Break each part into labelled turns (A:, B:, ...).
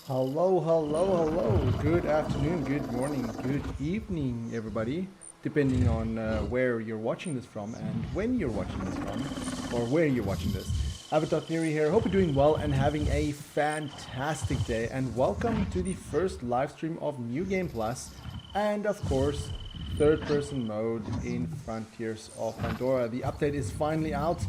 A: Hello, hello, hello. Good afternoon, good morning, good evening, everybody. Depending on where you're watching this from and when you're watching this from, or where you're watching this. Avatar Theory here. Hope you're doing well and having a fantastic day. And welcome to the first live stream of New Game Plus, and of course, third-person mode in Frontiers of Pandora. The update is finally out.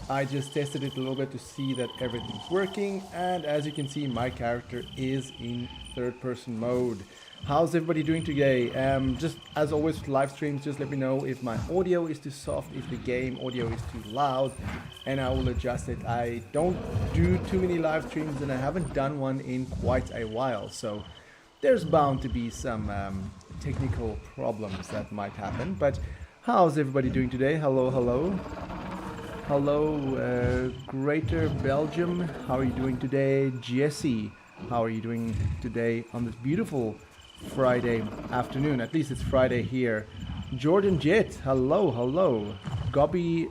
A: I just tested it a little bit to see that everything's working, and as you can see, my character is in third-person mode. How's everybody doing today? Just as always with live streams, just let me know if my audio is too soft, if the game audio is too loud, and I will adjust it. I don't do too many live streams, and I haven't done one in quite a while, so there's bound to be some technical problems that might happen. But how's everybody doing today? Hello, hello. Hello, Greater Belgium. How are you doing today? Jesse, how are you doing today on this beautiful Friday afternoon? At least it's Friday here. Jordan Jet, hello, hello. Gobima,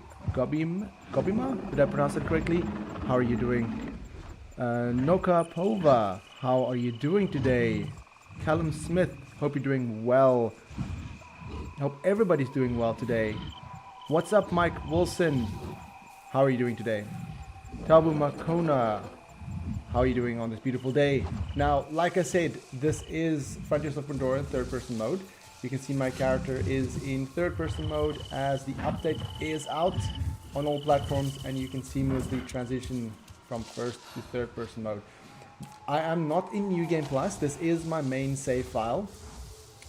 A: did I pronounce it correctly? How are you doing? Noka Pova, how are you doing today? Callum Smith, hope you're doing well. Hope everybody's doing well today. What's up, Mike Wilson? How are you doing today? Tabu Makona, how are you doing on this beautiful day? Now, like I said, this is Frontiers of Pandora in third-person mode. You can see my character is in third-person mode as the update is out on all platforms, and you can seamlessly transition from first to third-person mode. I am not in New Game Plus. This is my main save file,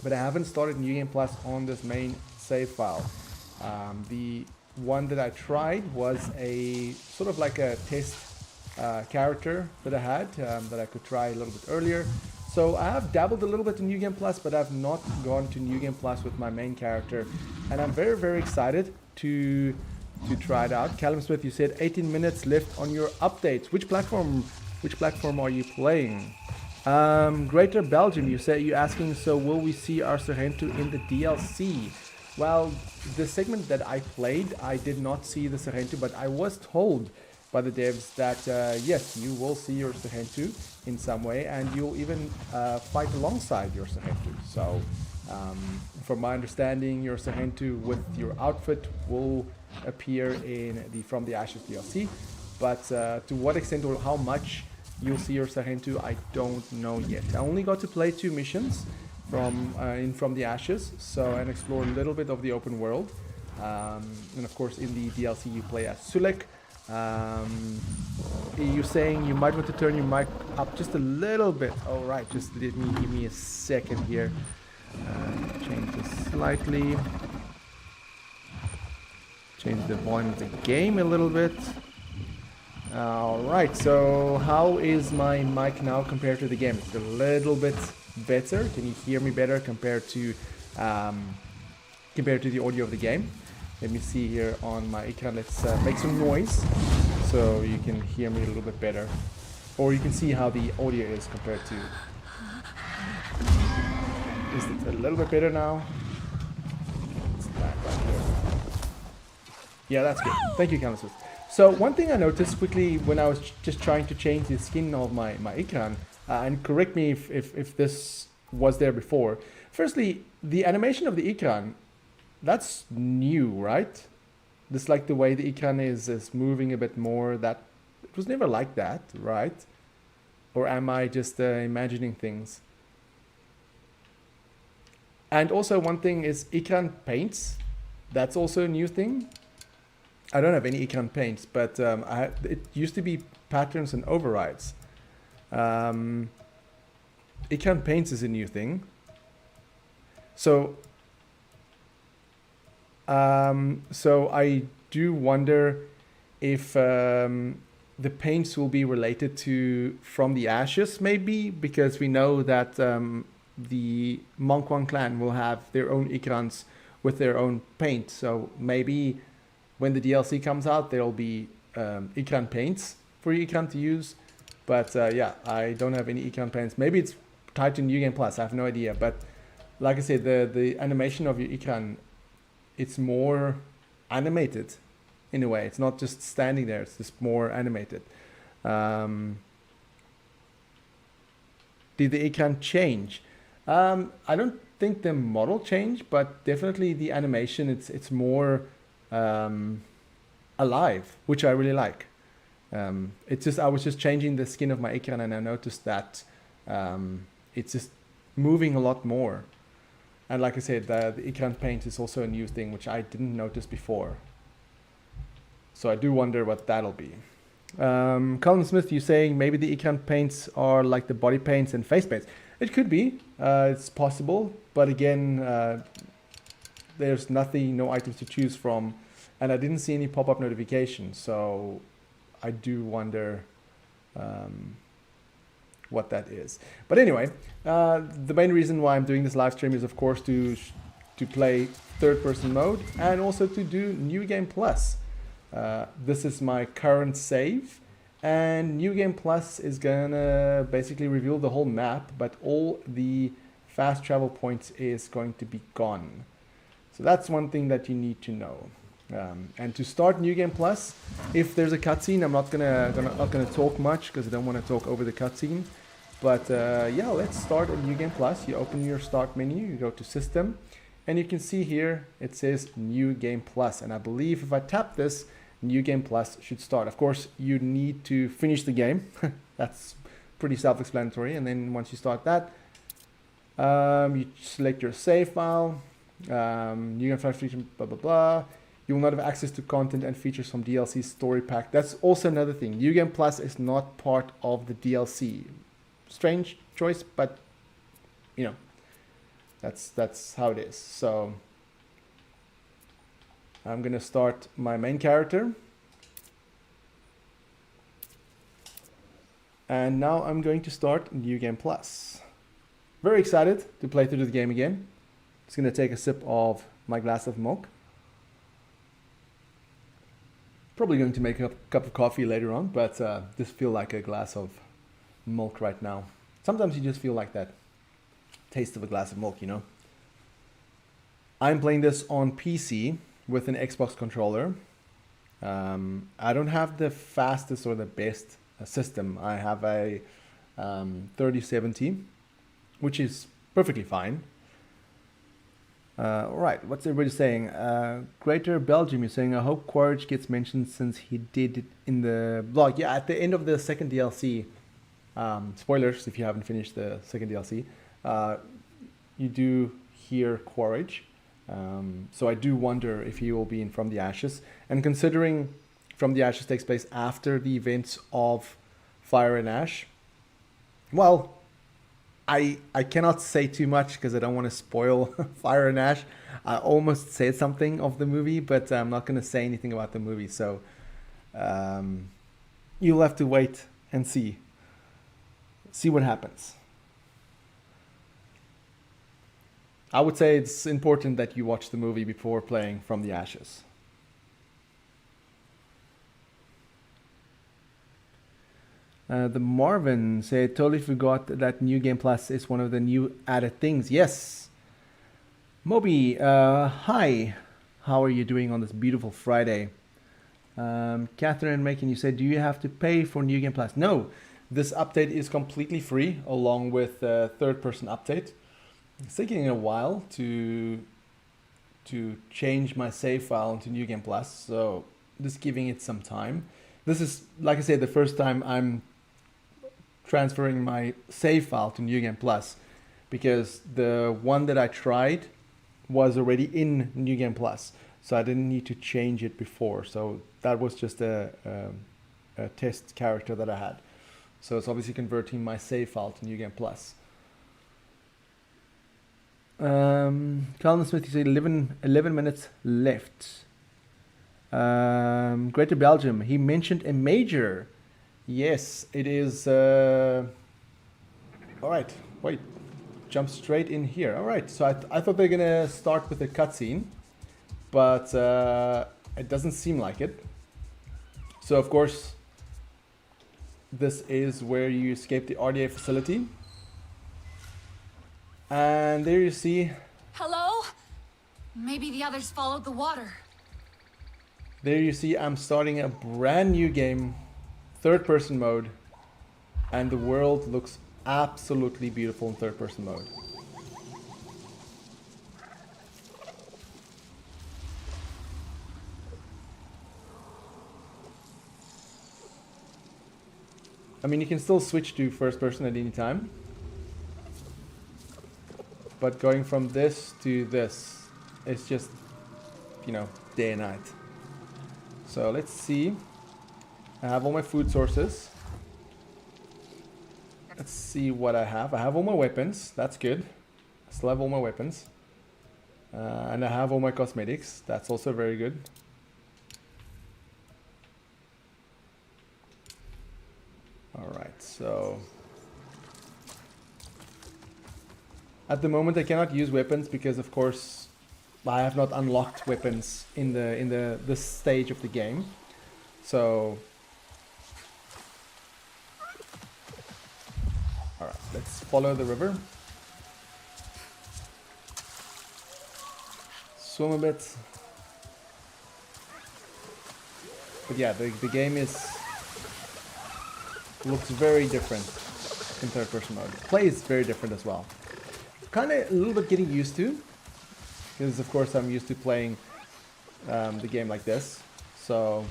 A: but I haven't started New Game Plus on this main save file. The one that I tried was a sort of like a test character that I had that I could try a little bit earlier. So I have dabbled a little bit in New Game Plus, but I've not gone to New Game Plus with my main character, and I'm very, very excited to try it out. Callum Smith, you said 18 minutes left on your updates. Which platform are you playing? Greater Belgium, you're asking, so will we see our Sargento in the DLC? Well, the segment that I played, I did not see the Sargento, but I was told by the devs that yes, you will see your Sargento in some way, and you'll even fight alongside your Sargento. So, from my understanding, your Sargento with your outfit will appear in the From the Ashes DLC, but to what extent or how much you'll see your Sargento, I don't know yet. I only got to play 2 missions from the Ashes, so and explore a little bit of the open world, and of course in the DLC you play as Sulek. You're saying you might want to turn your mic up just a little bit. All right, just give me a second here. Change this slightly. Change the volume of the game a little bit. All right, so how is my mic now compared to the game? It's a little bit better. Can you hear me better compared to the audio of the game? Let me see here on my Ikran. Let's make some noise so you can hear me a little bit better, or you can see how the audio is compared to. Is it a little bit better now? It's back right here. Yeah, that's good. Thank you, Canvas. So one thing I noticed quickly when I was just trying to change the skin of my Ikran, and correct me if this was there before. Firstly, the animation of the Ikran, that's new, right? This like the way the Ikran is moving a bit more. That it was never like that, right? Or am I just imagining things? And also one thing is Ikran paints. That's also a new thing. I don't have any Ikran paints, but it used to be patterns and overrides. Ikran paints is a new thing. So I do wonder if the paints will be related to From the Ashes, maybe, because we know that the Monkwan clan will have their own Ikrans with their own paint. So maybe when the DLC comes out, there'll be Ikran paints for Ikran to use. But yeah, I don't have any Ikran paints. Maybe it's tied to New Game Plus. I have no idea. But like I said, the animation of your Ikran, it's more animated in a way. It's not just standing there. It's just more animated. Did the Ikran change? I don't think the model changed, but definitely the animation, it's more alive, which I really like. It's just, I was just changing the skin of my Ikran and I noticed that it's just moving a lot more. And like I said, the Ikran paint is also a new thing, which I didn't notice before. So I do wonder what that'll be. Colin Smith, you're saying maybe the Ikran paints are like the body paints and face paints. It could be. It's possible. But again, there's nothing, no items to choose from. And I didn't see any pop-up notifications. So I do wonder what that is. But anyway, the main reason why I'm doing this live stream is, of course, to play third-person mode and also to do NewGame Plus. This is my current save, and NewGame Plus is gonna basically reveal the whole map, but all the fast travel points is going to be gone. So that's one thing that you need to know. And to start NewGame Plus, if there's a cutscene, I'm not gonna talk much because I don't want to talk over the cutscene. But yeah, let's start a NewGame Plus. You open your start menu, you go to System, and you can see here it says NewGame Plus. And I believe if I tap this, NewGame Plus should start. Of course, you need to finish the game. That's pretty self-explanatory. And then once you start that, you select your save file. NewGame Plus feature, blah blah blah. You will not have access to content and features from DLC story pack. That's also another thing. NewGame Plus is not part of the DLC. Strange choice, but you know, that's how it is. So I'm gonna start my main character, and now I'm going to start NewGame Plus. Very excited to play through the game again. Just gonna take a sip of my glass of milk. Probably going to make a cup of coffee later on, but just feel like a glass of milk right now. Sometimes you just feel like that taste of a glass of milk, you know. I'm playing this on PC with an Xbox controller. I don't have the fastest or the best system. I have a 3070, which is perfectly fine. All right, what's everybody saying? Greater Belgium, you're saying, I hope Quaritch gets mentioned since he did it in the blog. Yeah, at the end of the second DLC, spoilers if you haven't finished the second DLC, you do hear Quaritch. So I do wonder if he will be in From the Ashes. And considering From the Ashes takes place after the events of Fire and Ash, well, I cannot say too much because I don't want to spoil Fire and Ash. I almost said something of the movie, but I'm not going to say anything about the movie. So you'll have to wait and see what happens. I would say it's important that you watch the movie before playing From the Ashes. The Marvin said, totally forgot that NewGame Plus is one of the new added things. Yes. Moby, hi. How are you doing on this beautiful Friday? Catherine Macon, you said, do you have to pay for NewGame Plus? No, this update is completely free along with the third-person update. It's taking a while to change my save file into NewGame Plus, so just giving it some time. This is, like I said, the first time I'm transferring my save file to NewGame Plus, because the one that I tried was already in NewGame Plus, so I didn't need to change it before. So that was just a test character that I had. So it's obviously converting my save file to NewGame Plus. Colin Smith, you say 11 minutes left. Greater Belgium, he mentioned a major. Yes, it is. All right, wait, jump straight in here. All right, so I thought they're gonna start with a cutscene, but it doesn't seem like it. So of course, this is where you escape the RDA facility. And there you see...
B: Hello? Maybe the others followed the water.
A: There you see I'm starting a brand new game, third person mode, and the world looks absolutely beautiful in third-person mode. I mean, you can still switch to first person at any time. But going from this to this is just, you know, day and night. So let's see. I have all my food sources. Let's see what I have. I have all my weapons. That's good. I still have all my weapons. And I have all my cosmetics. That's also very good. Alright, so at the moment I cannot use weapons because of course I have not unlocked weapons in this stage of the game. So alright, let's follow the river. Swim a bit. But yeah, the game looks very different in third person mode. Play is very different as well. Kind of a little bit getting used to, because of course I'm used to playing the game like this. So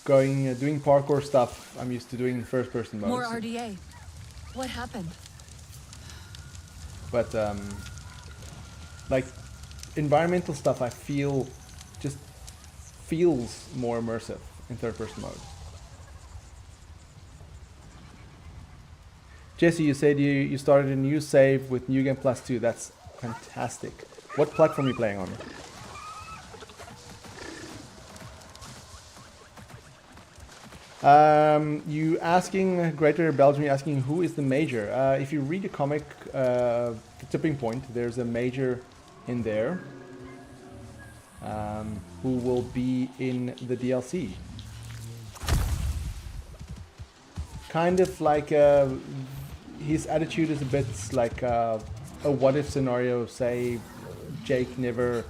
A: doing parkour stuff, I'm used to doing first person mode.
C: More RDA. What happened?
A: But like environmental stuff, I feel just feels more immersive in third person mode. Jesse, you said you started a new save with NewGame Plus 2. That's fantastic. What platform are you playing on? You asking, Greater Belgium, you asking who is the major? If you read the comic, The Tipping Point, there's a major in there who will be in the DLC. Kind of like his attitude is a bit like a what if scenario. Say Jake never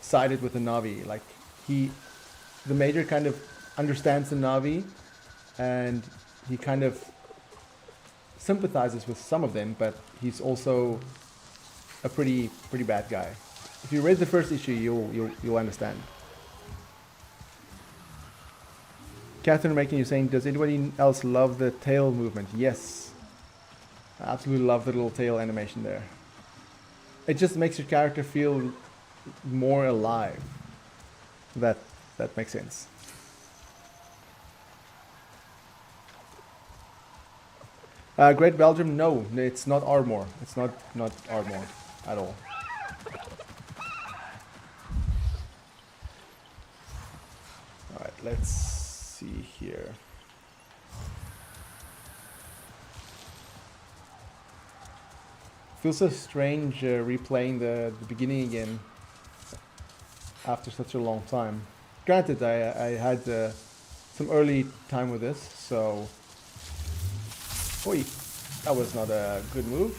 A: sided with the Na'vi. Like the major kind of understands the Na'vi, and he kind of sympathizes with some of them, but he's also a pretty bad guy. If you read the first issue, you'll understand. Catherine making you saying, does anybody else love the tail movement? Yes. I absolutely love the little tail animation there. It just makes your character feel more alive. That makes sense. Great Belgium, no, it's not Armor. It's not Armor at all. Alright, let's see here. Feels so strange replaying the beginning again after such a long time. Granted, I had some early time with this, so... Oi, that was not a good move.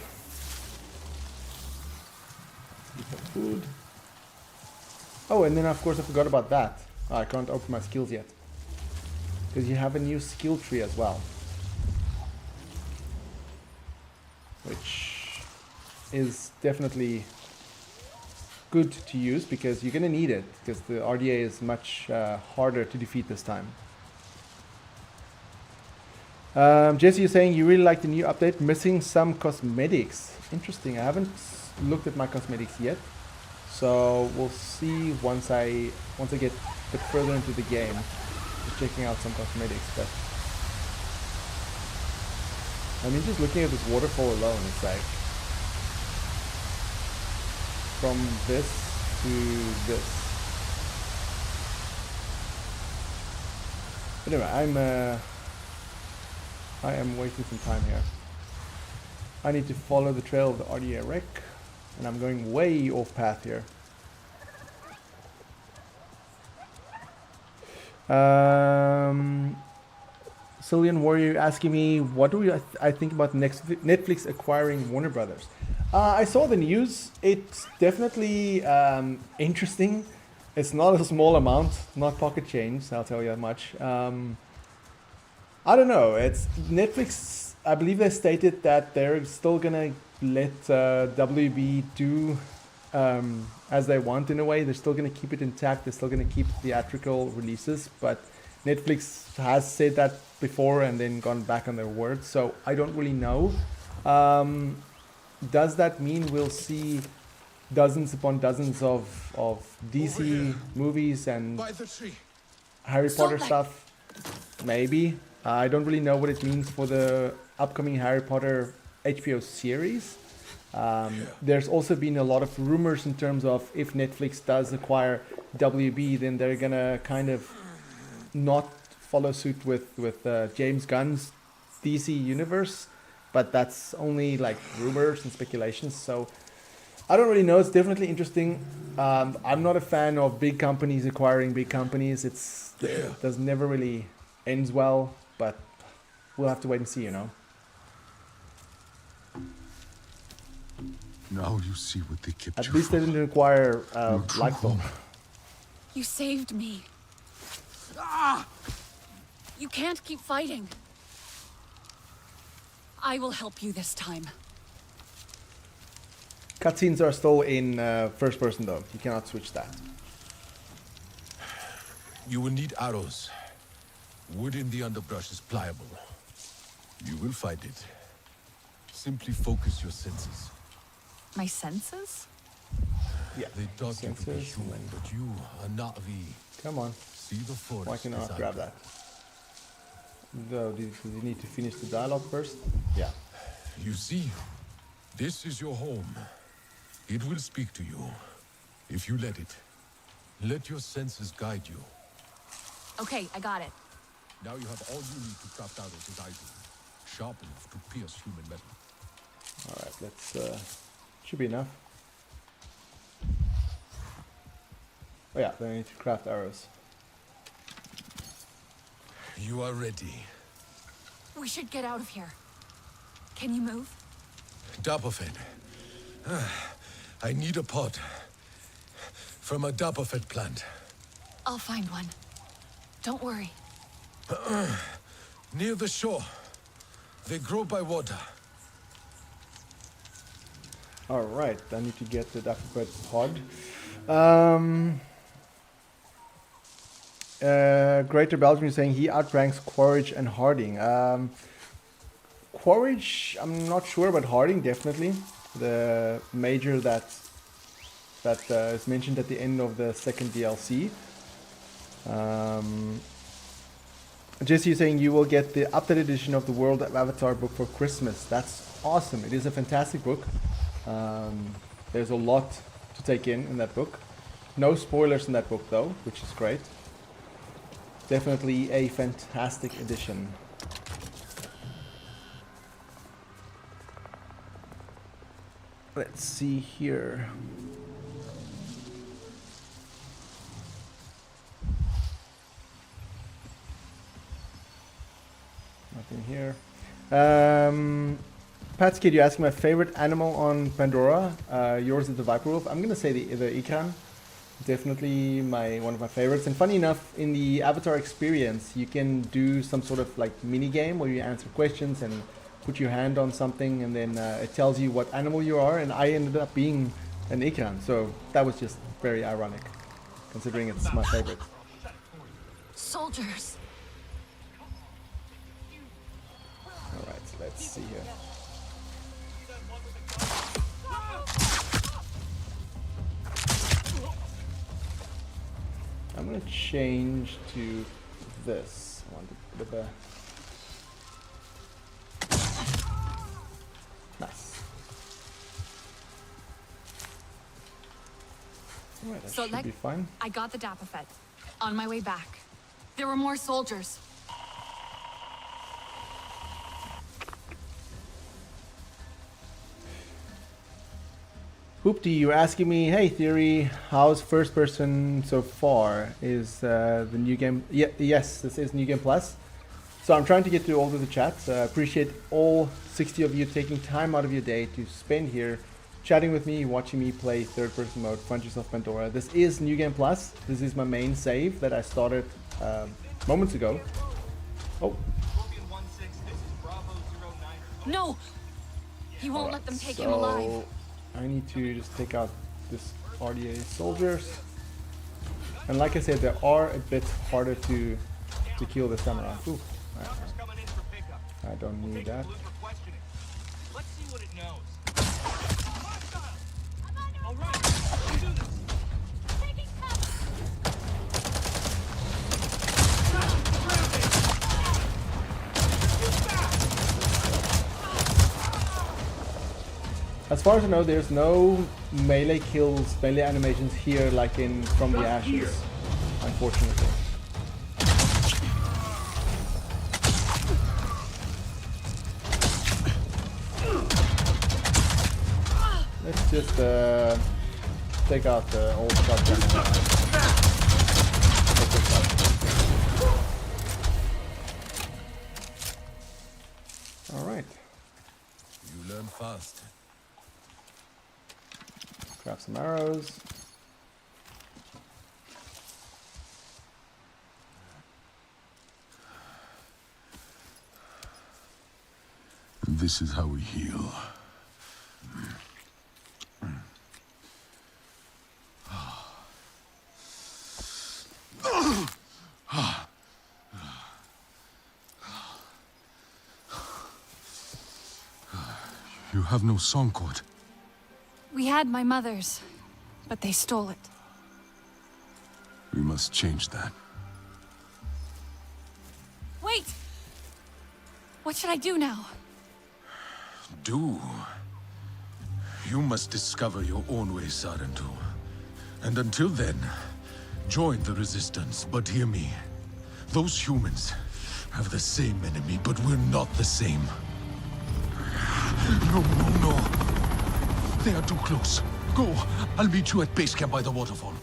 A: Let's get some food. Oh, and then of course I forgot about that. Oh, I can't open my skills yet. Because you have a new skill tree as well. Which is definitely good to use because you're going to need it. Because the RDA is much harder to defeat this time. Jesse, you're saying you really like the new update, missing some cosmetics. Interesting. I haven't looked at my cosmetics yet. So we'll see once I get a bit further into the game. Just checking out some cosmetics, but I mean, just looking at this waterfall alone, it's like from this to this. But anyway, I am wasting some time here. I need to follow the trail of the RDA wreck, and I'm going way off path here. Cillian Warrior asking me, what do I think about Netflix acquiring Warner Brothers? I saw the news. It's definitely interesting. It's not a small amount, not pocket change, I'll tell you that much. I don't know. It's Netflix. I believe they stated that they're still gonna let WB do as they want in a way. They're still gonna keep it intact. They're still gonna keep theatrical releases, but Netflix has said that before and then gone back on their word. So I don't really know. Does that mean we'll see dozens upon dozens of DC movies and Harry Potter stuff? Maybe. I don't really know what it means for the upcoming Harry Potter HBO series. There's also been a lot of rumors in terms of if Netflix does acquire WB, then they're gonna kind of not follow suit with James Gunn's DC universe, but that's only like rumors and speculations. So I don't really know. It's definitely interesting. I'm not a fan of big companies acquiring big companies. It does never really ends well, but we'll have to wait and see, you know.
D: Now you see what they kept
A: At
D: you
A: least they
D: for.
A: didn't acquire
D: Your true
A: Lightfall.
D: home.
C: You saved me. Ah! You can't keep fighting. I will help you this time.
A: Cutscenes are still in first person though. You cannot switch that.
E: You will need arrows. Wood in the underbrush is pliable. You will find it. Simply focus your senses.
C: My senses?
A: Yeah.
E: They taught you to be
A: Senses,
E: human, but you are not the...
A: Come on.
E: See the forest.
A: Why can I
E: as
A: not grab
E: do.
A: that? No, do you need to finish the dialogue first? Yeah.
E: You see, this is your home. It will speak to you, if you let it. Let your senses guide you.
C: Okay, I got it.
E: Now you have all you need to craft arrows as I do. Sharp enough to pierce human metal.
A: Alright, let's should be enough. Oh yeah, then I need to craft arrows.
E: You are ready.
C: We should get out of here. Can you move?
E: Dapofed. I need a pod. From a Dapofed plant.
C: I'll find one. Don't worry.
E: Near the shore. They grow by water.
A: Alright, I need to get the Dapofed pod. Greater Belgium is saying he outranks Quaritch and Harding. Quaritch, I'm not sure, but Harding definitely. The major that is mentioned at the end of the second DLC. Jesse is saying you will get the updated edition of the World of Avatar book for Christmas. That's awesome. It is a fantastic book. There's a lot to take in that book. No spoilers in that book though, which is great. Definitely a fantastic edition. Let's see here. Nothing here. Patskid, you asking my favorite animal on Pandora. Yours is the Viper Wolf. I'm gonna say the Ikran. Definitely one of my favorites. And funny enough, in the Avatar experience, you can do some sort of like mini game where you answer questions and put your hand on something, and then it tells you what animal you are. And I ended up being an Ikran, so that was just very ironic, considering it's my favorite.
C: Soldiers.
A: All right, so let's see here. I'm gonna change to this. I want a bit of a nice. Alright, that should be fine.
C: I got the Dapofed. On my way back. There were more soldiers.
A: Hoopty, you're asking me, hey Theory, how's first person so far? Is the new game? Yeah, yes, this is New Game Plus. So I'm trying to get through all of the chats. Appreciate all 60 of you taking time out of your day to spend here, chatting with me, watching me play third person mode, Frontiers of Pandora. This is New Game Plus. This is my main save that I started moments ago. Oh,
C: No! He won't let them take him alive.
A: I need to just take out this RDA soldiers. And like I said, they are a bit harder to kill this time around. Ooh, I don't need that.
D: Let's see what it knows. All right, let's do this. Taking cover.
A: As far as I know, there's no melee kills, melee animations here like in From the Ashes, unfortunately. Let's just take out the old shotgun. Alright.
E: You learn fast.
A: Grab some arrows.
E: This is how we heal. You have no song cord.
C: We had my mother's, but they stole it.
E: We must change that.
C: Wait! What should I do now?
E: Do? You must discover your own way, Sarentu. And until then, join the Resistance. But hear me. Those humans have the same enemy, but we're not the same. No, no, no. They are too close. Go. I'll meet you at base camp by the waterfall.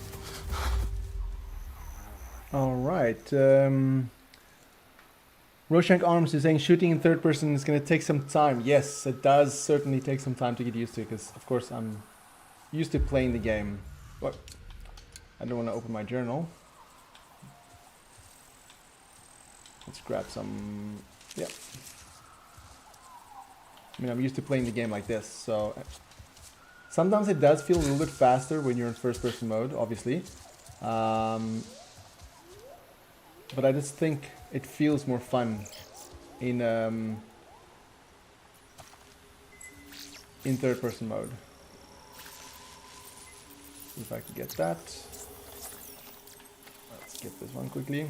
A: Alright. Roshank Arms is saying shooting in third person is going to take some time. Yes, it does certainly take some time to get used to, because of course I'm used to playing the game. What? I don't want to open my journal. Let's grab some... Yeah. I mean, I'm used to playing the game like this, so... Sometimes it does feel a little bit faster when you're in first person mode, obviously. But I just think it feels more fun in third person mode. See if I can get that. Let's get this one quickly.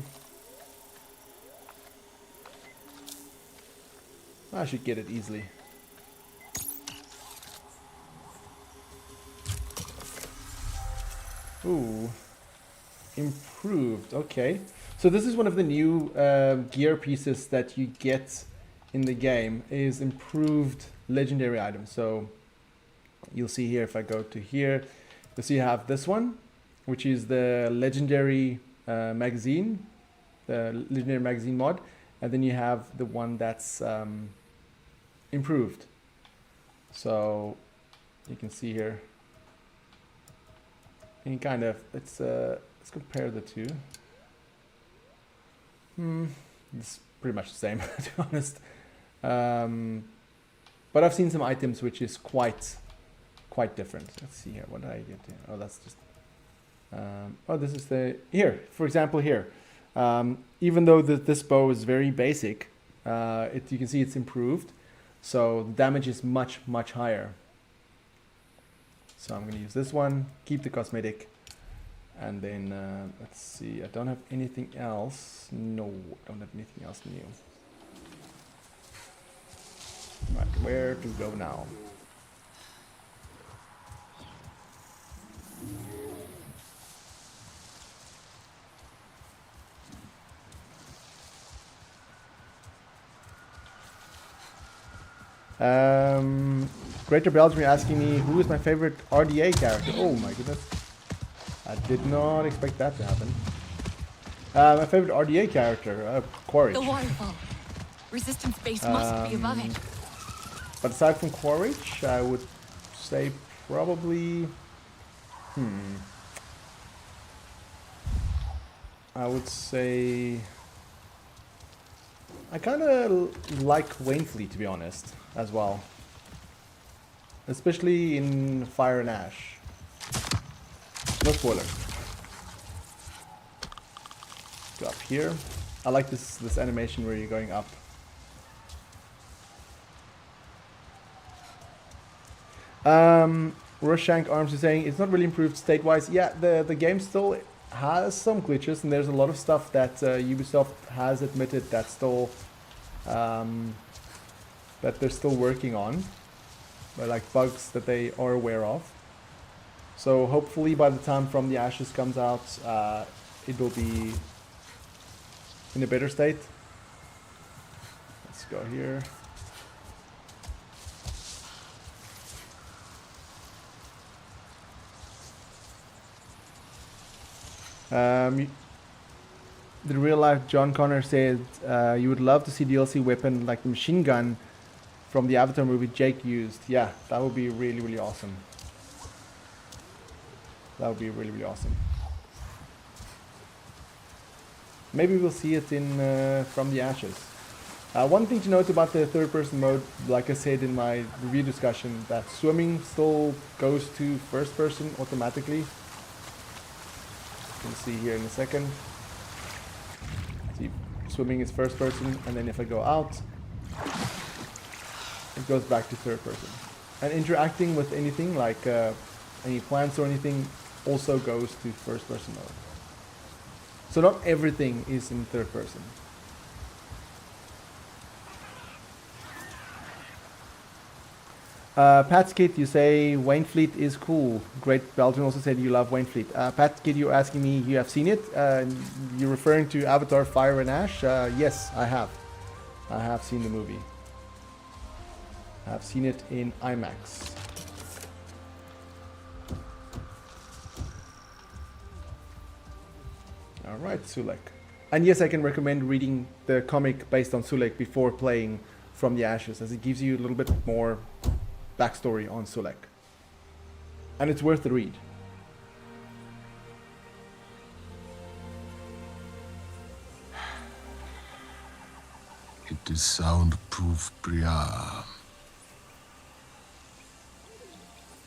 A: I should get it easily. Ooh, improved. Okay, so this is one of the new gear pieces that you get in the game, is improved legendary items. So you'll see here, if I go to here, you'll see you have this one, which is the legendary magazine, the legendary magazine mod, and then you have the one that's improved. So you can see here. And kind of, let's compare the two. It's pretty much the same, to be honest. But I've seen some items which is quite different. Let's see here. What did I get here? Oh, that's just. Oh, this is the here. For example, here. Even though this bow is very basic, you can see it's improved, so the damage is much higher. So I'm going to use this one, keep the cosmetic, and then let's see, I don't have anything else. No, I don't have anything else new. Right, where to go now? Greater Belgium asking me who is my favorite RDA character. Oh my goodness, I did not expect that to happen. My favorite RDA character, Quaritch.
C: The waterfall. Resistance base must be above it.
A: But aside from Quaritch, I would say probably... I would say... I kind of like Winslet, to be honest, as well. Especially in Fire and Ash. No spoiler. Go up here. I like this animation where you're going up. Roshank Arms is saying it's not really improved state-wise. Yeah, the game still has some glitches, and there's a lot of stuff that Ubisoft has admitted that still that they're still working on, but like bugs that they are aware of. So hopefully by the time From the Ashes comes out, it will be in a better state. Let's go here. The real life John Connor said you would love to see DLC weapon like the machine gun from the Avatar movie Jake used. Yeah, that would be really, really awesome. That would be really, really awesome. Maybe we'll see it in From the Ashes. One thing to note about the third person mode, like I said in my review discussion, that swimming still goes to first person automatically. You can see here in a second. See, swimming is first person, and then if I go out, it goes back to third person. And interacting with anything like any plants or anything also goes to first person mode. So not everything is in third person. Pat Skid, you say Winslet is cool. Great Belgian also said you love Winslet. Pat Skid, you're asking me you have seen it. You're referring to Avatar Fire and Ash. Yes, I have. I have seen the movie. I have seen it in IMAX. Alright, Sulek. And yes, I can recommend reading the comic based on Sulek before playing From the Ashes, as it gives you a little bit more backstory on Sulek. And it's worth the read.
E: It is soundproof, Priya.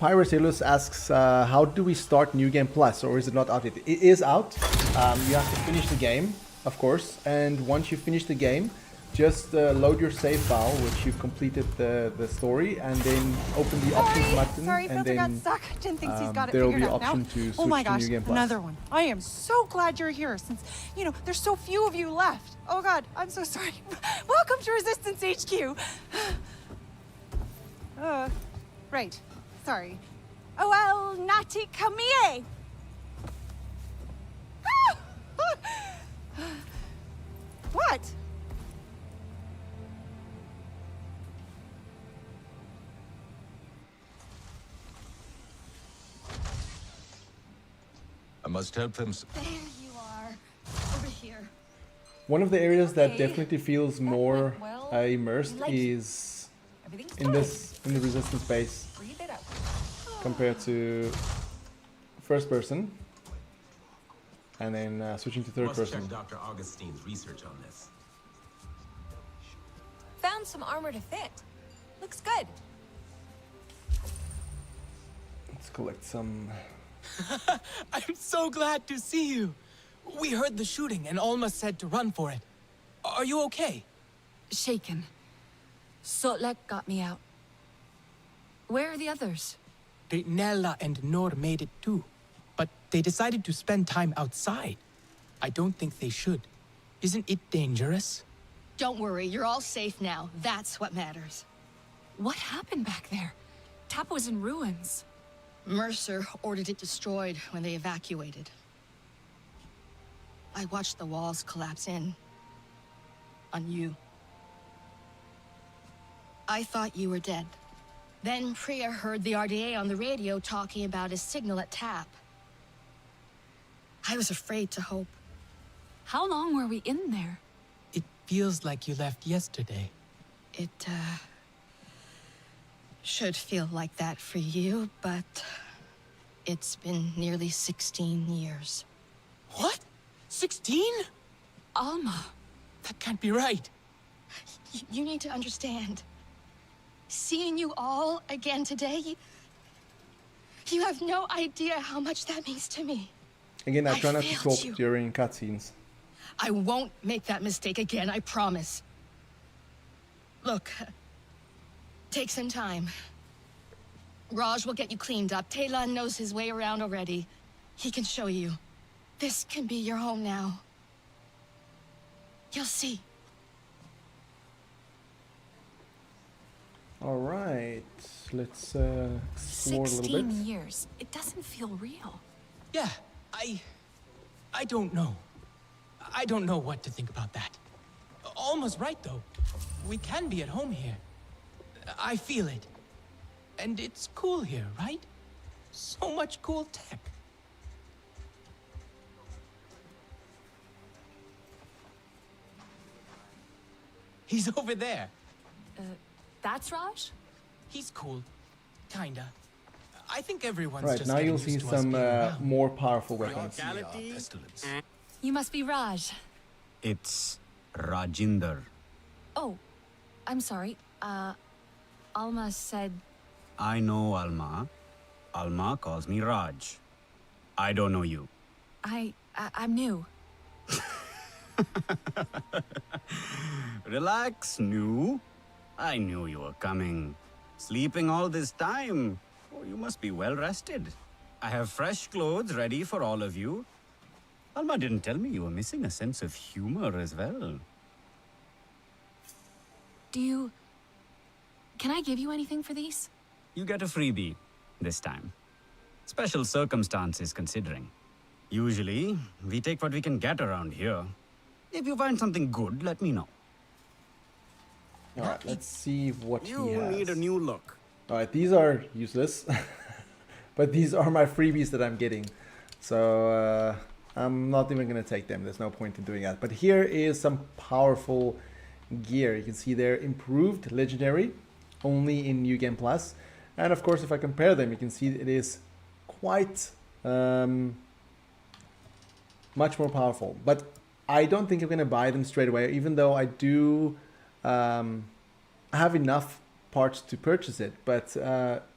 A: Pyrosilus asks, how do we start New Game Plus, or is it not out yet? It is out. You have to finish the game, of course, and once you finish the game, just load your save file, which you've completed the story, and then open the options button,
F: Sorry,
A: and
F: filter got
A: then
F: stuck. Didn't think he's got it
A: there will be
F: figured
A: an
F: out
A: option
F: now.
A: to switch
F: Oh my
A: to
F: gosh,
A: New Game Plus.
F: another one. I am so glad you're here, since, you know, there's so few of you left. Oh god, I'm so sorry. Welcome to Resistance HQ. Right. Sorry. Oh, well, Nati Kamie. What?
E: I must help them.
B: There you are. Over here.
A: One of the areas that
B: Okay.
A: definitely feels more
B: well.
A: immersed
B: Like-
A: is
B: Everything's
A: in the resistance base
B: Breathe it out.
A: compared to first person, and then switching to third
G: Must
A: person.
G: check Dr. Augustine's research on this.
C: Found some armor to fit. Looks good.
A: Let's collect some.
H: I'm so glad to see you. We heard the shooting and Alma said to run for it. Are you okay?
C: Shaken. Sotlek got me out. Where are the others?
H: Nella and Nor made it too. But they decided to spend time outside. I don't think they should. Isn't it dangerous?
I: Don't worry, you're all safe now. That's what matters.
C: What happened back there? Tap was in ruins.
I: Mercer ordered it destroyed when they evacuated. I watched the walls collapse in. On you. I thought you were dead. Then Priya heard the RDA on the radio talking about his signal at Tap. I was afraid to hope.
C: How long were we in there?
H: It feels like you left yesterday.
I: It, should feel like that for you, but it's been nearly 16 years.
H: What? 16?
C: Alma.
H: That can't be right.
I: You need to understand. Seeing you all again today, you have no idea how much that means to me.
A: Again, I
I: I
A: try not to
I: failed
A: talk
I: you.
A: during cutscenes.
I: I won't make that mistake again, I promise. Look, take some time. Raj will get you cleaned up. Talon knows his way around already. He can show you. This can be your home now. You'll see.
A: All right, let's explore a little
C: 16
A: bit.
C: years. It doesn't feel real.
H: Yeah, I don't know. I don't know what to think about that. Almost right, though. We can be at home here. I feel it. And it's cool here, right? So much cool tech. He's over there.
C: That's Raj?
H: He's cool. Kinda. I think everyone's
A: Right,
H: just
A: now
H: getting
A: you'll see
H: used to us
A: some
H: being around.
A: more powerful weapons.
E: Pestilence.
C: You must be Raj.
J: It's Rajinder.
C: Oh, I'm sorry. Alma said...
J: I know Alma. Alma calls me Raj. I don't know you.
C: I'm new.
J: Relax, New. I knew you were coming. Sleeping all this time. Oh, you must be well rested. I have fresh clothes ready for all of you. Alma didn't tell me you were missing a sense of humor as well.
C: Can I give you anything for these?
J: You get a freebie this time. Special circumstances considering. Usually, we take what we can get around here. If you find something good, let me know.
A: All right, let's see what
J: You
A: he has.
J: need a new look.
A: All right, these are useless, but these are my freebies that I'm getting. So I'm not even gonna take them. There's no point in doing that. But here is some powerful gear. You can see they're improved legendary, only in New Game Plus. And of course, if I compare them, you can see it is quite much more powerful. But I don't think I'm gonna buy them straight away, even though I do have enough parts to purchase it. But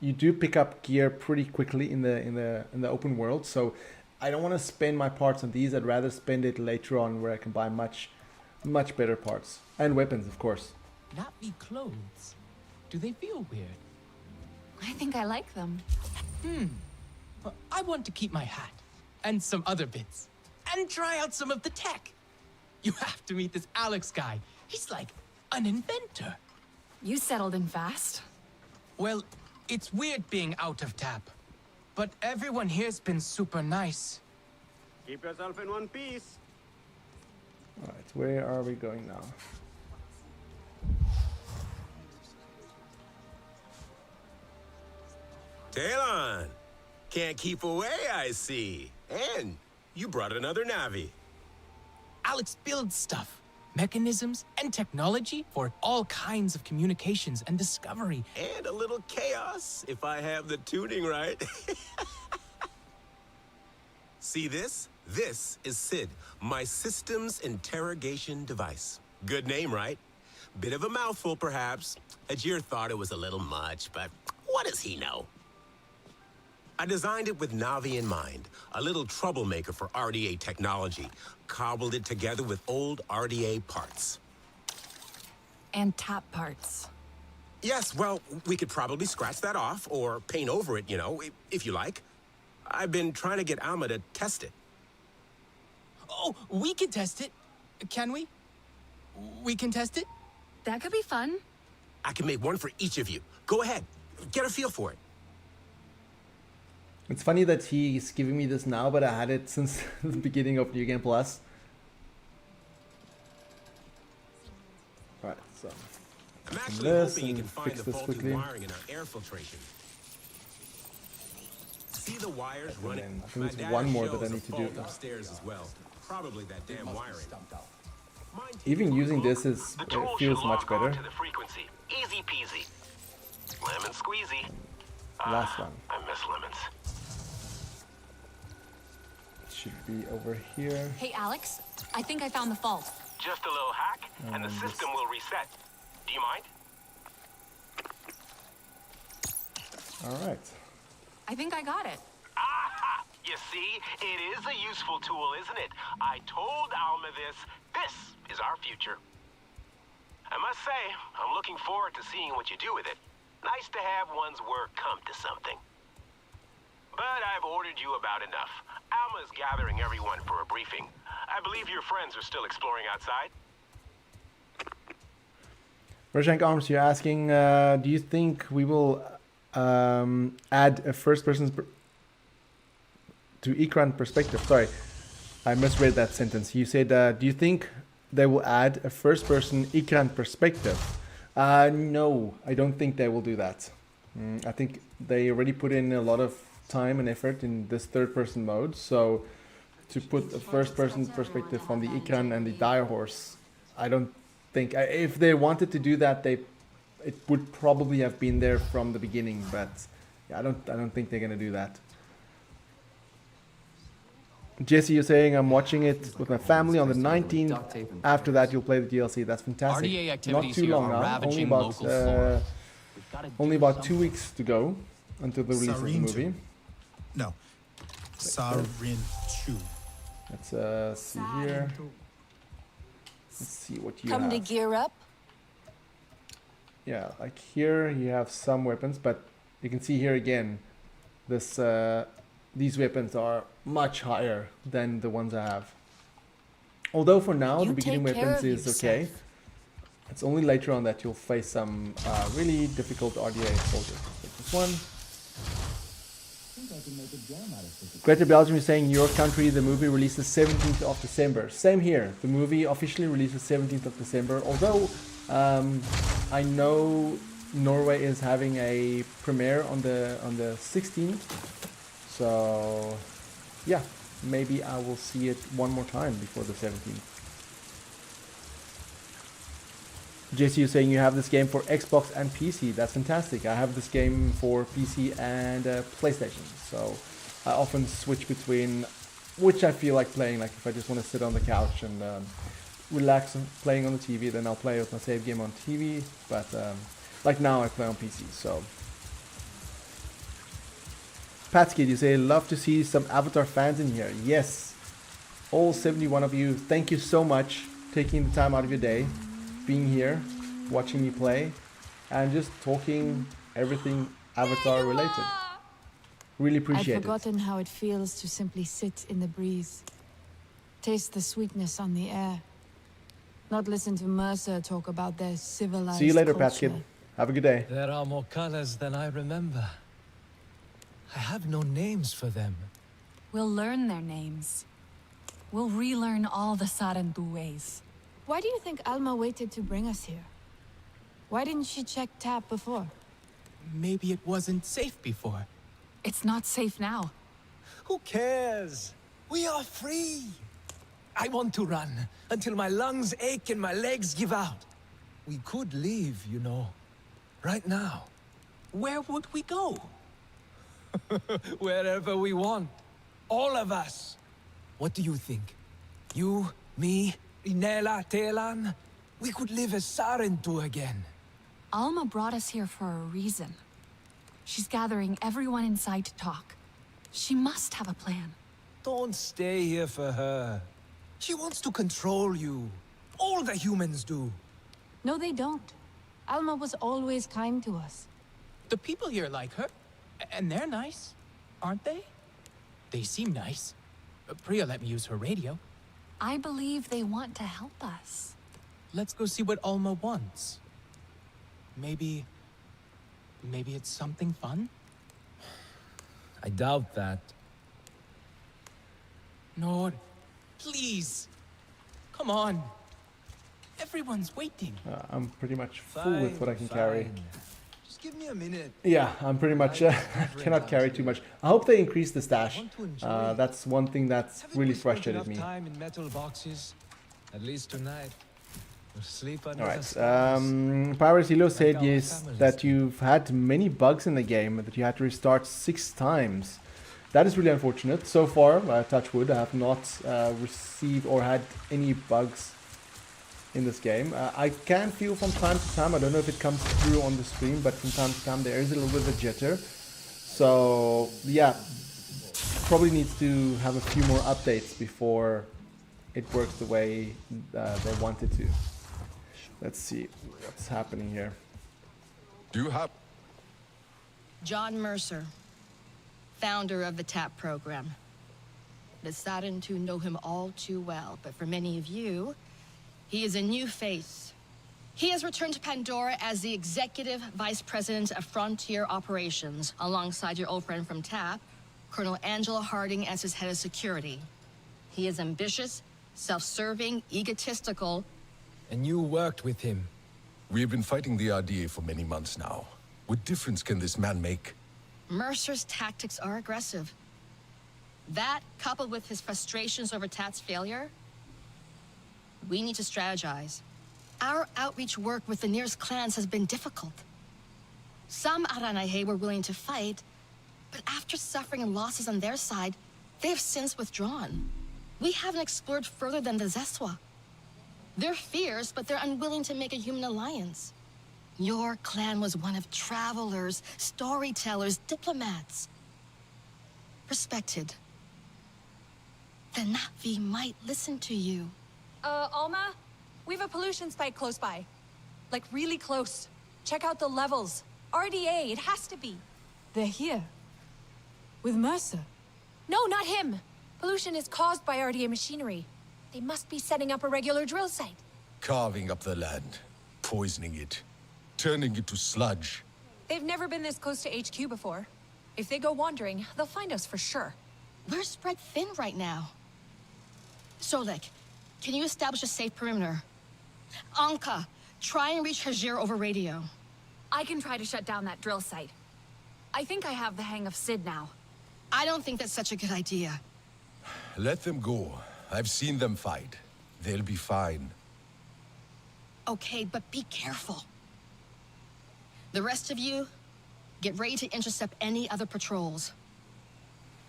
A: you do pick up gear pretty quickly in the open world. So I don't want to spend my parts on these. I'd rather spend it later on where I can buy much better parts and weapons, of course.
H: Nappy clothes. Do they feel weird?
C: I think I like them.
H: Well, I want to keep my hat. And some other bits. And try out some of the tech. You have to meet this Alex guy. He's like an inventor.
C: You settled in fast.
H: Well, it's weird being out of tap. But everyone here's been super nice.
J: Keep yourself in one piece.
A: All right, where are we going now?
G: Talon! Can't keep away, I see. And you brought another Navi.
H: Alex builds stuff. Mechanisms and technology for all kinds of communications and discovery.
G: And a little chaos, if I have the tuning right. See this? This is SID, my systems interrogation device. Good name, right? Bit of a mouthful, perhaps. Ajir thought it was a little much, but what does he know? I designed it with Navi in mind, a little troublemaker for RDA technology. Cobbled it together with old RDA parts.
C: And tap parts.
G: Yes, well, we could probably scratch that off or paint over it, you know, if you like. I've been trying to get Alma to test it.
H: Oh, we can test it. Can we? We can test it?
C: That could be fun.
G: I can make one for each of you. Go ahead, get a feel for it.
A: It's funny that he's giving me this now, but I had it since the beginning of New Game Plus. All right, so
G: I'm actually
A: this
G: hoping you
A: and
G: can find
A: fix
G: the
A: this
G: faulty
A: quickly.
G: wiring in our air filtration. See the wires
A: And
G: running?
A: then I think
G: My
A: there's
G: data
A: one more that
G: shows
A: I
G: a
A: need to
G: fault
A: do.
G: upstairs as well. Probably that damn wiring. Mind
A: Even using this is
K: The tool
A: feels
K: should
A: much
K: log on
A: better.
K: to the frequency. Easy peasy. Lemon squeezy.
A: Last one
K: I miss lemons.
A: should be over here.
B: Hey, Alex. I think I found the fault.
K: Just a little hack, and the system will reset. Do you mind?
A: Alright.
C: I think I got it.
K: Aha! You see, it is a useful tool, isn't it? I told Alma this. This is our future. I must say, I'm looking forward to seeing what you do with it. Nice to have one's work come to something. But I've ordered you about enough. Alma's gathering everyone for a briefing. I believe your friends are still exploring outside.
A: Roshank Arms, you're asking, do you think we will add a first-person to Ikran perspective? Sorry, I misread that sentence. You said, do you think they will add a first-person Ikran perspective? No, I don't think they will do that. I think they already put in a lot of time and effort in this third-person mode, so to put a first-person perspective on the Ikran and the dire horse, I don't think. If they wanted to do that, it would probably have been there from the beginning, but yeah, I don't think they're gonna do that. Jesse, you're saying I'm watching it with my family on the 19th. After that, you'll play the DLC. That's fantastic. Not too long now. Only about 2 weeks to go until the release of the movie.
L: No, Sarintu.
A: Let's see here. Let's see what you have.
C: Come to gear up.
A: Yeah, like here you have some weapons, but you can see here again, this these weapons are much higher than the ones I have. Although for now the beginning weapons is okay. It's only later on that you'll face some really difficult RDA soldiers. Like this one. Greater Belgium is saying your country, the movie releases 17th of December. Same here. The movie officially releases 17th of December. Although I know Norway is having a premiere on the 16th. So yeah, maybe I will see it one more time before the 17th. JC, you're saying you have this game for Xbox and PC. That's fantastic. I have this game for PC and PlayStation. So I often switch between which I feel like playing. Like if I just want to sit on the couch and relax and playing on the TV, then I'll play with my save game on TV. But like now I play on PC. So Patskid, you say love to see some Avatar fans in here. Yes, all 71 of you. Thank you so much taking the time out of your day, being here, watching me play, and just talking everything Avatar related. Really appreciate it.
M: I'd forgotten how it feels to simply sit in the breeze, taste the sweetness on the air, not listen to Mercer talk about their civilized
A: See you later,
M: culture.
A: Patskid. Have a good day.
H: There are more colors than I remember. I have no names for them.
B: We'll learn their names. We'll relearn all the Sarentu ways.
M: Why do you think Alma waited to bring us here? Why didn't she check TAP before?
H: Maybe it wasn't safe before.
B: It's not safe now.
H: Who cares? We are free. I want to run until my lungs ache and my legs give out. We could leave, you know, right now. Where would we go? Wherever we want. All of us. What do you think? You, me, Inela, Telan? We could live as Sarentu again.
B: Alma brought us here for a reason. She's gathering everyone inside to talk. She must have a plan.
H: Don't stay here for her. She wants to control you. All the humans do.
M: No, they don't. Alma was always kind to us.
H: The people here like her. And they're nice, aren't they? They seem nice. Priya let me use her radio.
B: I believe they want to help us.
H: Let's go see what Alma wants. Maybe it's something fun? I doubt that. Nor, please. Come on. Everyone's waiting.
A: I'm pretty much full with what I can carry.
H: Just give me a minute.
A: Yeah, I'm pretty much cannot carry too much. I hope they increase the stash. That's one thing that's really frustrated me.
H: Time in metal boxes, at least tonight. We'll sleep under
A: All right.
H: the stars.
A: Pirates Hilo said yes that you've had many bugs in the game, that you had to restart 6 times. That is really unfortunate. So far, touch wood, I have not received or had any bugs in this game. I can feel from time to time, I don't know if it comes through on the stream, but from time to time there is a little bit of a jitter. So yeah, probably needs to have a few more updates before it works the way they want it to. Let's see what's happening here.
E: Do you have...
I: John Mercer, founder of the TAP program. The saddened to know him all too well, but for many of you, he is a new face. He has returned to Pandora as the Executive Vice President of Frontier Operations, alongside your old friend from TAP, Colonel Angela Harding, as his head of security. He is ambitious, self-serving, egotistical.
L: And you worked with him.
E: We have been fighting the RDA for many months now. What difference can this man make?
I: Mercer's tactics are aggressive. That, coupled with his frustrations over TAP's failure, we need to strategize. Our outreach work with the nearest clans has been difficult. Some Aranahe were willing to fight, but after suffering losses on their side, they have since withdrawn. We haven't explored further than the Zeswa. They're fierce, but they're unwilling to make a human alliance. Your clan was one of travelers, storytellers, diplomats. Respected. The Na'vi might listen to you.
F: Alma? We have a pollution spike close by. Like, really close. Check out the levels. RDA, it has to be.
M: They're here. With Mercer.
F: No, not him. Pollution is caused by RDA machinery. They must be setting up a regular drill site.
E: Carving up the land, poisoning it, turning it to sludge.
F: They've never been this close to HQ before. If they go wandering, they'll find us for sure.
I: We're spread thin right now. Solek, can you establish a safe perimeter? Anka, try and reach Hajir over radio.
B: I can try to shut down that drill site. I think I have the hang of Sid now.
I: I don't think that's such a good idea.
E: Let them go. I've seen them fight. They'll be fine.
I: Okay, but be careful. The rest of you, get ready to intercept any other patrols.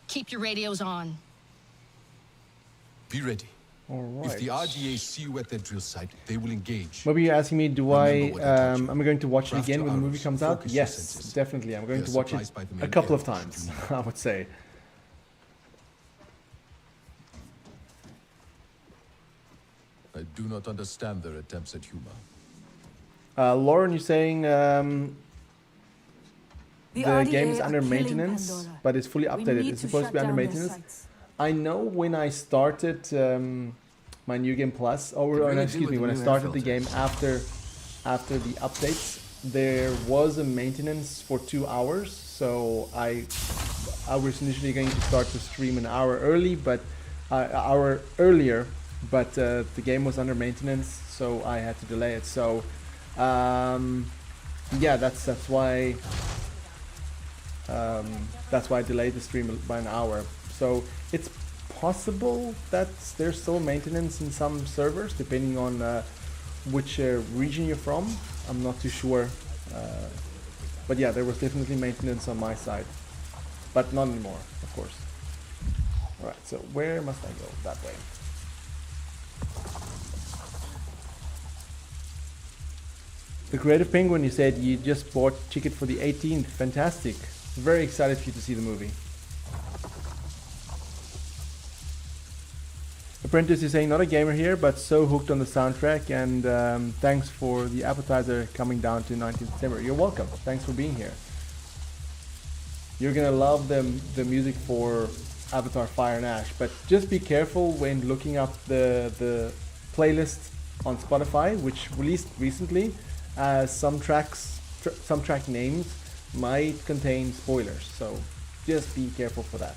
I: Keep your radios on.
E: Be ready.
A: All right.
E: If the RDA see you at their drill site, they will engage.
A: Maybe you're asking me, do am I going to watch it
E: After
A: again when the movie
E: hours,
A: comes out?
E: focus your
A: Yes,
E: senses.
A: definitely. I'm going
E: They
A: to
E: are
A: watch it
E: surprised by the
A: a
E: main
A: couple of
E: characters,
A: times,
E: you
A: I would say.
E: I do not understand their attempts at humor.
A: Lauren, you're saying the
M: RDA
A: game is
M: are
A: under
M: killing
A: maintenance,
M: Pandora.
A: but it's fully
M: We
A: updated.
M: need
A: It's
M: to
A: supposed to
M: shut
A: be under
M: down their
A: maintenance.
M: sites.
A: I know when I started my New Game Plus, or
L: Could
A: no,
L: really
A: excuse
L: do
A: me,
L: with
A: when
L: a
A: I
L: new air
A: started the
L: filter.
A: game after the updates, there was a maintenance for 2 hours. So I was initially going to start the stream an hour earlier, but the game was under maintenance, so I had to delay it. So yeah, that's why I delayed the stream by an hour. So it's possible that there's still maintenance in some servers, depending on which region you're from. I'm not too sure. But yeah, there was definitely maintenance on my side. But not anymore, of course. Alright, so where must I go? That way. The Creative Penguin, you said you just bought ticket for the 18th. Fantastic. Very excited for you to see the movie. Apprentice is saying, not a gamer here, but so hooked on the soundtrack, and thanks for the appetizer coming down to 19th December. You're welcome. Thanks for being here. You're gonna love the music for Avatar Fire and Ash, but just be careful when looking up the playlist on Spotify, which released recently. Some track names might contain spoilers, so just be careful for that.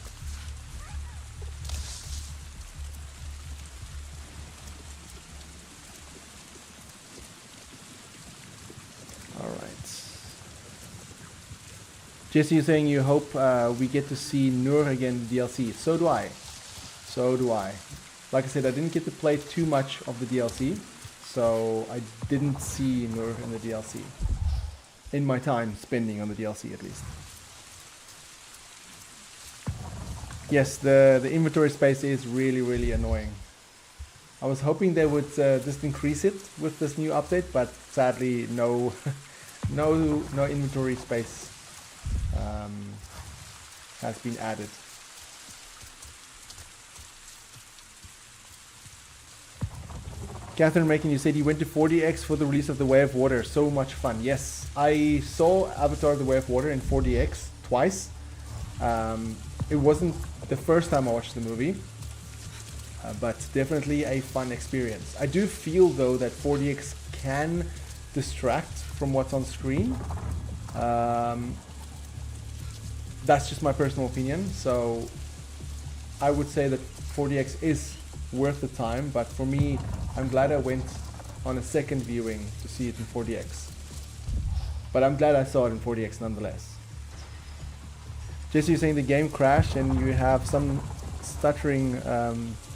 A: Jesse is saying you hope we get to see Nur again in the DLC. So do I. So do I. Like I said, I didn't get to play too much of the DLC, so I didn't see Nur in the DLC. In my time spending on the DLC, at least. Yes, the inventory space is really, really annoying. I was hoping they would just increase it with this new update, but sadly no no inventory space has been added. Catherine Macon, you said you went to 4DX for the release of The Way of Water. So much fun. Yes, I saw Avatar The Way of Water in 4DX twice. It wasn't the first time I watched the movie, but definitely a fun experience. I do feel though that 4DX can distract from what's on screen. That's just my personal opinion. So I would say that 4DX is worth the time, but for me, I'm glad I went on a second viewing to see it in 4DX. But I'm glad I saw it in 4DX nonetheless. Jesse, you're saying the game crashed and you have some stuttering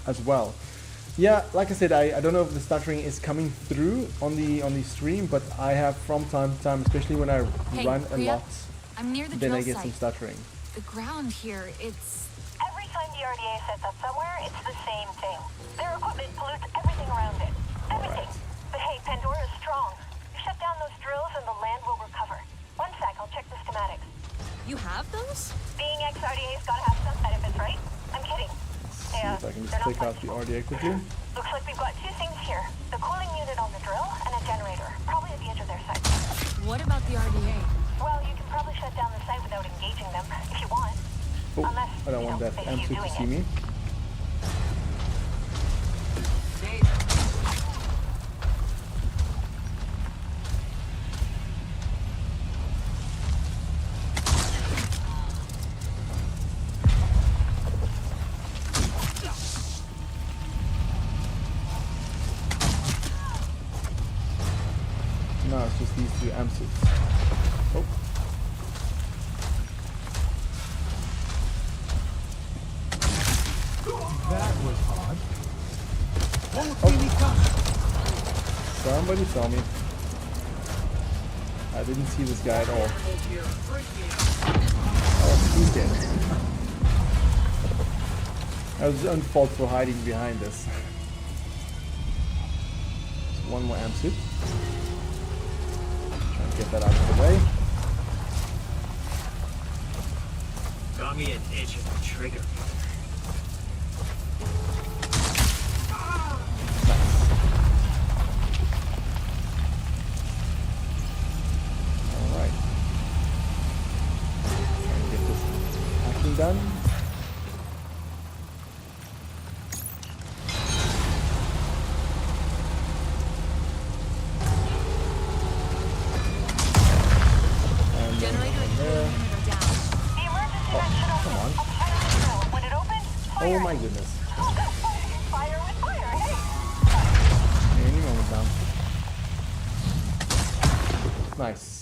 A: as well. Yeah, like I said, I don't know if the stuttering is coming through on the stream, but I have from time to time, especially when I run a lot,
B: I'm near the
A: then I
B: drill
A: get some
B: site.
A: stuttering.
B: The ground here, it's...
N: Every time the RDA sets up somewhere, it's the same thing. Their equipment pollutes everything around it. Everything. But hey, Pandora's strong. You shut down those drills and the land will recover. One sec, I'll check the schematics.
B: You have those?
N: Being ex-RDA's gotta have some benefits, right? I'm kidding.
A: See if I can just click out the RDA quickly.
N: Looks like we've got two things here. The cooling unit on the drill and a generator. Probably at the edge of their site.
B: What about the RDA?
N: Well, you can probably shut down the site without engaging them, if you want.
A: Oh,
N: Unless,
A: I don't want that M2 to see me. No, it's just these two M6s. Oh.
L: That was odd.
A: Somebody saw me. I didn't see this guy at all. Oh, he's dead. I was own fault for hiding behind this. Just one more amp suit. Try and get that out of the way.
K: Got me an itch at the trigger.
A: Alright. Try and get this hacking done. And then one there. Oh, come on.
N: When it opens,
A: Oh my goodness.
N: fire with fire, hey?
A: Any moment now. Nice.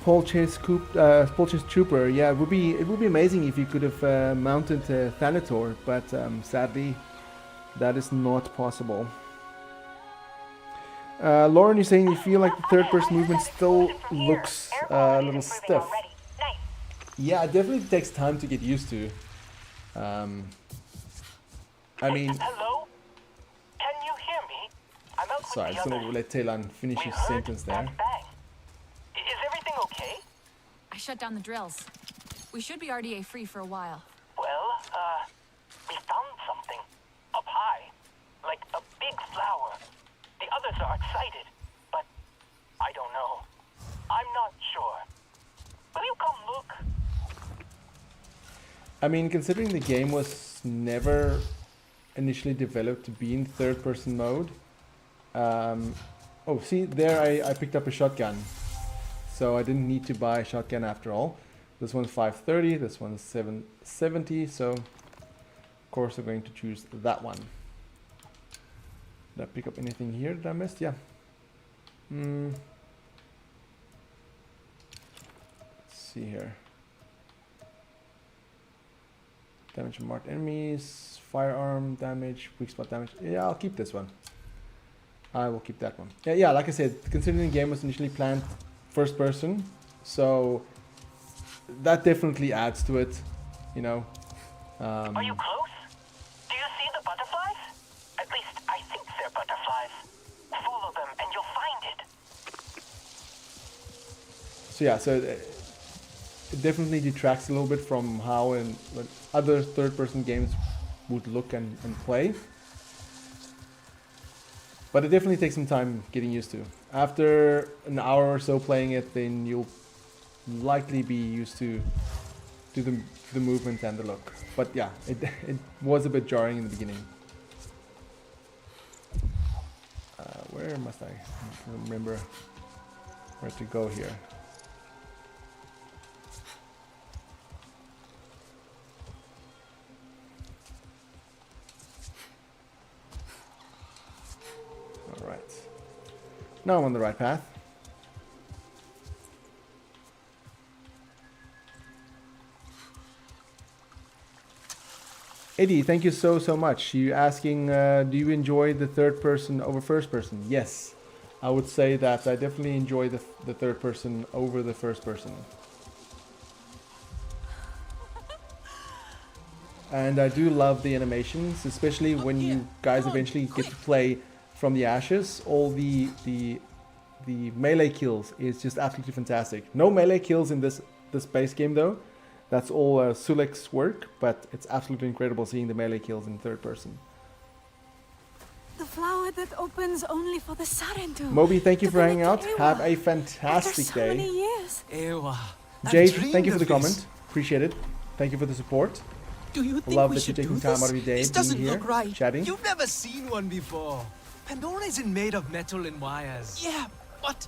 A: Paul Chase Trooper. Yeah, it would be amazing if you could have mounted Thanator, but sadly, that is not possible. Lauren, you're saying you feel like the third-person movement still looks a little stiff. Yeah, it definitely takes time to get used to. I mean,
K: Hello? Can you hear me? I'm out
A: sorry, I
K: with
A: just
K: the
A: wanted to
K: others.
A: let Taylor finish his sentence there.
K: Is everything okay?
B: I shut down the drills. We should be RDA free for a while.
K: Well, we found something. Up high. Like a big flower. The others are excited, but I don't know. I'm not sure. Will you come look?
A: I mean, considering the game was never initially developed to be in third-person mode. Oh, see, there I picked up a shotgun. So I didn't need to buy a shotgun after all. This one's 530, this one's 770, so of course I'm going to choose that one. Did I pick up anything here that I missed? Yeah. Let's see here. Damage from marked enemies, firearm damage, weak spot damage. Yeah, I'll keep this one. I will keep that one. Yeah, like I said, considering the game was initially planned first person, so that definitely adds to it, you know.
N: Are you close? Do you see the butterflies? At least I think they're butterflies. Follow them and you'll find it.
A: So yeah, so it definitely detracts a little bit from how other third-person games would look and play. But it definitely takes some time getting used to. After an hour or so playing it, then you'll likely be used to the movement and the look. But yeah, it was a bit jarring in the beginning. Where must I remember where to go here? Alright. Now I'm on the right path. Eddie, thank you so much. You asking, do you enjoy the third person over first person? Yes, I would say that I definitely enjoy the third person over the first person. And I do love the animations, especially when you guys eventually get to play from the ashes. All the melee kills is just absolutely fantastic. No melee kills in this base game though. That's all Sulek's work, but it's absolutely incredible seeing the melee kills in third person.
M: The flower that opens only for the Sarentu.
A: Moby, thank you for hanging out. Have a fantastic day.
M: Many years.
H: Ewa,
A: Jade, thank you for the comment. Appreciate it. Thank you for the support.
H: Do you think
A: love
H: we
A: that you're
H: should
A: taking
H: do
A: time
H: this?
A: out of your day
H: This
A: being
H: doesn't
A: here,
H: look right.
A: chatting.
L: You've never seen one before. Pandora isn't made of metal and wires.
H: Yeah, but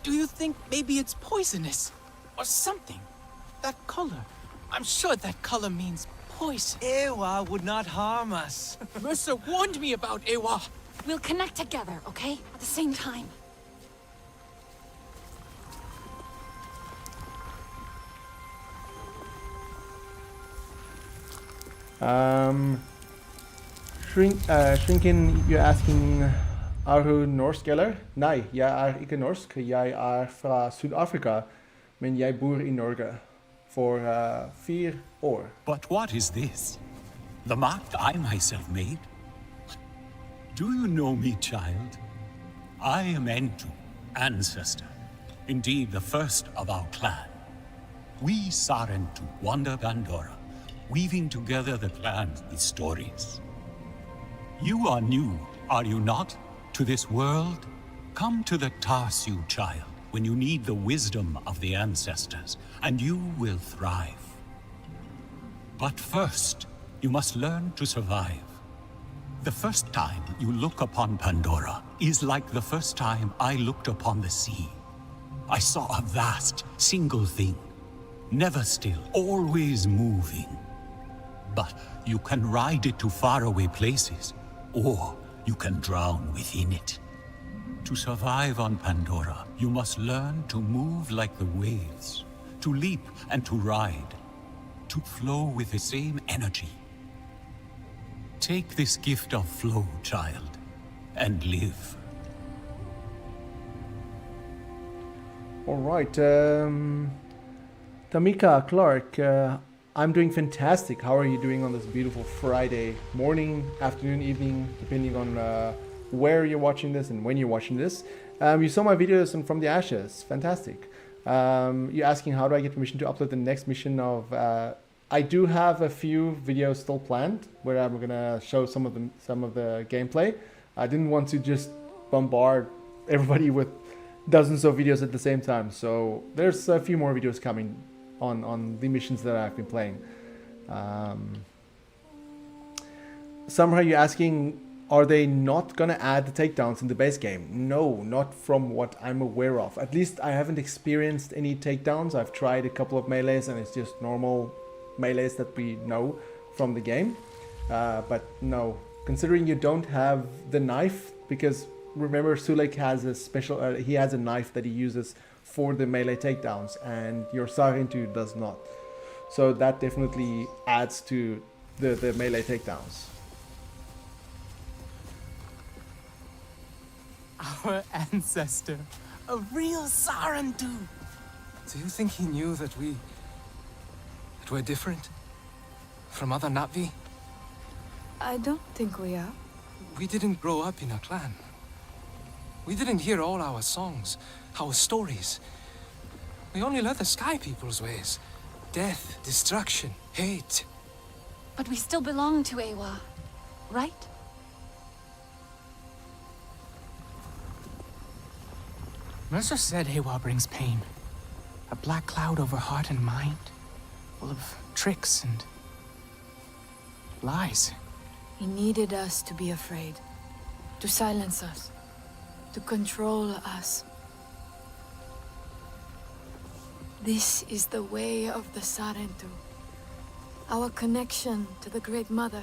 H: do you think maybe it's poisonous or something? That color. I'm sure that color means poison.
L: Ewa would not harm us.
H: Mercer warned me about Ewa.
B: We'll connect together, okay? At the same time.
A: Shrinkin, you're asking, er du norsk eller? Nej, jeg ikke norsk. Jeg fra Sydafrika, men jeg bor i Norge for 4 år.
O: But what is this? The mark I myself made? Do you know me, child? I am Entu, Ancestor. Indeed, the first of our clan. We Sarentu wander Pandora, weaving together the clans with stories. You are new, are you not, to this world? Come to the Tarsu, child, when you need the wisdom of the ancestors, and you will thrive. But first, you must learn to survive. The first time you look upon Pandora is like the first time I looked upon the sea. I saw a vast, single thing, never still, always moving. But you can ride it to faraway places, or you can drown within it. To survive on Pandora, you must learn to move like the waves, to leap and to ride, to flow with the same energy. Take this gift of flow, child, and live.
A: All right, Tamika Clark, I'm doing fantastic. How are you doing on this beautiful Friday morning, afternoon, evening, depending on where you're watching this and when you're watching this. You saw my videos from the ashes. Fantastic. You're asking how do I get permission to upload the next mission of... I do have a few videos still planned where I'm gonna show some of the gameplay. I didn't want to just bombard everybody with dozens of videos at the same time. So there's a few more videos coming on the missions that I've been playing. Somehow you're asking, are they not gonna add the takedowns in the base game? No, not from what I'm aware of. At least I haven't experienced any takedowns. I've tried a couple of melees and it's just normal melees that we know from the game. But no, considering you don't have the knife, because remember Sulek has a special, he has a knife that he uses for the melee takedowns and your Sarentu does not. So that definitely adds to the melee takedowns.
H: Our ancestor. A real Sarentu.
L: Do you think he knew that we're different? From other Na'vi?
M: I don't think we are.
L: We didn't grow up in a clan. We didn't hear all our songs, our stories. We only learned the Sky People's ways. Death, destruction, hate.
B: But we still belong to Ewa, right?
H: Mercer said Ewa brings pain. A black cloud over heart and mind, full of tricks and lies.
M: He needed us to be afraid. To silence us. To control us. This is the way of the Sarentu. Our connection to the Great Mother.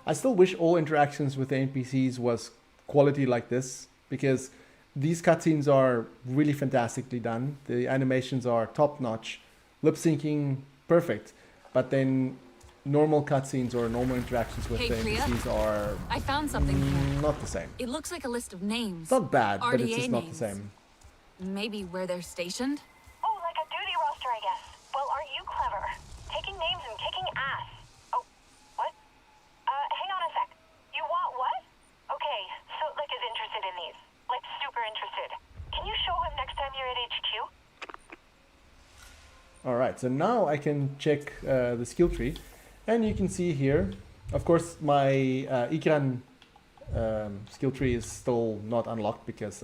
A: I still wish all interactions with the NPCs was quality like this, because these cutscenes are really fantastically done. The animations are top-notch, lip syncing perfect, but then normal cutscenes or normal interactions with the NPCs are
B: I found something here.
A: not the same.
B: It looks like a list of names.
A: It's not bad, but it's
B: RDA
A: just not the
B: names.
A: same.
B: Maybe where they're stationed?
N: Oh, like a duty roster, I guess. Well, aren't you clever? Taking names and kicking ass. Oh, what? Hang on a sec. You want what? Okay, so like is interested in these. Like super interested. Can you show him next time you're at HQ?
A: Alright, so now I can check the skill tree, and you can see here, of course my Ikran skill tree is still not unlocked because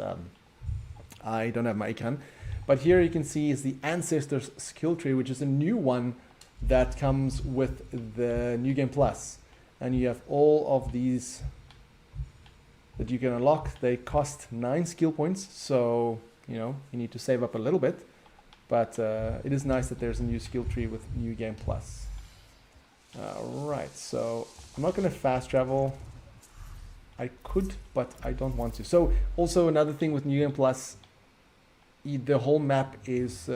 A: I don't have my Ikran. But here you can see is the Ancestor's skill tree, which is a new one that comes with the New Game Plus. And you have all of these that you can unlock. They cost 9 skill points, so you know you need to save up a little bit. But it is nice that there's a new skill tree with New Game Plus. Alright, so I'm not going to fast travel. I could, but I don't want to. So also another thing with New Game Plus, the whole map is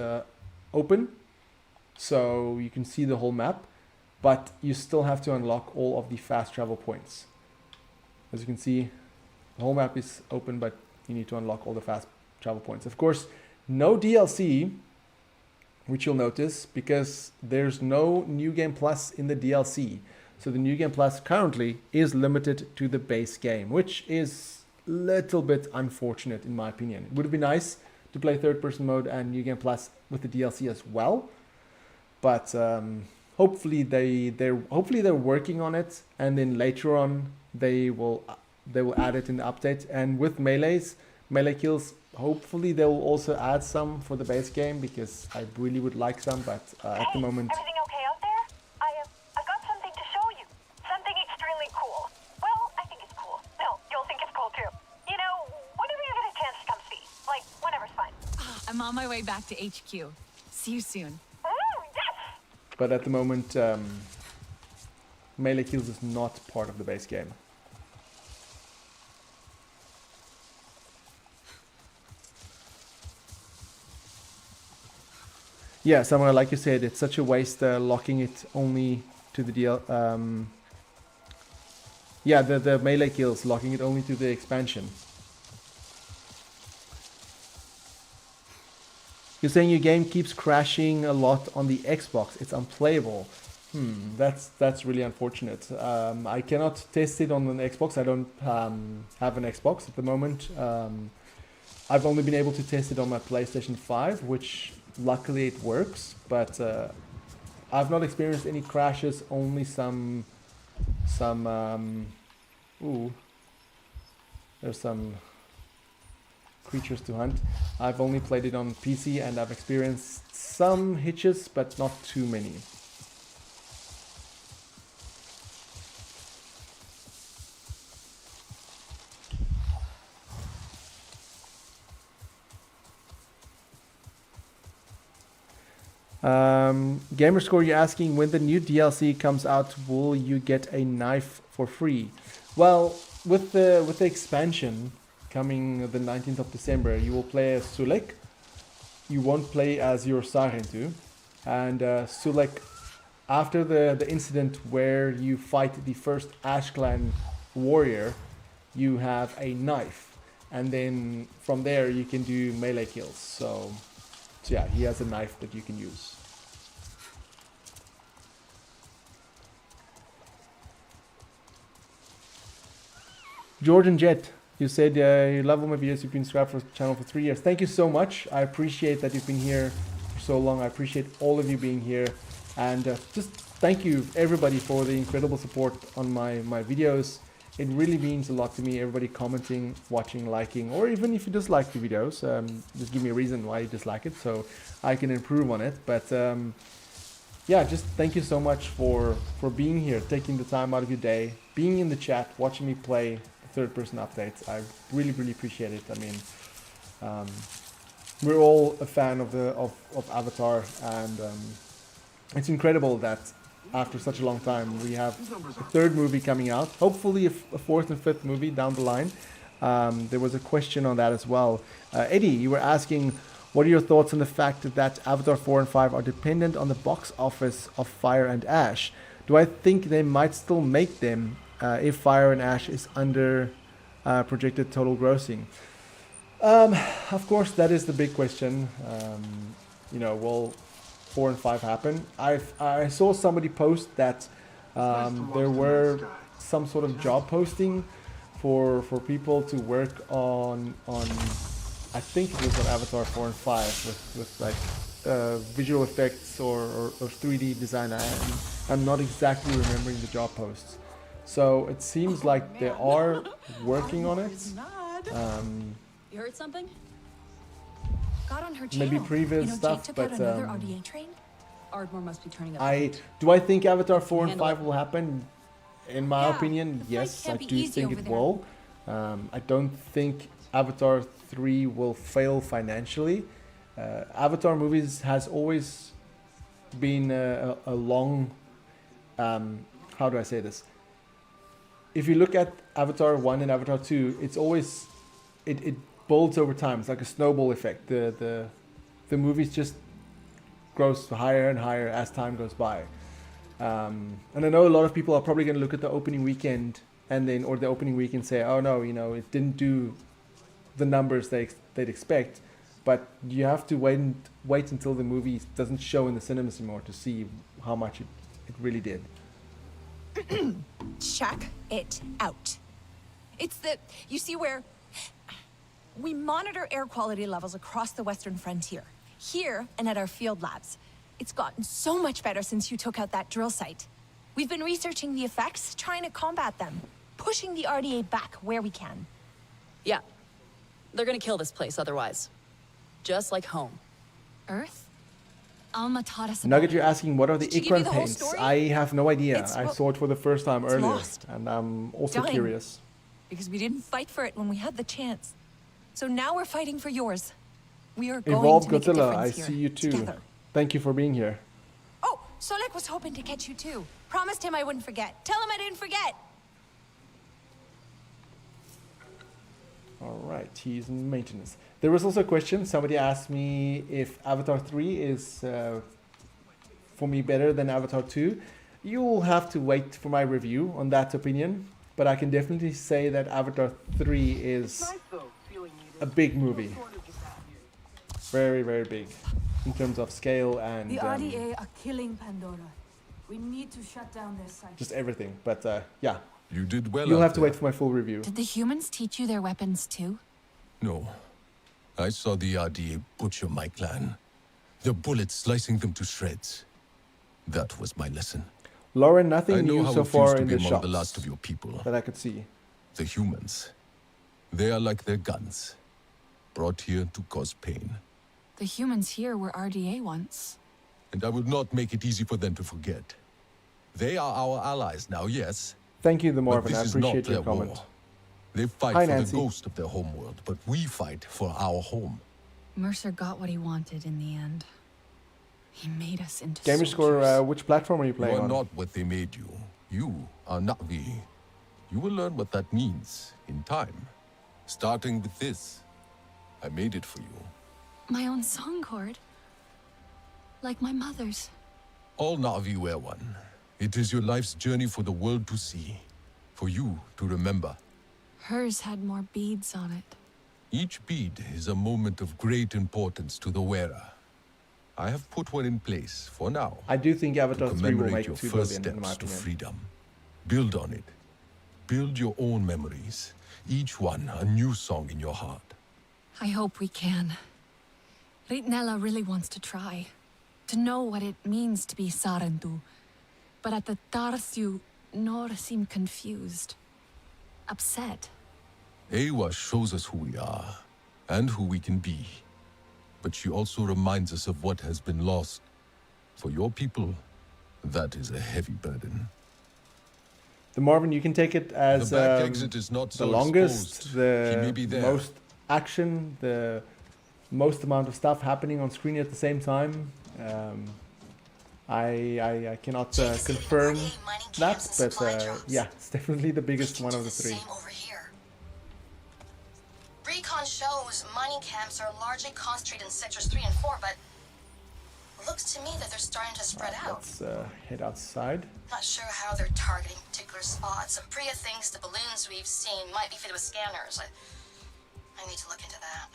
A: open, so you can see the whole map, but you still have to unlock all of the fast travel points. As you can see, the whole map is open, but you need to unlock all the fast travel points. Of course, no DLC, which you'll notice, because there's no New Game Plus in the DLC. So the New Game Plus currently is limited to the base game, which is a little bit unfortunate in my opinion. It would be nice to play third-person mode and New Game Plus with the DLC as well, but hopefully they're working on it, and then later on they will add it in the update. And with melee kills, hopefully they will also add some for the base game, because I really would like some, but at the moment.
N: Everything okay out there? I've got something to show you. Something extremely cool. Well, I think it's cool. No, you'll think it's cool too. You know, whenever you get a chance to come see. Like, whenever's fine.
B: I'm on my way back to HQ. See you soon.
N: Yes!
A: But at the moment, melee kills is not part of the base game. Yeah, Samurai, like you said, it's such a waste locking it only to the DL. Yeah, the melee kills, locking it only to the expansion. You're saying your game keeps crashing a lot on the Xbox. It's unplayable. That's really unfortunate. I cannot test it on an Xbox. I don't have an Xbox at the moment. I've only been able to test it on my PlayStation 5, which luckily it works, but I've not experienced any crashes, only some ooh, there's some creatures to hunt. I've only played it on PC and I've experienced some hitches, but not too many. Gamerscore, you're asking when the new DLC comes out, will you get a knife for free? Well, with the expansion coming the 19th of December, you will play as Sulek. You won't play as your Sarentu. And Sulek, after the incident where you fight the first Ash Clan warrior, you have a knife, and then from there you can do melee kills. So yeah, he has a knife that you can use. Jordan Jet, you said you love all my videos. You've been subscribed for the channel for 3 years. Thank you so much. I appreciate that you've been here for so long. I appreciate all of you being here, and just thank you everybody for the incredible support on my videos. It really means a lot to me. Everybody commenting, watching, liking, or even if you dislike the videos, just give me a reason why you dislike it so I can improve on it. But yeah, just thank you so much for being here, taking the time out of your day, being in the chat, watching me play third-person updates. I really appreciate it. I mean, we're all a fan of Avatar, and it's incredible that after such a long time we have a third movie coming out. Hopefully a fourth and fifth movie down the line. There was a question on that as well. Eddie, you were asking, what are your thoughts on the fact that Avatar 4 and 5 are dependent on the box office of Fire and Ash? Do I think they might still make them if Fire and Ash is under projected total grossing? Of course, that is the big question. You know, will 4 and 5 happen? I saw somebody post that there were some sort of job posting for people to work on I think it was on Avatar 4 and 5 with like visual effects or 3D design. I'm not exactly remembering the job posts. So it seems like they are working on it.
C: You heard something? Got on her channel.
A: Maybe previous stuff,
C: Jake took
A: but
C: out another RDA train? Ardmore must be turning up.
A: Do I think Avatar 4 and 5 will happen? In my opinion, yes, I do think it will. I don't think Avatar 3 will fail financially. Avatar movies has always been a long, how do I say this? If you look at Avatar 1 and Avatar 2, it's always, it builds over time. It's like a snowball effect. The movies just grows higher and higher as time goes by. And I know a lot of people are probably going to look at the opening weekend and then, or the opening week and say, oh no, you know, it didn't do the numbers they'd expect. But you have to wait until the movie doesn't show in the cinemas anymore to see how much it really did.
F: Check it out. It's you see where we monitor air quality levels across the Western frontier, here and at our field labs. It's gotten so much better since you took out that drill site. We've been researching the effects, trying to combat them, pushing the RDA back where we can.
C: Yeah. They're gonna kill this place otherwise. Just like home. Earth? Alma taught us about
A: Nugget, you're asking what are the Ikran
F: the
A: paints?
F: story?
A: I have no idea.
F: It's
A: I saw it for the first time earlier,
F: lost.
A: and I'm also
F: Dying.
A: curious.
F: Because we didn't fight for it when we had the chance. So now we're fighting for yours. We are going
A: Evolved
F: to make a
A: Godzilla,
F: difference
A: I
F: here,
A: see you too.
F: together.
A: Thank you for being here.
F: Oh, Solek was hoping to catch you too. Promised him I wouldn't forget. Tell him I didn't forget.
A: Alright, he's in maintenance. There was also a question. Somebody asked me if Avatar 3 is for me better than Avatar 2. You'll have to wait for my review on that opinion, but I can definitely say that Avatar 3 is a big movie. Very, very big in terms of scale and
M: The RDA are killing Pandora. We need to shut down their site.
A: just everything. But yeah,
E: You did well.
A: you'll
E: out
A: have to
E: there.
A: wait for my full review.
B: Did the humans teach you their weapons too?
E: No. I saw the RDA butcher my clan. The bullets slicing them to shreds. That was my lesson.
A: Lauren,
E: I
A: nothing
E: know
A: new
E: how
A: so
E: it feels
A: far
E: to
A: in
E: be
A: the
E: among
A: shots
E: the last of your people.
A: that I could see.
E: The humans. They are like their guns. Brought here to cause pain.
B: The humans here were RDA once.
E: And I will not make it easy for them to forget. They are our allies now, yes.
A: Thank you, the
E: But
A: Marvin.
E: this
A: I
E: is
A: appreciate
E: not
A: your
E: their
A: comment.
E: war. They fight
A: Hi,
E: for
A: Nancy.
E: the ghost of their homeworld, but we fight for our home.
B: Mercer got what he wanted in the end. He made us into
A: Gamerscore,
B: soldiers.
A: which platform are you
E: You
A: playing
E: are
A: on?
E: not what they made you. You are Na'vi. You will learn what that means in time. Starting with this. I made it for you.
B: My own song chord. Like my mother's.
E: All Na'vi wear one. It is your life's journey for the world to see. For you to remember.
B: Hers had more beads on it.
E: Each bead is a moment of great importance to the wearer. I have put one in place for now.
A: I do think Avatar 3 will
E: Commemorate
A: make
E: your
A: 2
E: first
A: billion, in my
E: steps to
A: opinion.
E: freedom. Build on it. Build your own memories. Each one a new song in your heart.
B: I hope we can. Ritnella really wants to try. To know what it means to be Sarentu. But at the Tarsiu, Nor seemed confused. Upset.
E: Ewa shows us who we are, and who we can be. But she also reminds us of what has been lost. For your people, that is a heavy burden.
A: The Marvin, you can take it as
E: The back exit is not
A: the
E: so
A: longest,
E: exposed. He may be
A: the
E: there.
A: most action, the most amount of stuff happening on screen at the same time. I cannot confirm that, but yeah, it's definitely the biggest one of the 3.
I: Over here. Recon shows mining camps are largely concentrated in sectors 3 and 4, but it looks to me that they're starting to spread out.
A: Let's head outside.
I: Not sure how they're targeting particular spots. Priya thinks the balloons we've seen might be fitted with scanners. I need to look into that.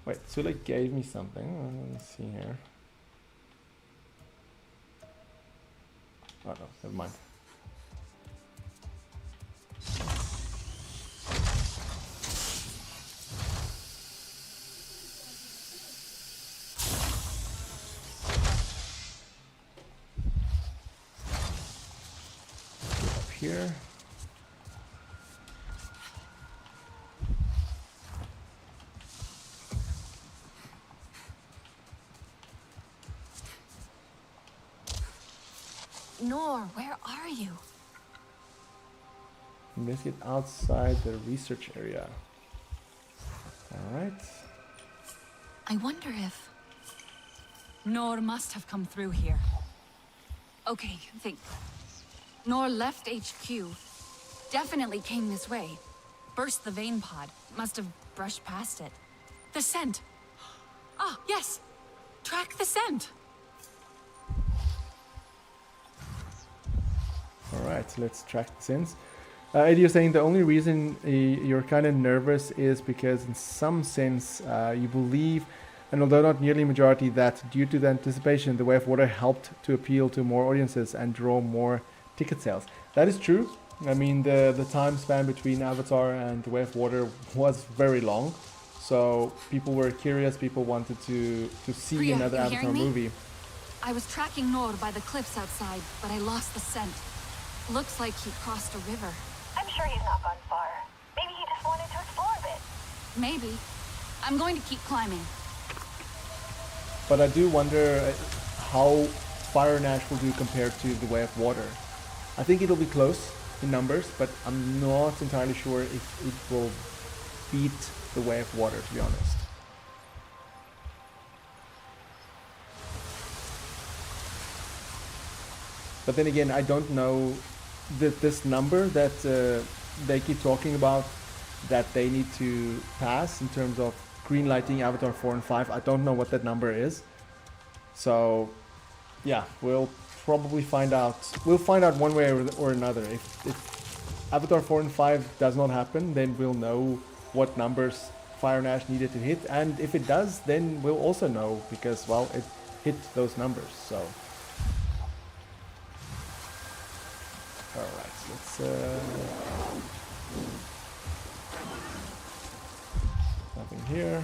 A: Wait, Sula gave me something. Let me see here. Oh no, never mind. Get up here.
B: Nor, where are you?
A: Let's get outside the research area. Alright.
B: I wonder if... Nor must have come through here. Okay, think. Nor left HQ. Definitely came this way. Burst the vein pod. Must have brushed past it. The scent! Ah, yes! Track the scent!
A: Alright, so let's track the sins. Eddie, you're saying the only reason you're kind of nervous is because in some sense you believe, and although not nearly majority, that due to the anticipation, the Way of Water helped to appeal to more audiences and draw more ticket sales. That is true. I mean, the time span between Avatar and the Way of Water was very long. So people were curious, people wanted to see
B: Priya,
A: another
B: you
A: Avatar
B: hearing me?
A: movie.
B: I was tracking Nor by the cliffs outside, but I lost the scent. Looks like he crossed a river.
N: I'm sure he's not gone far. Maybe he just wanted to explore a bit.
B: Maybe. I'm going to keep climbing.
A: But I do wonder how Fire and Ash will do compared to the Way of Water. I think it'll be close in numbers, but I'm not entirely sure if it will beat the Way of Water, to be honest. But then again, I don't know that this number that they keep talking about that they need to pass in terms of greenlighting Avatar 4 and 5. I don't know what that number is. So, yeah, we'll probably find out. We'll find out one way or another. If Avatar 4 and 5 does not happen, then we'll know what numbers Fire and Ash needed to hit. And if it does, then we'll also know because, well, it hit those numbers. So, alright, let's... nothing here.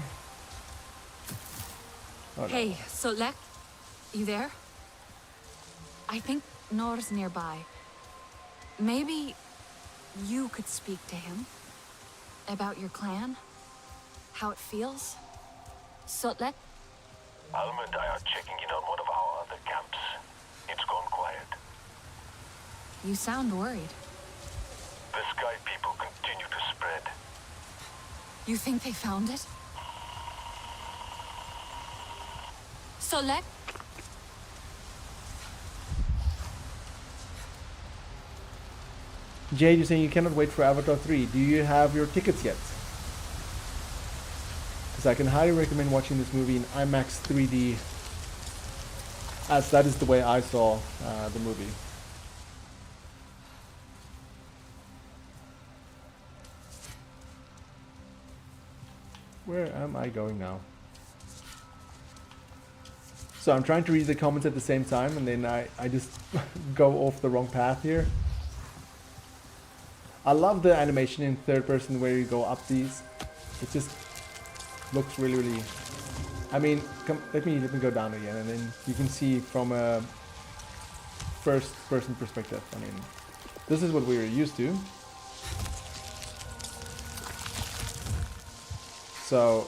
A: Oh,
B: Hey, Solek, you there? I think Nor's nearby. Maybe you could speak to him about your clan, how it feels. Sotlek?
K: Alma and I are checking in on one of our other camps. It's gone quiet.
B: You sound worried.
K: The Sky people continue to spread.
B: You think they found it? Solek?
A: Jade, you're saying you cannot wait for Avatar 3. Do you have your tickets yet? Because I can highly recommend watching this movie in IMAX 3D, as that is the way I saw the movie. Where am I going now? So I'm trying to read the comments at the same time, and then I just go off the wrong path here. I love the animation in third person where you go up these. It just looks really, really... I mean, let me go down again, and then you can see from a first person perspective. I mean, this is what we were used to. So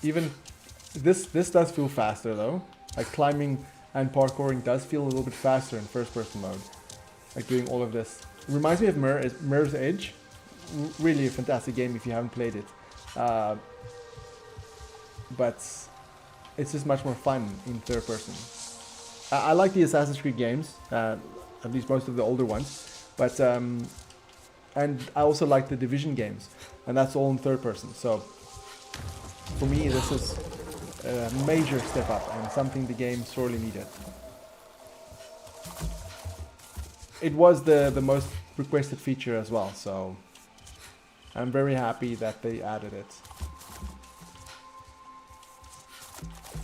A: even this does feel faster though. Like climbing and parkouring does feel a little bit faster in first person mode. Like doing all of this. It reminds me of Mirror's Edge. Really a fantastic game if you haven't played it. But it's just much more fun in third person. I like the Assassin's Creed games, at least most of the older ones. But and I also like the Division games, and that's all in third person. So for me, this is a major step up and something the game sorely needed. It was the most requested feature as well, so I'm very happy that they added it.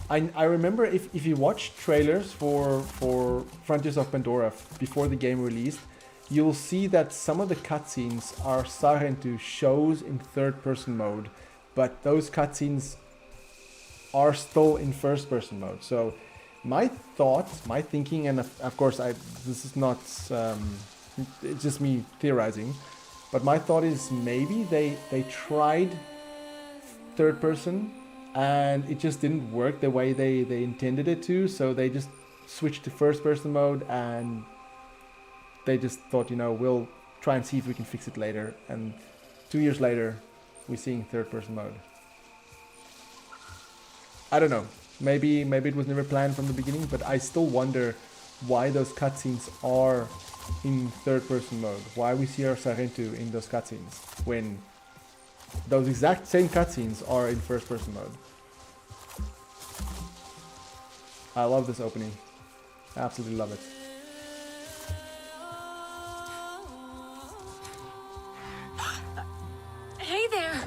A: I remember if you watch trailers for Frontiers of Pandora before the game released, you'll see that some of the cutscenes are Sarentu shows in third person mode, but those cutscenes are still in first person mode. So my thoughts, my thinking, and of course this is not, it's just me theorizing, but my thought is maybe they tried third person and it just didn't work the way they intended it to, so they just switched to first person mode, and they just thought, you know, we'll try and see if we can fix it later, and 2 years later we're seeing third person mode. I don't know, maybe it was never planned from the beginning, but I still wonder why those cutscenes are in third person mode, why we see our Sarentu in those cutscenes when those exact same cutscenes are in first person mode. I love this opening, absolutely love it.
B: Hey there!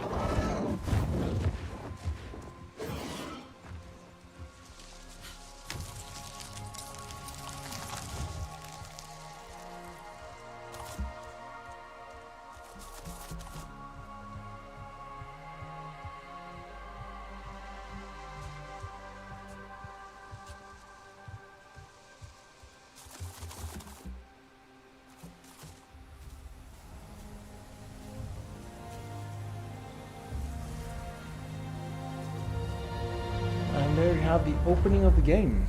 A: And there you have the opening of the game.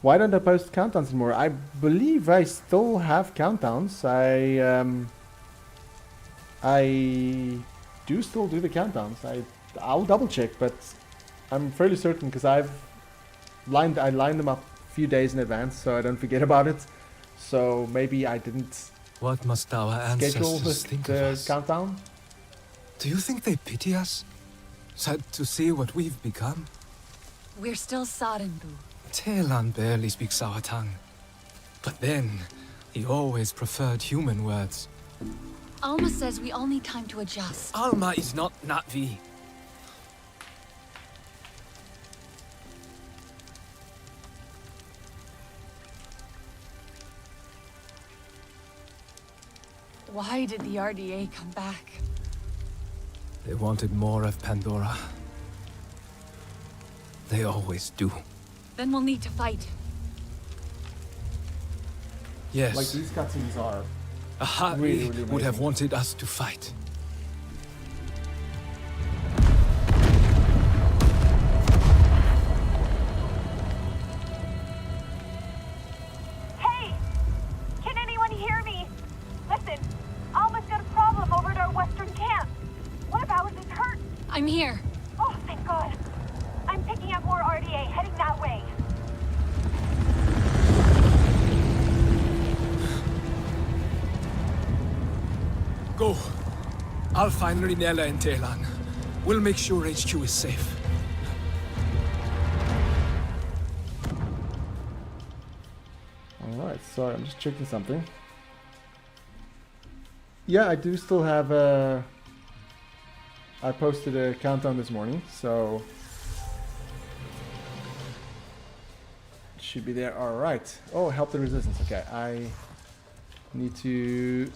A: Why don't I post countdowns anymore? I believe I still have countdowns. I do still do the countdowns. I'll double check, but I'm fairly certain because I lined them up a few days in advance so I don't forget about it. So maybe I didn't
L: What must our
A: schedule
L: ancestors think of
A: the
L: us?
A: countdown.
L: Do you think they pity us? Sad to see what we've become?
B: We're still Sarentu.
L: Telan barely speaks our tongue. But then, he always preferred human words.
B: Alma says we all need time to adjust.
L: Alma is not Natvi.
B: Why did the RDA come back?
L: They wanted more of Pandora. They always do.
B: Then we'll need to fight.
L: Yes.
A: Like these cutscenes are
L: Ahari
A: really
L: would have
A: amazing.
L: wanted us to fight.
N: Hey! Can anyone hear me? Listen, Alma's got a problem over at our western camp. One of ours is hurt.
B: I'm here.
N: Oh, thank God. I'm picking up more RDA heading that way.
L: Go. I'll find Rinella and Telan. We'll make sure HQ is safe.
A: Alright, sorry, I'm just checking something. Yeah, I do still have I posted a countdown this morning, so it should be there. All right. Oh, help the resistance. Okay, I need to.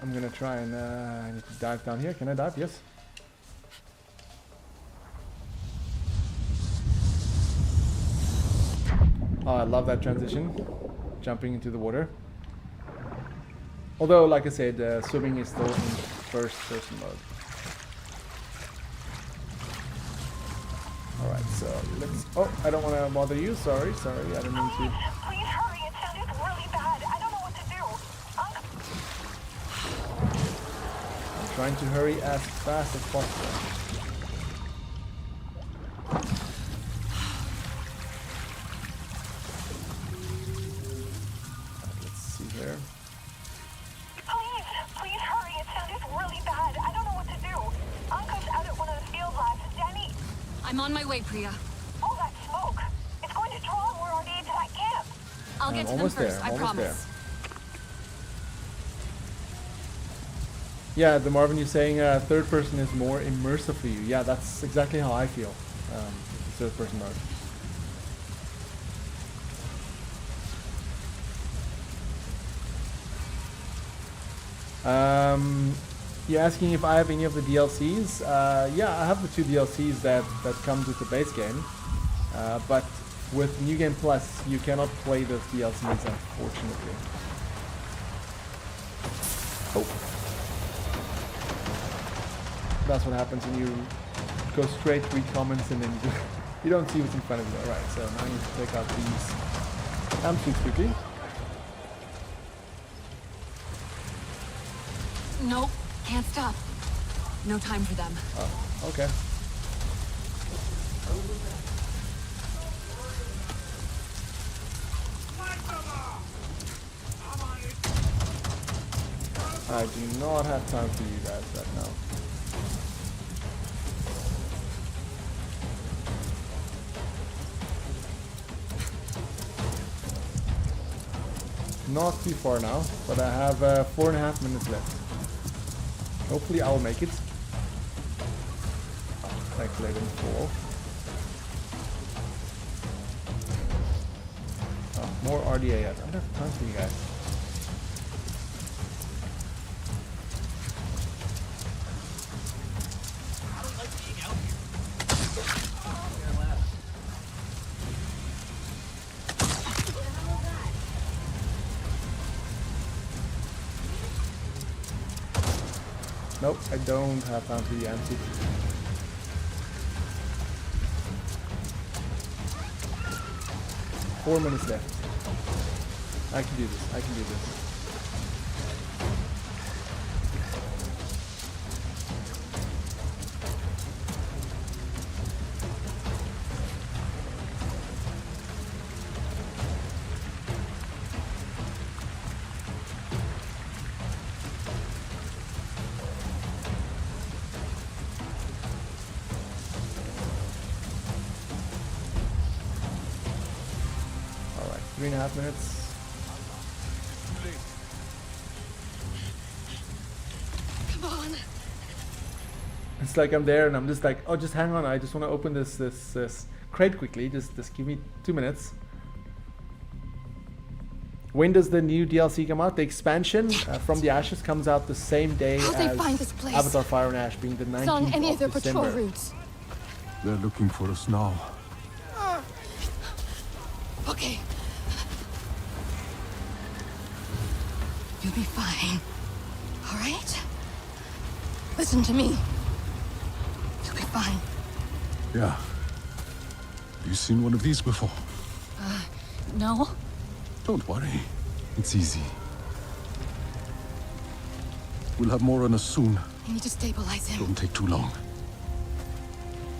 A: I'm gonna try and I need to dive down here. Can I dive? Yes. Oh, I love that transition, jumping into the water. Although, like I said, swimming is still in first-person mode. All right, so let's. Oh, I don't want to bother you. Sorry, I didn't mean to.
N: Please hurry. It sounded really bad. I don't know what to do.
A: I'm trying to hurry as fast as possible. Let's see here.
N: Please hurry. It sounded really bad. I don't know what to do. Uncle's out at one of the field labs. Danny.
B: I'm on my way, Priya.
N: All that smoke. It's going to draw more RDA to that camp.
B: I'll get to them first, I promise.
A: Yeah, the Marvin, you're saying third person is more immersive for you. Yeah, that's exactly how I feel. Third person mode. You're asking if I have any of the DLCs? Yeah, I have the 2 DLCs that comes with the base game. But with New Game Plus, you cannot play those DLCs, unfortunately. Oh. That's what happens when you go straight to read comments and then you don't see what's in front of you. Alright, so now I need to take out these amp quickly.
B: Nope, can't stop. No time for them.
A: Oh, okay. I do not have time for you guys right now. Not too far now, but I have 4.5 minutes left. Hopefully I'll make it. Thankfully I didn't fall. Oh, more RDA. I don't have time for you guys. Nope, I don't have time for the anti. Four minutes left. I can do this. I can do this. All right, 3.5 minutes.
I: Come on.
A: It's like I'm there and I'm just like, oh, just hang on. I just want to open this crate quickly. Just give me 2 minutes. When does the new DLC come out? The expansion From the Ashes comes out the same day
I: How'd
A: as
I: they find this place?
A: Avatar Fire and Ash, being the 19th
I: It's on any
A: of
I: of their
A: December.
I: patrol routes.
E: They're looking for us now.
I: Okay. You'll be fine. All right? Listen to me. You'll be fine.
E: Yeah. You seen one of these before?
I: No?
E: Don't worry. It's easy. We'll have more on us soon.
I: I need to stabilize him.
E: Don't take too long.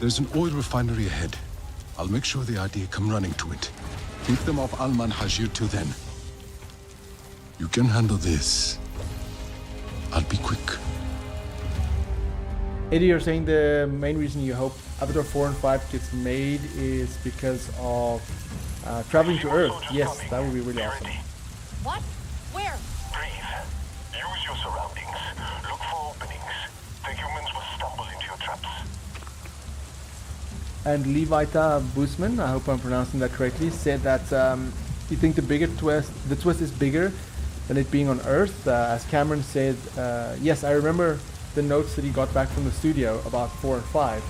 E: There's an oil refinery ahead. I'll make sure the idea come running to it. Keep them off Alman Hajir till then. You can handle this. I'll be quick.
A: Eddie, you're saying the main reason you hope Avatar 4 and 5 gets made is because of traveling to Earth. Yes, that would be really awesome.
F: What? Where?
K: Breathe. Use your
A: And Levita Boosman, I hope I'm pronouncing that correctly, said that you think the twist is bigger than it being on Earth. As Cameron said, yes, I remember the notes that he got back from the studio about 4 and 5.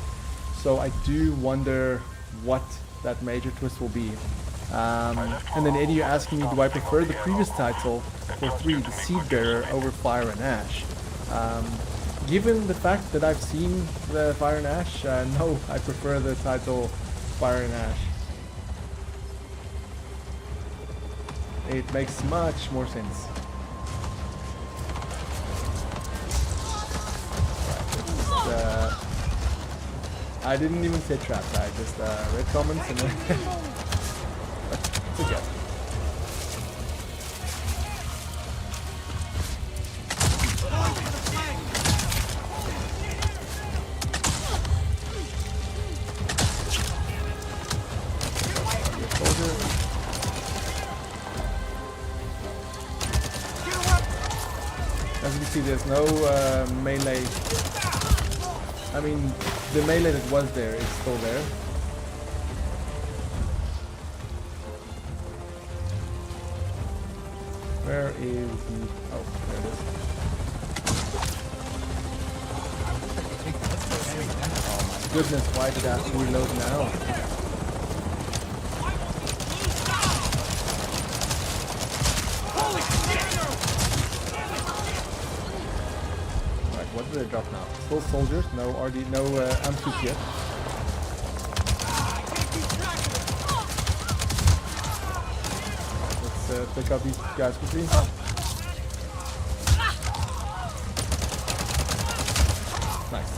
A: So I do wonder what that major twist will be. And then Eddie, you're asking me, do I prefer the previous title for 3, the Seed Bearer, over Fire and Ash? Given the fact that I've seen the Fire and Ash, no, I prefer the title Fire and Ash. It makes much more sense. Right, I didn't even say traps, I just read comments and then it's okay. As you can see, there's no melee. I mean, the melee that was there is still there. Where is the... Oh, there it is. Oh my goodness, why did I have to reload now? What do they drop now? Still soldiers, no RD, no Amsuit yet. Let's pick up these guys quickly. Nice.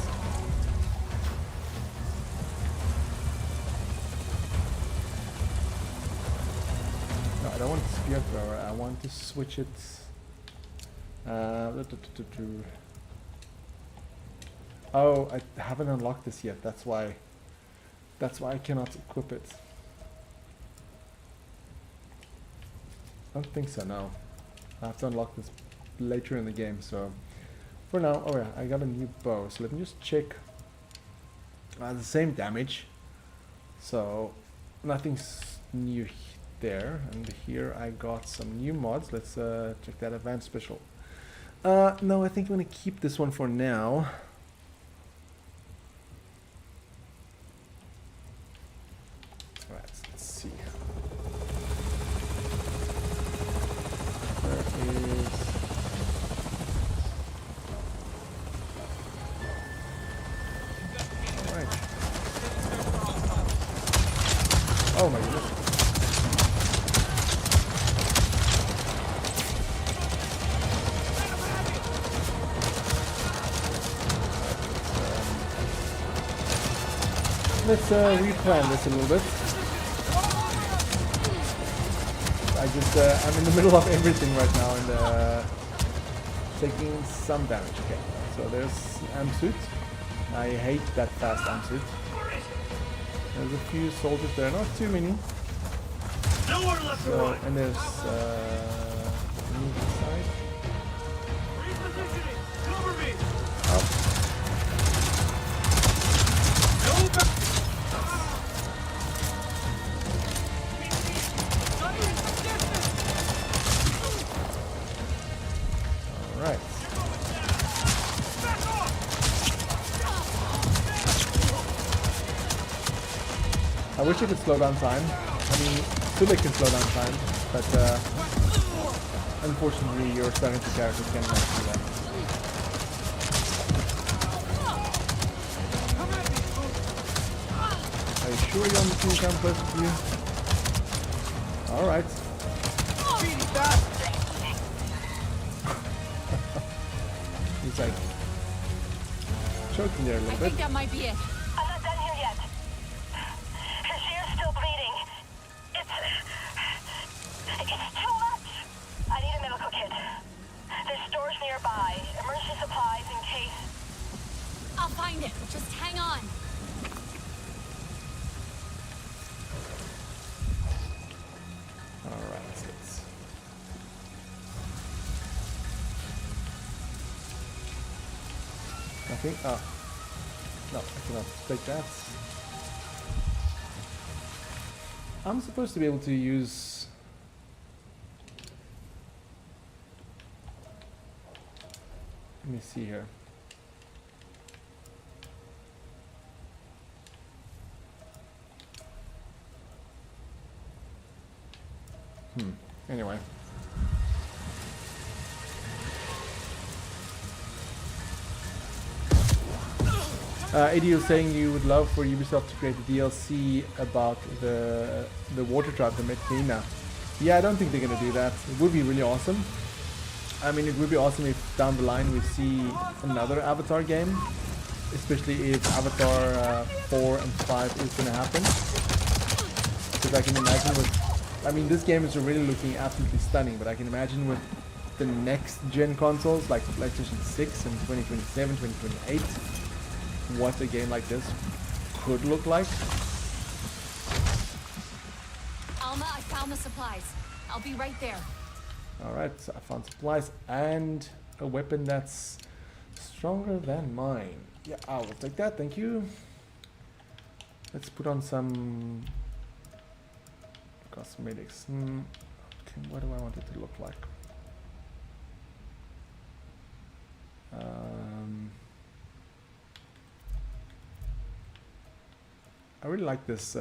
A: No, I don't want spear thrower. I want to switch it. Oh, I haven't unlocked this yet. That's why I cannot equip it. I don't think so, no. I have to unlock this later in the game, so for now, oh yeah, I got a new bow, so let me just check. The same damage, so nothing's new there. And here I got some new mods. Let's check that advanced special. No, I think I'm gonna keep this one for now. Oh my goodness. Let's replan this a little bit. I'm in the middle of everything right now and taking some damage. Okay, so there's Amsuit. I hate that fast Amsuit. There's a few soldiers there, not too many. So, and there's side. Alright. I wish I could slow down time. I mean, Sule can slow down time, but unfortunately your Serenity characters cannot do that. Are you sure you want me to come close to you? Alright. He's like choking there a little bit.
B: I think that might be it.
N: I'm not done here yet. Her shear's still bleeding. It's too much. I need a medical kit. There's stores nearby. Emergency supplies in case.
B: I'll find it. Just hang on.
A: Alright, I think, oh, no, I cannot take that. I'm supposed to be able to use... Let me see here. Anyway. AD was saying you would love for Ubisoft to create a DLC about the water tribe, the Metkayina. Yeah, I don't think they're gonna do that. It would be really awesome. I mean, it would be awesome if down the line we see another Avatar game, especially if Avatar 4 and 5 is gonna happen. Because I can imagine with, I mean, this game is really looking absolutely stunning, but I can imagine with the next gen consoles like PlayStation 6 in 2027, 2028, what a game like this could look like.
B: Alma, I found the supplies. I'll be right there.
A: Alright, so I found supplies and a weapon that's stronger than mine. Yeah, I will take that, thank you. Let's put on some cosmetics. Okay, what do I want it to look like? I really like this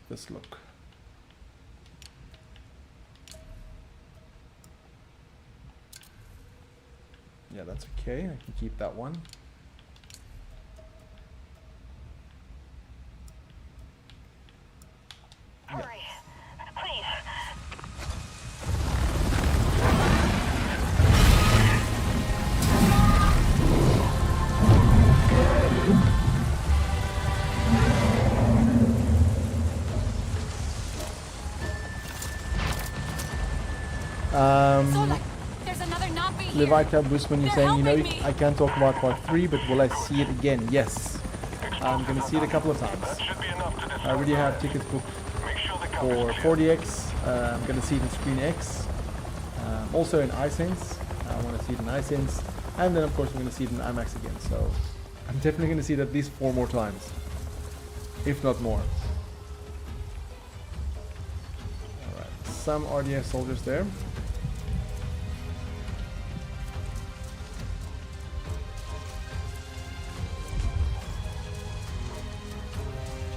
A: this look. Yeah, that's okay. I can keep that one.
N: Hurry, please.
B: There's another Navi here.
A: Levita Busman, you're saying, you know, I can't talk about part 3, but will I see it again? Yes. I'm going to see it a couple of times. I already have tickets booked for 4DX. I'm going to see it in Screen X. Also in iSense. I want to see it in iSense. And then, of course, I'm going to see it in IMAX again. So I'm definitely going to see it at least 4 more times. If not more. Alright. Some RDF soldiers there.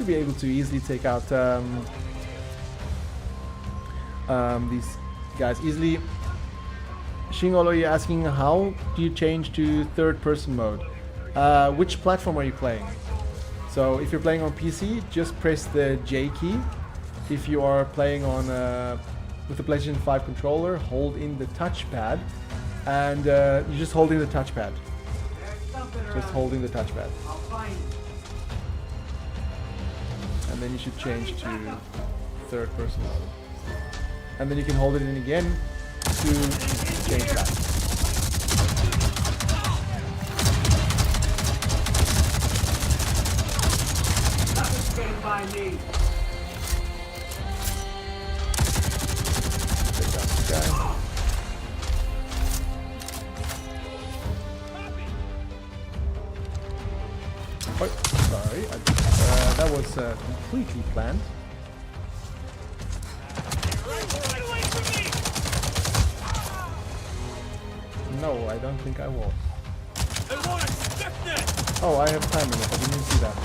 A: Be able to easily take out these guys easily. Shingolo, you're asking how do you change to third-person mode? Which platform are you playing? So if you're playing on PC, just press the J key. If you are playing on with the PlayStation 5 controller, hold in the touchpad, and you're just holding the touchpad. Just holding the touchpad. And then you should change to third person mode. And then you can hold it in again to change that.
D: Nothing's gonna find me.
A: Take out the guy. Oh, sorry. That was completely planned. No, I don't think I will. Oh, I have time enough. I didn't even see that.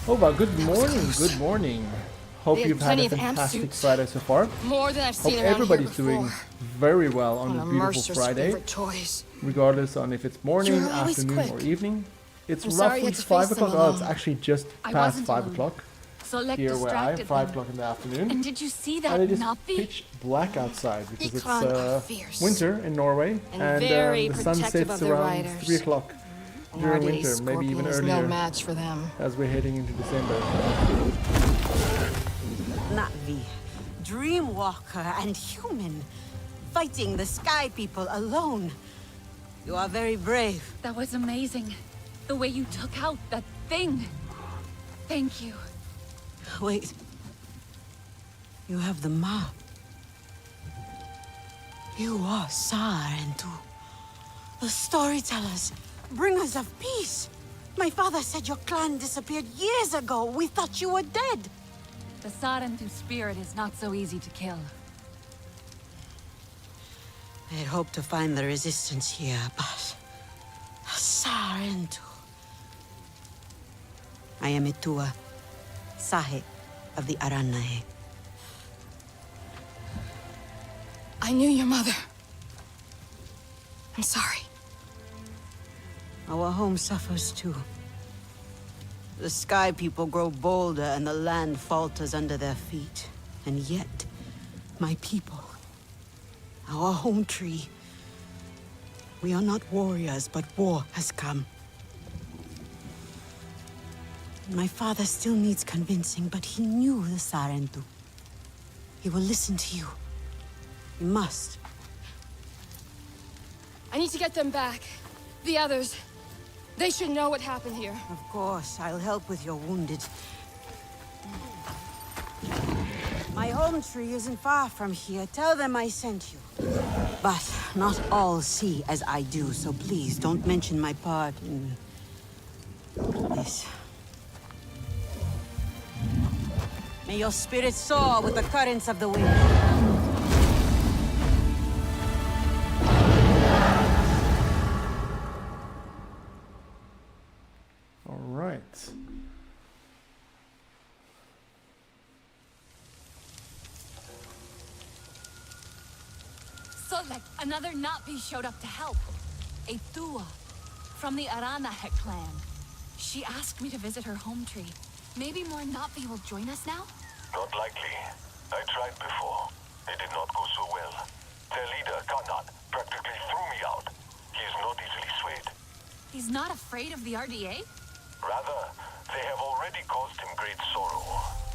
A: Ova, good morning. Good morning. Hope you've had a fantastic Friday so far.
I: More than I've seen
A: Hope
I: around
A: everybody's
I: here
A: doing very well on
I: One
A: this
I: of
A: beautiful
I: Mercer's
A: Friday.
I: favorite toys.
A: Regardless on if it's morning,
I: You're always
A: afternoon,
I: quick.
A: or evening. It's
I: I'm sorry you
A: roughly
I: had to
A: 5
I: face them
A: o'clock. Oh, it's
I: alone.
A: actually just
B: I
A: past
B: wasn't
A: 5
B: alone.
A: o'clock.
B: So Lek
A: Here where I am,
B: distracted
A: 5
B: them.
A: o'clock in the afternoon.
B: And did you see that
A: And it is
B: Navi?
A: pitch black outside because
I: Ikran are
A: it's
I: fierce.
A: winter in Norway,
I: And very
A: the sun
I: protective
A: sets
I: of their
A: around
I: riders.
A: 3 o'clock
I: An
A: during
I: RDA
A: winter, maybe even
I: Scorpion is
A: earlier
I: no match for them.
A: as we're heading into December.
P: Navi, Dreamwalker and human, fighting the Sky People alone. You are very brave.
B: That was amazing. The way you took out that thing. Thank you.
P: Wait. You have the map. You are Sar and Tu, the storytellers bringers of peace. My father said your clan disappeared years ago. We thought you were dead.
B: The Sarentu spirit is not so easy to kill.
P: I had hoped to find the resistance here, but... Sarentu. I am Itua, Sahe of the Aranahe.
I: I knew your mother. I'm sorry.
P: Our home suffers too. The sky people grow bolder and the land falters under their feet. And yet, my people, our home tree, we are not warriors, but war has come. My father still needs convincing, but he knew the Sarentu. He will listen to you. He must.
I: I need to get them back. The others. They should know what happened here.
P: Of course, I'll help with your wounded. My home tree isn't far from here. Tell them I sent you. But not all see as I do, so please don't mention my part in this. May your spirit soar with the currents of the wind.
A: All right.
B: So, like, another Napi showed up to help. A Tua from the Aranahe clan. She asked me to visit her home tree. Maybe more Napi will join us now?
Q: Not likely. I tried before. It did not go so well. Their leader, Kanan, practically threw me out. He is not easily swayed.
B: He's not afraid of the RDA?
Q: Rather, they have already caused him great sorrow.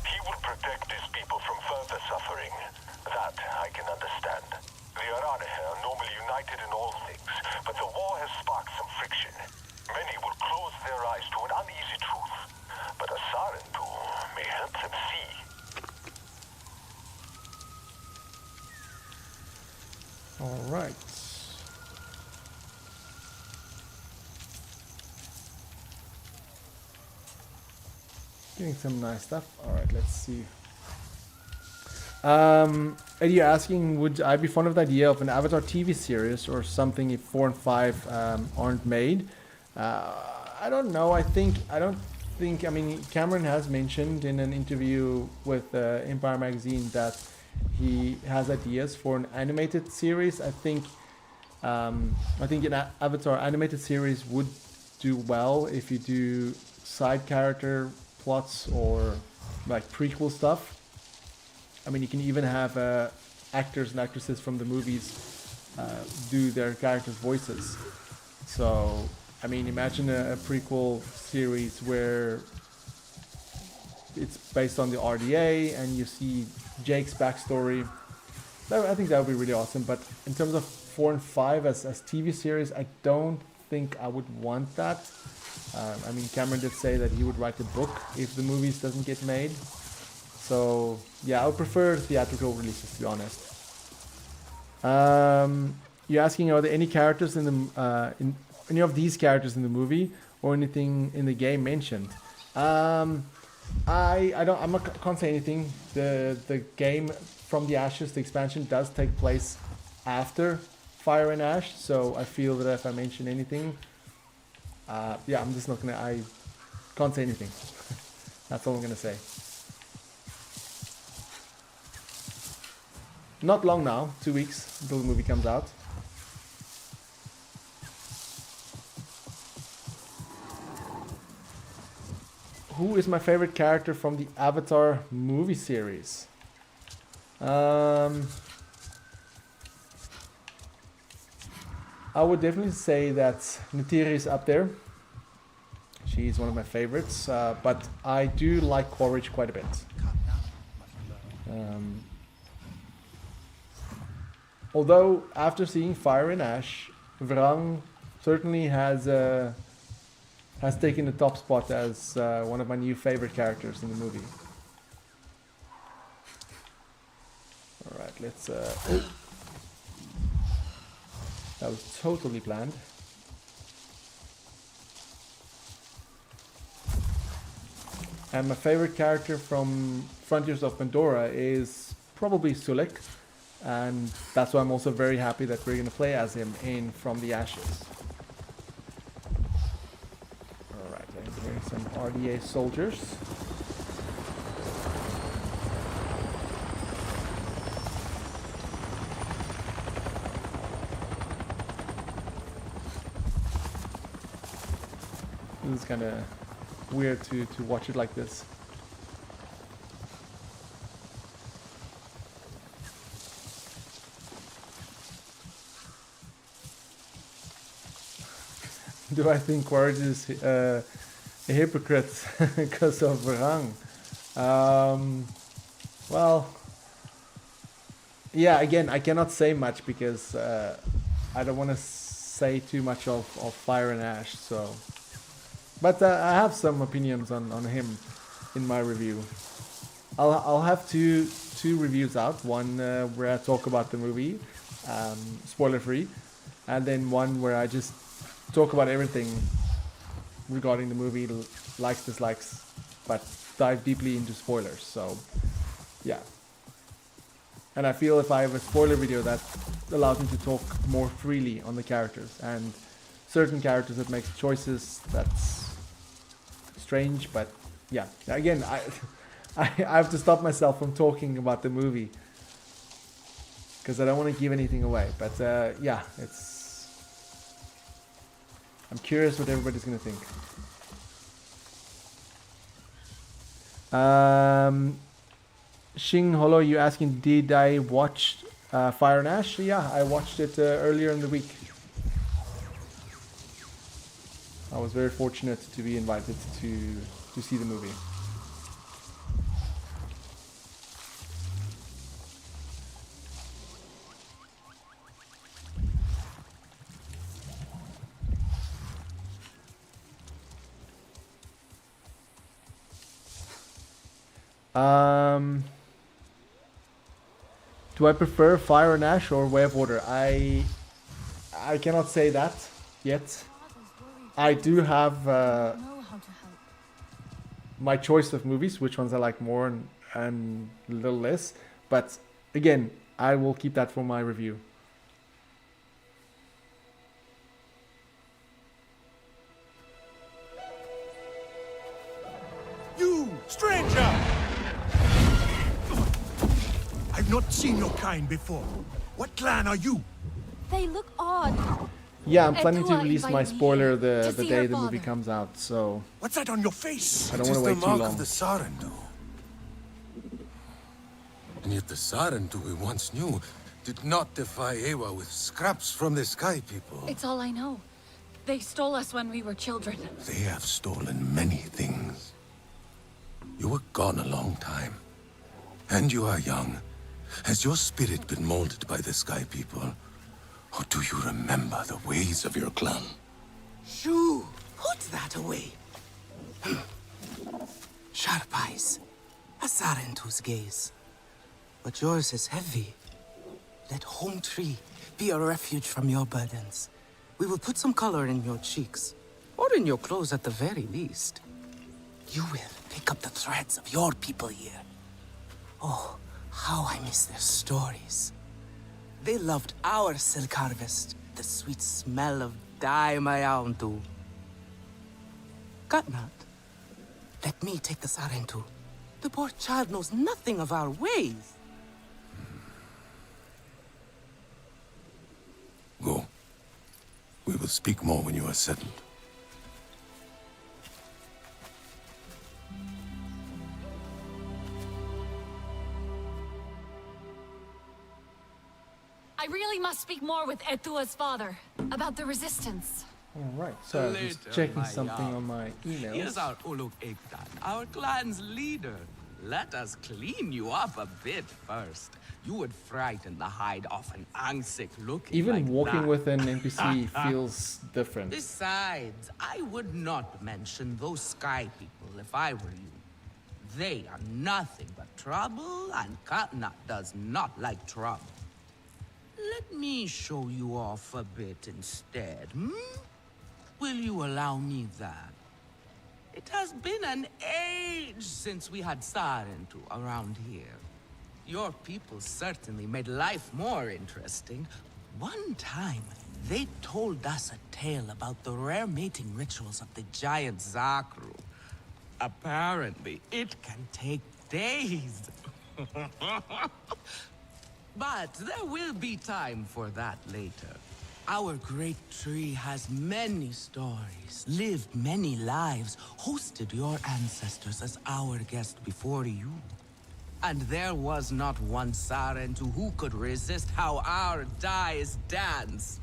Q: He will protect his people from further suffering. That I can understand. The Aranahe are normally united in all things, but the war has sparked some friction. Many will close their eyes to an uneasy truth, but a Sarentu may help them see.
A: All right. Getting some nice stuff. All right, let's see. Eddie, you're asking, would I be fond of the idea of an Avatar TV series or something if 4 and 5 aren't made? I don't know. I mean, Cameron has mentioned in an interview with Empire Magazine that he has ideas for an animated series. I think an Avatar animated series would do well if you do side character plots or like prequel stuff. I mean, you can even have actors and actresses from the movies do their characters' voices. So, I mean, imagine a prequel series where it's based on the RDA and you see Jake's backstory. I think that would be really awesome. But in terms of 4 and 5 as TV series, I don't think I would want that. I mean, Cameron did say that he would write a book if the movies doesn't get made. So yeah, I would prefer theatrical releases, to be honest. You're asking, are there any characters in the any of these characters in the movie or anything in the game mentioned? I can't say anything. The game From the Ashes, the expansion, does take place after Fire and Ash, so I feel that if I mention anything, yeah, I'm just not gonna. I can't say anything. That's all I'm gonna say. Not long now, 2 weeks until the movie comes out. Who is my favorite character from the Avatar movie series? I would definitely say that Neytiri is up there. She's one of my favorites, but I do like Quaritch quite a bit. Although, after seeing Fire and Ash, Vrang certainly has taken the top spot as one of my new favorite characters in the movie. Alright, let's... oh. That was totally planned. And my favorite character from Frontiers of Pandora is probably Sulik. And that's why I'm also very happy that we're going to play as him in From the Ashes. Alright, I'm hearing some RDA soldiers. This is kind of weird to watch it like this. Do I think Quaritch is a hypocrite because of rang? Well, yeah, again, I cannot say much because I don't want to say too much of Fire and Ash, so... But I have some opinions on him in my review. I'll have two reviews out. One where I talk about the movie, spoiler free, and then one where I just talk about everything regarding the movie, likes, dislikes, but dive deeply into spoilers. So yeah. And I feel if I have a spoiler video, that allows me to talk more freely on the characters and certain characters that make choices that's strange, but yeah, again, I have to stop myself from talking about the movie because I don't want to give anything away. But yeah, I'm curious what everybody's gonna think. Xing Holo, you asking, did I watch Fire and Ash? Yeah, I watched it earlier in the week. I was very fortunate to be invited to see the movie. Do I prefer Fire and Ash or Way of Water? I cannot say that yet. I do have my choice of movies, which ones I like more and a little less. But again, I will keep that for my review.
R: You, stranger! I've not seen your kind before. What clan are you?
S: They look odd.
A: Yeah, I'm planning to release my spoiler the day the movie comes out, so...
R: What's that on your face?
A: I don't want to wait too long.
E: Of the Sarentu. And yet the Sarentu we once knew did not defy Ewa with scraps from the Sky People.
B: It's all I know. They stole us when we were children.
E: They have stolen many things. You were gone a long time. And you are young. Has your spirit been molded by the Sky People? Or do you remember the ways of your clan?
T: Shoo! Put that away. Sharp eyes. A Sarentu's gaze. But yours is heavy. Let home tree be a refuge from your burdens. We will put some color in your cheeks. Or in your clothes at the very least. You will pick up the threads of your people here. Oh, how I miss their stories. They loved our silk harvest, the sweet smell of dye mayauntu. Katnat, let me take the Sarentu. The poor child knows nothing of our ways.
E: Go. We will speak more when you are settled.
B: I really must speak more with Etua's father about the resistance.
A: Alright, so I'm just checking something on my emails.
U: Here's our Uluk Ikran, our clan's leader. Let us clean you up a bit first. You would frighten the hide off an Angsik looking
A: Even
U: like
A: walking
U: that.
A: with an NPC feels different.
U: Besides, I would not mention those Sky People if I were you. They are nothing but trouble, and Katnat does not like trouble. Let me show you off a bit instead, hmm? Will you allow me that? It has been an age since we had Sarentu around here. Your people certainly made life more interesting. One time, they told us a tale about the rare mating rituals of the giant Zakru. Apparently, it can take days. But there will be time for that later. Our great tree has many stories, lived many lives, hosted your ancestors as our guest before you. And there was not one Sarentu who could resist how our dyes dance.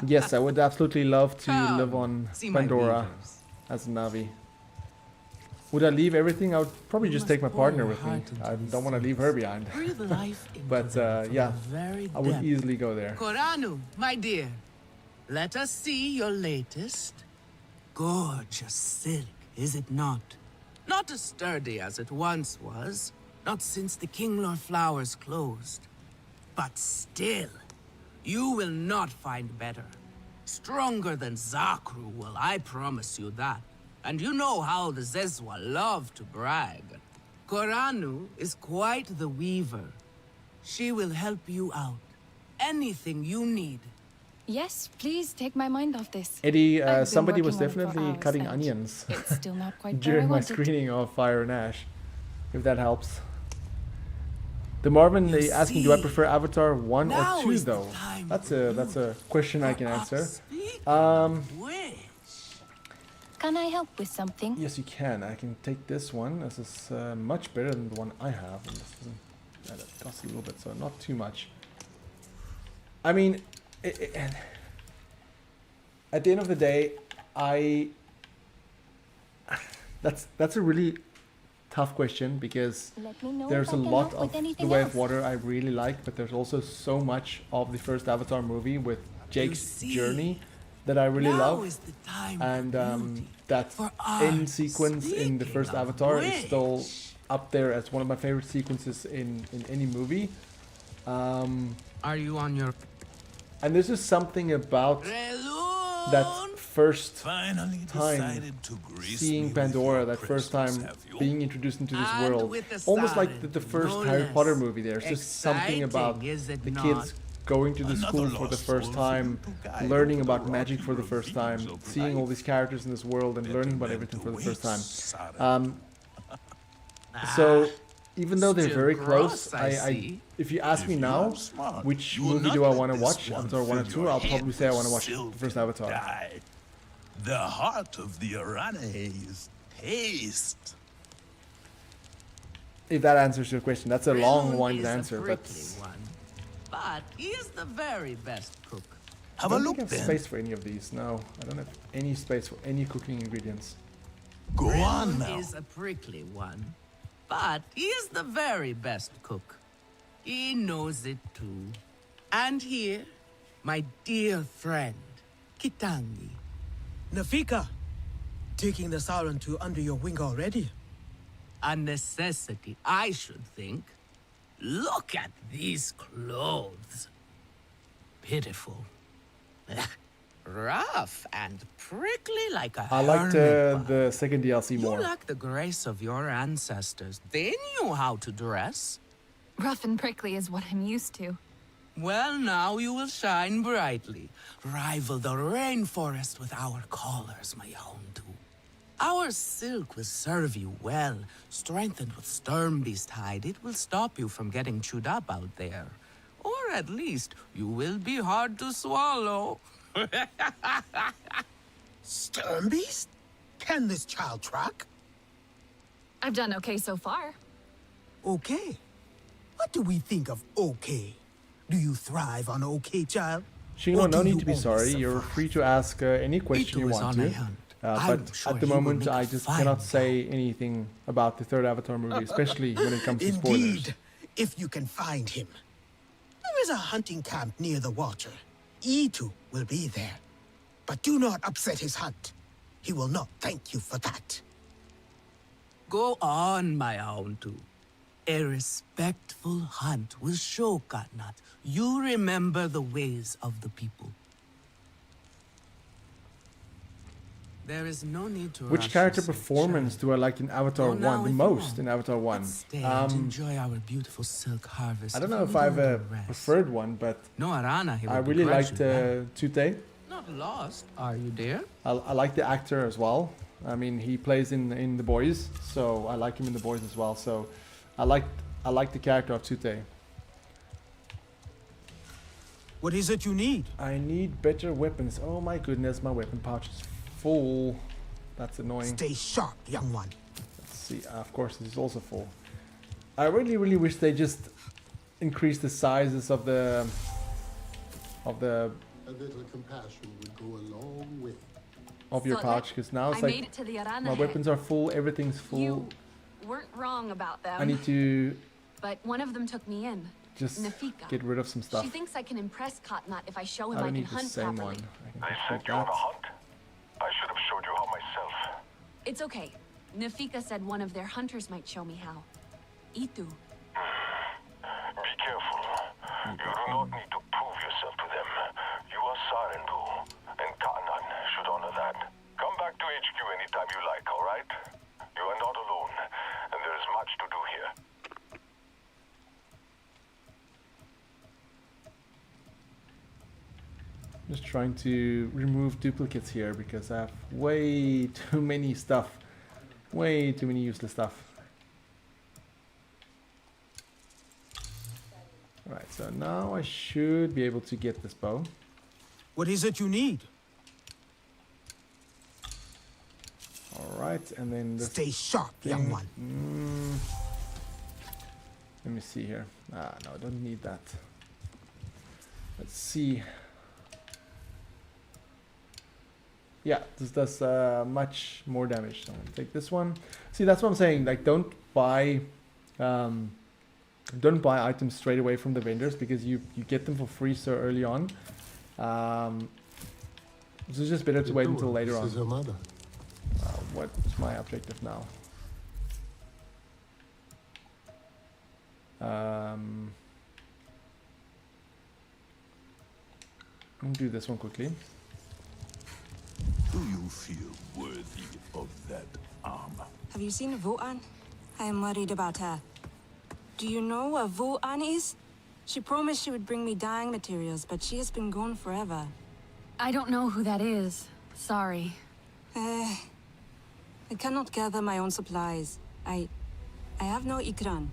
A: Yes, I would absolutely love to live on
U: see my
A: Pandora
U: weavers.
A: as a Navi. Would I leave everything? I would probably just take my partner with me. I don't want to leave her behind.
U: Breathe life into
A: But
U: them from
A: yeah,
U: the very
A: I would
U: depth.
A: easily go there.
U: Koranu, my dear, let us see your latest. Gorgeous silk, is it not? Not as sturdy as it once was, not since the Kinglor flowers closed. But still, you will not find better. Stronger than Zakru will, I promise you that. And you know how the Zezwa love to brag. Koranu is quite the weaver. She will help you out. Anything you need.
J: Yes, please take my mind off this.
A: Eddie,
J: I've been
A: somebody was
J: working on it for
A: definitely
J: hours,
A: cutting
J: and
A: onions
J: It's still not quite where I
A: during my
J: want it.
A: screening of Fire and Ash, if that helps. The Marvin is asking, do I prefer Avatar 1 or 2 though? That's a question I can answer.
J: Can I help with something?
A: Yes, you can. I can take this one. This is much better than the one I have. And this isn't, that costs a little bit, so not too much. I mean, at the end of the day, that's a really tough question because
J: Let me know
A: there's
J: if
A: a
J: I can
A: lot
J: help with
A: of
J: anything
A: The Way
J: else.
A: of Water I really like, but there's also so much of the first Avatar movie with Jake's journey that I really
U: Now
A: love.
U: is the time
A: And that
U: For
A: end
U: art.
A: sequence in the first
U: Speaking of
A: Avatar is
U: which.
A: still up there as one of my favorite sequences in any movie.
U: Are you on your...
A: And this is something about that first time seeing Pandora, that first time being introduced into this
U: And
A: world.
U: with the
A: Almost like
U: siren,
A: the first
U: no
A: Harry
U: less.
A: Potter movie. There's just something about
U: Exciting, is it
A: the
U: not?
A: kids going to the school for the first time, learning about magic for the first time, seeing all these characters in this world and learning about everything for the first time. So even though they're
U: Still
A: very
U: gross,
A: close,
U: I
A: I
U: see.
A: if you ask me now which movie do I want to watch, Avatar 1 or 2, I'll probably say I want to watch the first Avatar.
R: The heart of the Aranahe is taste.
A: If that answers your question, that's a long,
U: Rune
A: winded
U: is a
A: answer, but
U: prickly one, but he is the very best cook.
A: I don't think I have space for any of these. No, I don't have any space for any cooking ingredients.
R: Go on
U: Rune
R: now.
U: is a prickly one, but he is the very best cook. He knows it too. And here, my dear friend, Kitangi.
V: Nafika, taking the Sarentu under your wing already?
U: A necessity, I should think. Look at these clothes. Pitiful. Rough and prickly like a
A: I liked
U: hermit bug.
A: the second DLC
U: You
A: more.
U: lack the grace of your ancestors. They knew how to dress.
B: Rough and prickly is what I'm used to.
U: Well, now you will shine brightly. Rival the rainforest with our collars, my hound. Our silk will serve you well. Strengthened with Sternbeast hide, it will stop you from getting chewed up out there. Or at least, you will be hard to swallow.
V: Sternbeast? Can this child track?
B: I've done okay so far.
V: Okay. What do we think of okay? Do you thrive on okay, child?
A: Shino,
V: Or
A: no
V: do
A: need
V: you
A: to be
V: only
A: sorry. You're free to ask any question you
U: is
A: want
U: on a
A: to.
U: hunt.
A: But
V: sure
A: at the
V: he will
A: moment,
V: make a
A: I just
V: fine
A: cannot say anything about the third Avatar movie, especially when it comes to spoilers.
V: Indeed, if you can find him. There is a hunting camp near the water. Itu will be there. But do not upset his hunt. He will not thank you for that.
U: Go on, my Auntu. A respectful hunt will show Katnat you remember the ways of the people.
T: There is no need to
A: Which
T: rush
A: character
T: yourself,
A: performance do I like in Avatar
T: Go now
A: 1 the
T: if you
A: most
T: want.
A: in Avatar 1?
T: Let's stay and enjoy our beautiful silk harvest.
A: I don't know
T: of
A: if I have
T: little
A: a
T: rest.
A: preferred one, but
T: No Aranahe
A: I
T: would
A: really
T: begrudge
A: liked
T: you that.
A: Tute.
U: Not lost, are you, dear?
A: I like the actor as well. I mean, he plays in The Boys, so I like him in The Boys as well. So I like the character of Tute.
V: What is it you need?
A: I need better weapons. Oh my goodness, my weapon pouch is full. That's annoying.
V: Stay sharp, young one.
A: Let's see. Of course, this is also full. I really, really wish they just increase the sizes of the
G: A little compassion would go a long way.
A: of your
B: So
A: pouch, because now it's
B: I
A: like
B: made it to the
A: my
B: Aranahe.
A: weapons are full. Everything's full.
B: You weren't wrong about them.
A: I need to
B: But one of them took me in.
A: just
B: Nefika.
A: get rid of some stuff.
B: She thinks I can impress Katnat if I show him
A: I
B: I
A: don't
B: can
A: need the
B: hunt
A: same
B: properly.
A: one. I can
Q: They
A: just
Q: sent
A: take
Q: you on
A: that.
Q: a hunt? I should have showed you how myself.
B: It's okay. Nefika said one of their hunters might show me how. Itu.
Q: Be careful. You do not need to prove yourself to them. You are Sarentu, and Katnan should honor that. Come back to HQ anytime you like, alright? You are not alone, and there is much to do here.
A: Just trying to remove duplicates here because I have way too many stuff. Way too many useless stuff. Alright, so now I should be able to get this bow.
V: What is it you need?
A: Alright, and then this
V: Stay sharp, young
A: thing.
V: one.
A: Let me see here. Ah, no, I don't need that. Let's see. Yeah, this does much more damage. So I'm gonna take this one. See, that's what I'm saying. Like, don't buy items straight away from the vendors because you get them for free so early on. So it's just better to wait until later
G: This
A: on.
G: is her mother.
A: What's my objective now? I'm gonna do this one quickly.
R: Do you feel worthy of that armor?
O: Have you seen Vuan? I am worried about her. Do you know what Vuan is? She promised she would bring me dyeing materials, but she has been gone forever.
B: I don't know who that is. Sorry.
O: I cannot gather my own supplies. I have no Ikran.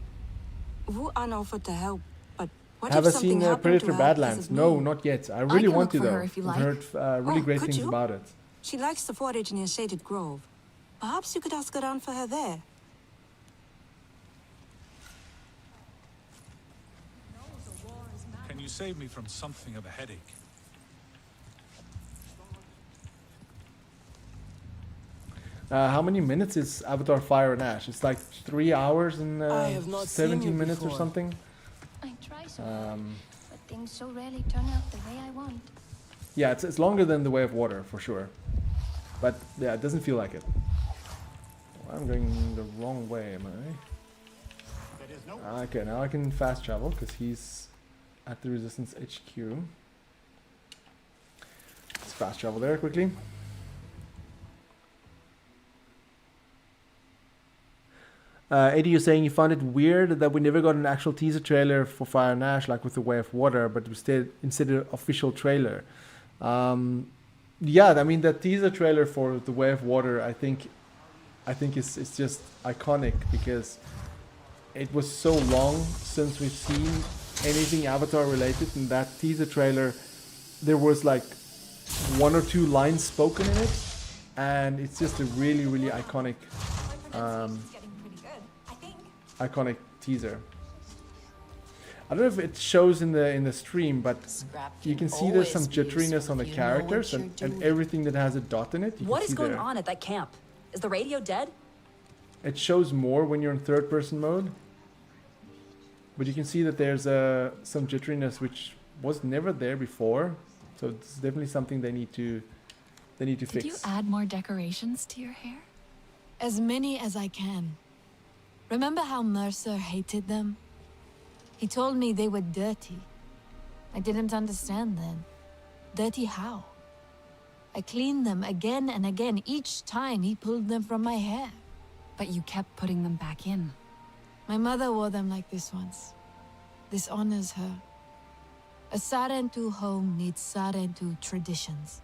O: Vuan offered to help, but what
A: Have
O: if
A: I
O: something
A: seen
O: happened
A: Predator
O: to her
A: Badlands?
O: because of
A: No,
O: me?
A: not yet. I really
O: can
A: want to
O: look for
A: though.
O: her if you
A: I've
O: like.
A: heard really great
O: could
A: things
O: you?
A: about it.
O: She likes to forage near Shaded Grove. Perhaps you could ask around for her there.
R: Can you save me from something of a headache?
A: How many minutes is Avatar Fire and Ash? It's like 3 hours and
T: I have not seen
A: 17
T: you
A: minutes or
T: before.
A: something.
J: I try so hard, but things so rarely turn out the way I want.
A: Yeah, it's longer than The Way of Water for sure. But yeah, it doesn't feel like it. I'm going the wrong way, am I? Okay, now I can fast travel because he's at the Resistance HQ. Let's fast travel there quickly. Eddie, you're saying you found it weird that we never got an actual teaser trailer for Fire and Ash like with The Way of Water, but instead an official trailer. Yeah, I mean the teaser trailer for The Way of Water, I think it's just iconic because it was so long since we've seen anything Avatar related. In that teaser trailer, there was like 1 or 2 lines spoken in it, and it's just a really, really iconic, iconic teaser. I don't know if it shows in the stream, but you can see there's some jitteriness on the characters and everything that has a dot in it.
C: What is going on at that camp? Is the radio dead?
A: It shows more when you're in third-person mode, but you can see that there's some jitteriness which was never there before, so it's definitely something they need to fix.
B: Did you add more decorations to your hair?
M: As many as I can. Remember how Mercer hated them? He told me they were dirty. I didn't understand then. Dirty how? I cleaned them again and again. Each time he pulled them from my hair.
B: But you kept putting them back in.
M: My mother wore them like this once. This honors her. A Sarentu home needs Sarentu traditions.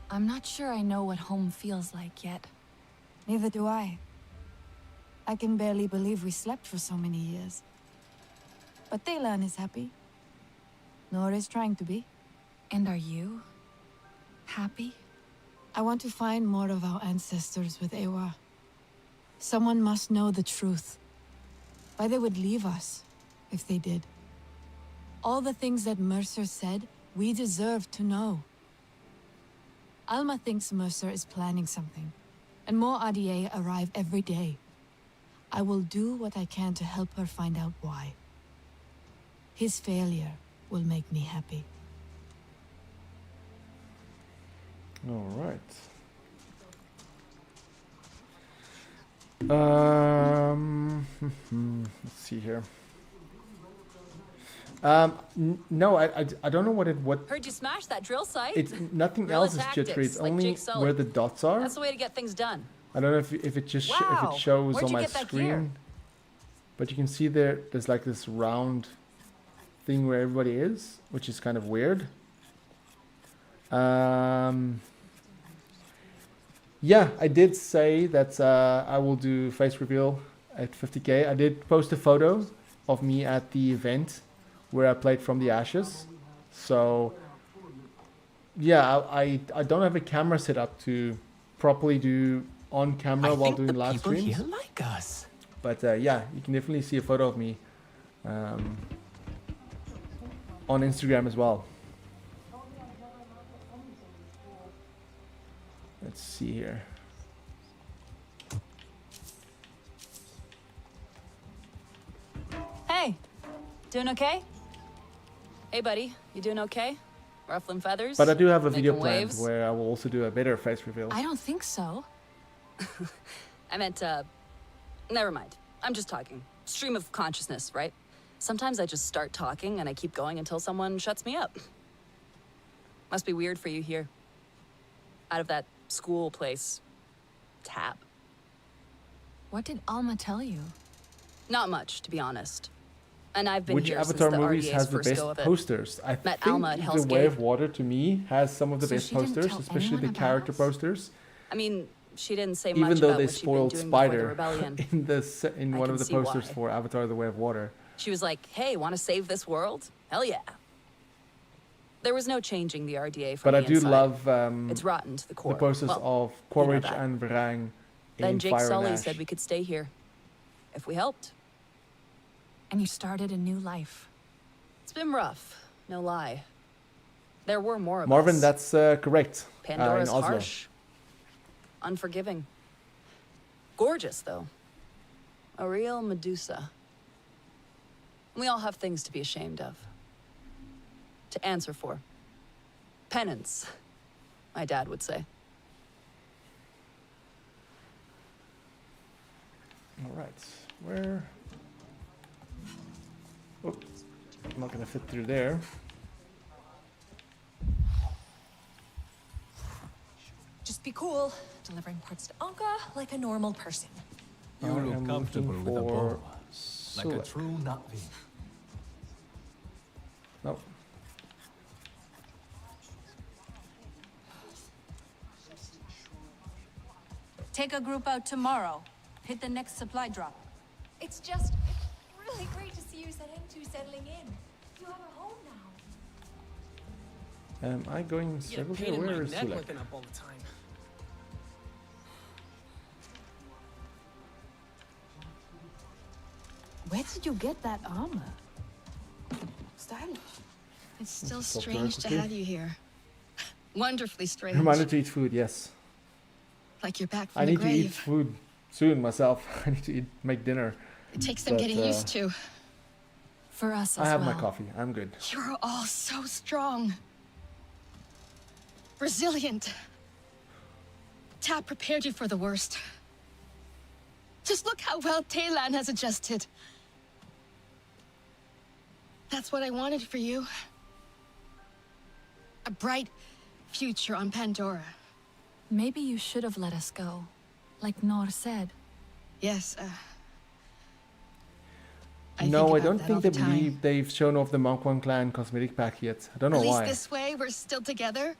B: I'm not sure I know what home feels like yet.
M: Neither do I. I can barely believe we slept for so many years. But Taylan is happy. Nor is trying to be.
B: And are you happy?
M: I want to find more of our ancestors with Ewa. Someone must know the truth. Why they would leave us, if they did. All the things that Mercer said, we deserve to know. Alma thinks Mercer is planning something, and more RDA arrive every day. I will do what I can to help her find out why. His failure will make me happy.
A: All right. Let's see here. No, I don't know what it
C: Heard you smash that drill site.
A: It's nothing
C: Guerrilla
A: else is jittery.
C: tactics,
A: It's
C: like
A: only
C: Jake Sully.
A: where the dots are.
C: That's the way to get things done.
A: I don't know if it just if
C: Wow,
A: it shows
C: where'd
A: on
C: you
A: my
C: get that gear?
A: screen, but you can see there's like this round thing where everybody is, which is kind of weird. Yeah, I did say that I will do face reveal at 50k. I did post a photo of me at the event where I played From the Ashes. So yeah, I don't have a camera set up to properly do on camera while doing live streams.
K: People here like us.
A: But yeah, you can definitely see a photo of me on Instagram as well. Let's see here.
C: Hey, doing okay? Hey, buddy, you doing okay? Ruffling feathers?
A: But I do have a
C: Making
A: video planned
C: waves?
A: where I will also do a better face reveal.
B: I don't think so.
C: I meant, never mind. I'm just talking. Stream of consciousness, right? Sometimes I just start talking and I keep going until someone shuts me up. Must be weird for you here. Out of that school place. Tap.
B: What did Alma tell you?
C: Not much, to be honest. And I've been
A: Which
C: here
A: Avatar
C: since the
A: movies
C: RDA's
A: has the
C: first
A: best
C: go of it.
A: posters? I
C: Met
A: think
C: Alma at Hell's
A: The Way
C: Gate.
A: of Water to me has some of the
B: So
A: best
B: she didn't
A: posters,
B: tell
A: especially
B: anyone
A: the
B: about
A: character
B: us?
A: posters.
C: I mean, she didn't say much
A: Even though
C: about
A: they
C: what she'd been
A: spoiled
C: doing before the
A: Spider
C: rebellion.
A: in
C: I
A: one
C: can
A: of the
C: see
A: posters
C: why.
A: for Avatar: The Way of Water.
C: She was like, hey, want to save this world? Hell yeah. There was no changing the RDA from
A: But I
C: the
A: do
C: inside.
A: love
C: It's rotten to the core.
A: the posters
C: Well,
A: of
C: you know
A: Quaritch
C: that.
A: and Varang
C: Then
A: in
C: Jake
A: Fire and
C: Sully
A: Ash.
C: said we could stay here. If we helped.
B: And you started a new life.
C: It's been rough, no lie. There were more of
A: Marvin,
C: us.
A: that's correct.
C: Pandora's
A: in Oslo.
C: harsh. Unforgiving. Gorgeous, though. A real Medusa. We all have things to be ashamed of. To answer for. Penance, my dad would say.
A: All right, where? Oops, I'm not gonna fit through there.
F: Just be cool, delivering parts to Anka like a normal person.
K: You
A: I
K: look
A: am
K: comfortable
A: looking
K: with a
A: for
K: bow, like a
A: Sulek.
K: true Na'vi.
A: No.
H: Take a group out tomorrow. Hit the next supply drop.
F: It's really great to see you Sarentu settling in. You have a home now.
A: Am I going in circles here? Where is Sulek?
V: up all the time.
M: Where did you get that armor?
I: Stylish. It's still
A: Stop
I: strange to
A: quickly.
I: have you here. Wonderfully strange.
A: Reminder to eat food, yes.
I: Like you're back from
A: I
I: the
A: need to eat
I: grave.
A: food soon myself. I need to make dinner.
I: It takes some
A: But,
I: getting used to.
B: For us
A: I
B: as
A: have
B: well.
A: my coffee. I'm good.
I: You're all so strong. Resilient. Tap prepared you for the worst. Just look how well Taylan has adjusted. That's what I wanted for you. A bright future on Pandora.
B: Maybe you should have let us go, like Nor said.
I: Yes,
A: No, I don't
I: that
A: think
I: all
A: they
I: the time.
A: believe they've shown off the Monk clan cosmetic pack yet. I don't know
I: At least
A: why.
I: this way, we're still together.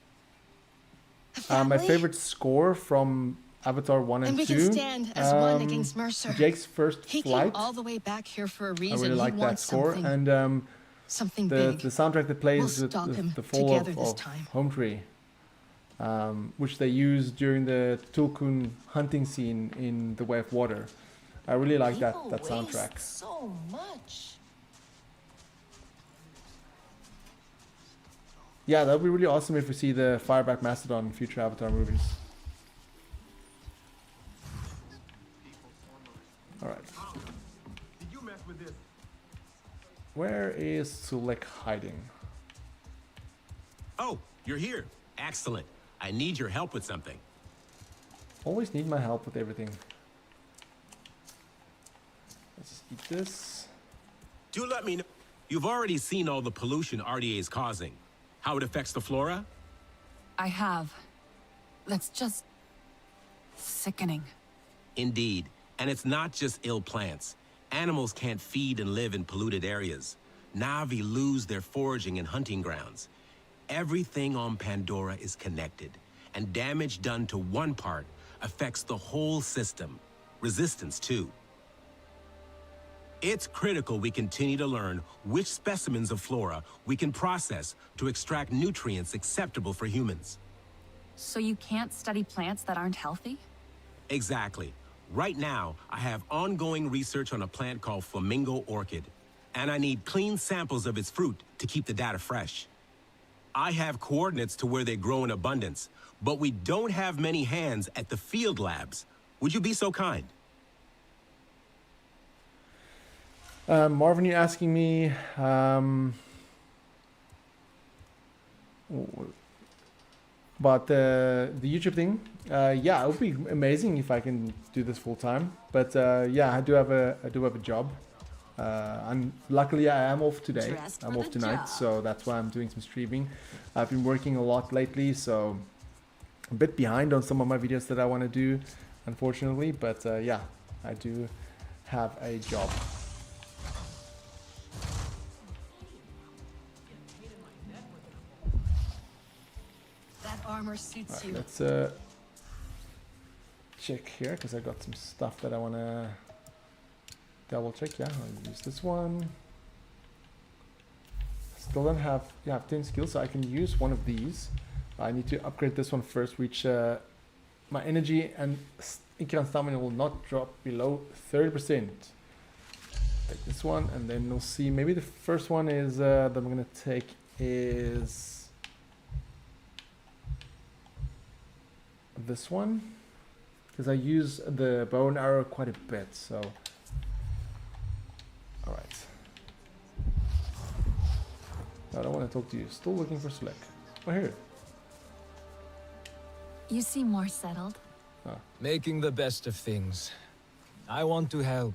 A: My favorite score from Avatar 1 and 2.
I: And we can stand as one against Mercer.
A: Jake's first
I: He
A: flight.
I: came all the way back here for a
A: I
I: reason.
A: really like
I: he
A: that
I: wants
A: score.
I: something,
A: And
I: something
A: the
I: big.
A: soundtrack that plays
I: We'll
A: with
I: stalk him
A: the fall
I: together
A: of,
I: this
A: of
I: time.
A: Home Tree, which they used during the Tulkun hunting scene in The Way of Water. I really like that soundtrack.
F: So much.
A: Yeah, that would be really awesome if we see the Fireback Mastodon in future Avatar movies. Alright.
K: Did you mess with this?
A: Where is Sulek hiding?
K: Oh, you're here. Excellent. I need your help with something.
A: Always need my help with everything. Let's eat this.
K: Do let me know. You've already seen all the pollution RDA is causing. How it affects the flora?
B: I have. That's just sickening.
K: Indeed. And it's not just ill plants. Animals can't feed and live in polluted areas. Na'vi lose their foraging and hunting grounds. Everything on Pandora is connected, and damage done to one part affects the whole system. Resistance, too. It's critical we continue to learn which specimens of flora we can process to extract nutrients acceptable for humans.
B: So you can't study plants that aren't healthy?
K: Exactly. Right now, I have ongoing research on a plant called flamingo orchid, and I need clean samples of its fruit to keep the data fresh. I have coordinates to where they grow in abundance, but we don't have many hands at the field labs. Would you be so kind?
A: Marvin, you're asking me about the YouTube thing. Yeah, it would be amazing if I can do this full time. But yeah, I do have a job. And luckily I am off today. I'm off tonight, so that's why I'm doing some streaming. I've been working a lot lately, so a bit behind on some of my videos that I want to do, unfortunately. But yeah, I do have a job.
I: That armor suits you.
A: Let's check here, because I got some stuff that I want to double check. Yeah, I'll use this one. Still don't have, yeah, I have 10 skills, so I can use one of these. I need to upgrade this one first, which my energy and Ikran stamina will not drop below 30%. Take this one, and then we'll see. Maybe the first one is that I'm gonna take is this one, because I use the bow and arrow quite a bit. So, all right. I don't want to talk to you. Still looking for Slick. Oh, here.
B: You seem more settled.
L: Making the best of things. I want to help.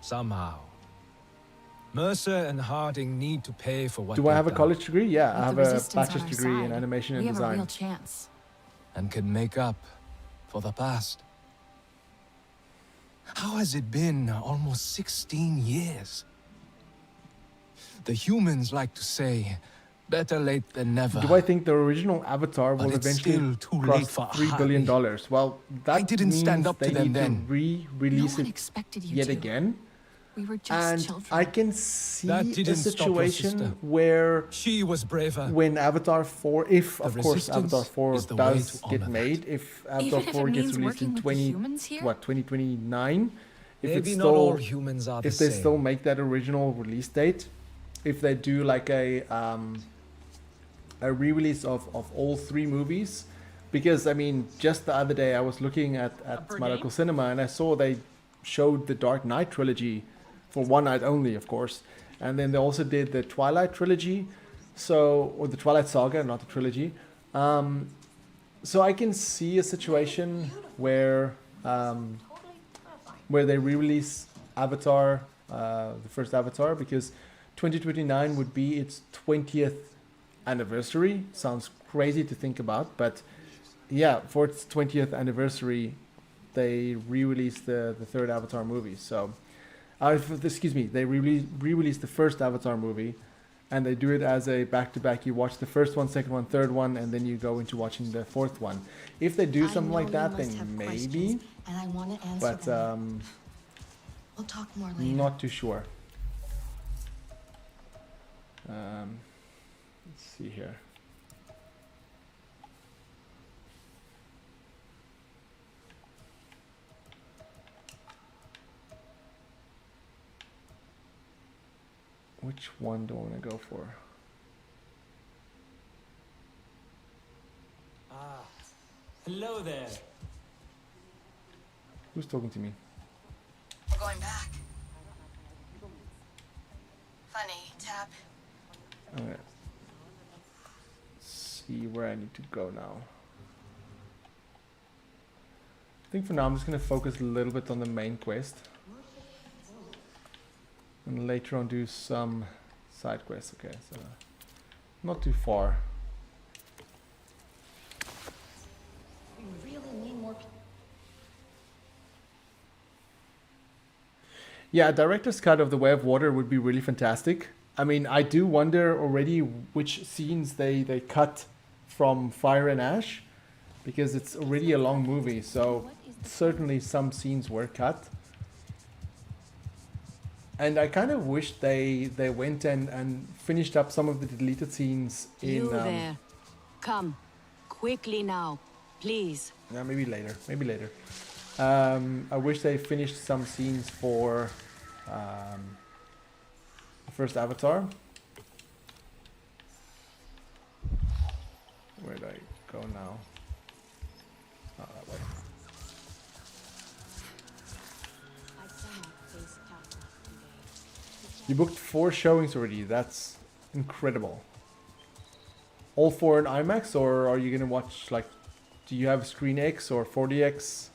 L: Somehow. Mercer and Harding need to pay for what
A: Do I have a
L: they've
A: college degree? Yeah,
B: With
A: I have
B: the
A: a
B: resistance on
A: bachelor's
B: our
A: degree in
B: side,
A: animation and
B: we have
A: design.
B: a real chance.
L: done and can make up for the past. How has it been almost 16 years? The humans like to say, better late than never.
A: Do I think the original Avatar will
L: But it's
A: eventually
L: still too late
A: cost
L: for
A: $3 billion? Well, that
L: I didn't
A: means
L: stand up
A: they
L: to them
A: need
L: then.
A: to re-release
B: No one
A: it
B: expected you
A: yet
B: to.
A: again.
B: We were just
A: And
B: children.
A: I can see
L: That
A: a
L: didn't stop your sister.
A: situation where
L: she was braver.
A: When Avatar 4, if
L: The
A: of course
L: resistance
A: Avatar 4
L: is the way
A: does
L: to
A: get
L: honor
A: made, if Avatar
B: Even if it
A: 4 gets
B: means
A: released in
B: working with the humans here?
A: 2029, if
L: Maybe
A: it's
L: not
A: still,
L: all humans are the
A: if they
L: same.
A: still make that original release date, if they do like a re-release of all 3 movies, because I mean, just the other day I was looking at my local cinema and I saw they showed the Dark Knight trilogy for one night only, of course, and then they also did the Twilight trilogy, or the Twilight saga, not the trilogy. So I can see a situation where they re-release Avatar, the first Avatar, because 2029 would be its 20th anniversary. Sounds crazy to think about, but yeah, for its 20th anniversary, they re-released the third Avatar movie. So, excuse me, they re-released the first Avatar movie, and they do it as a back-to-back. You watch the first one, second one, third one, and then you go into watching the fourth one. If they do something like that, then maybe.
I: And I want to answer
A: But
I: them. We'll talk more later.
A: not too sure. Let's see here. Which one do I want to go for?
D: Ah, hello there.
A: Who's talking to me?
I: We're going back. Funny, tap.
A: Okay. See where I need to go now. I think for now I'm just going to focus a little bit on the main quest. And later on do some side quests. Okay, so not too far.
I: We really need more people.
A: Yeah, a director's cut of The Way of Water would be really fantastic. I mean, I do wonder already which scenes they cut from Fire and Ash, because it's already a long movie, so certainly some scenes were cut. And I kind of wish they went and finished up some of the deleted scenes in...
N: You there. Come. Quickly now. Please.
A: Yeah, maybe later. Maybe later. I wish they finished some scenes for the first Avatar. Where did I go now? Oh, that way. You booked 4 showings already. That's incredible. All 4 in IMAX, or are you gonna watch, like, do you have Screen X or 40X?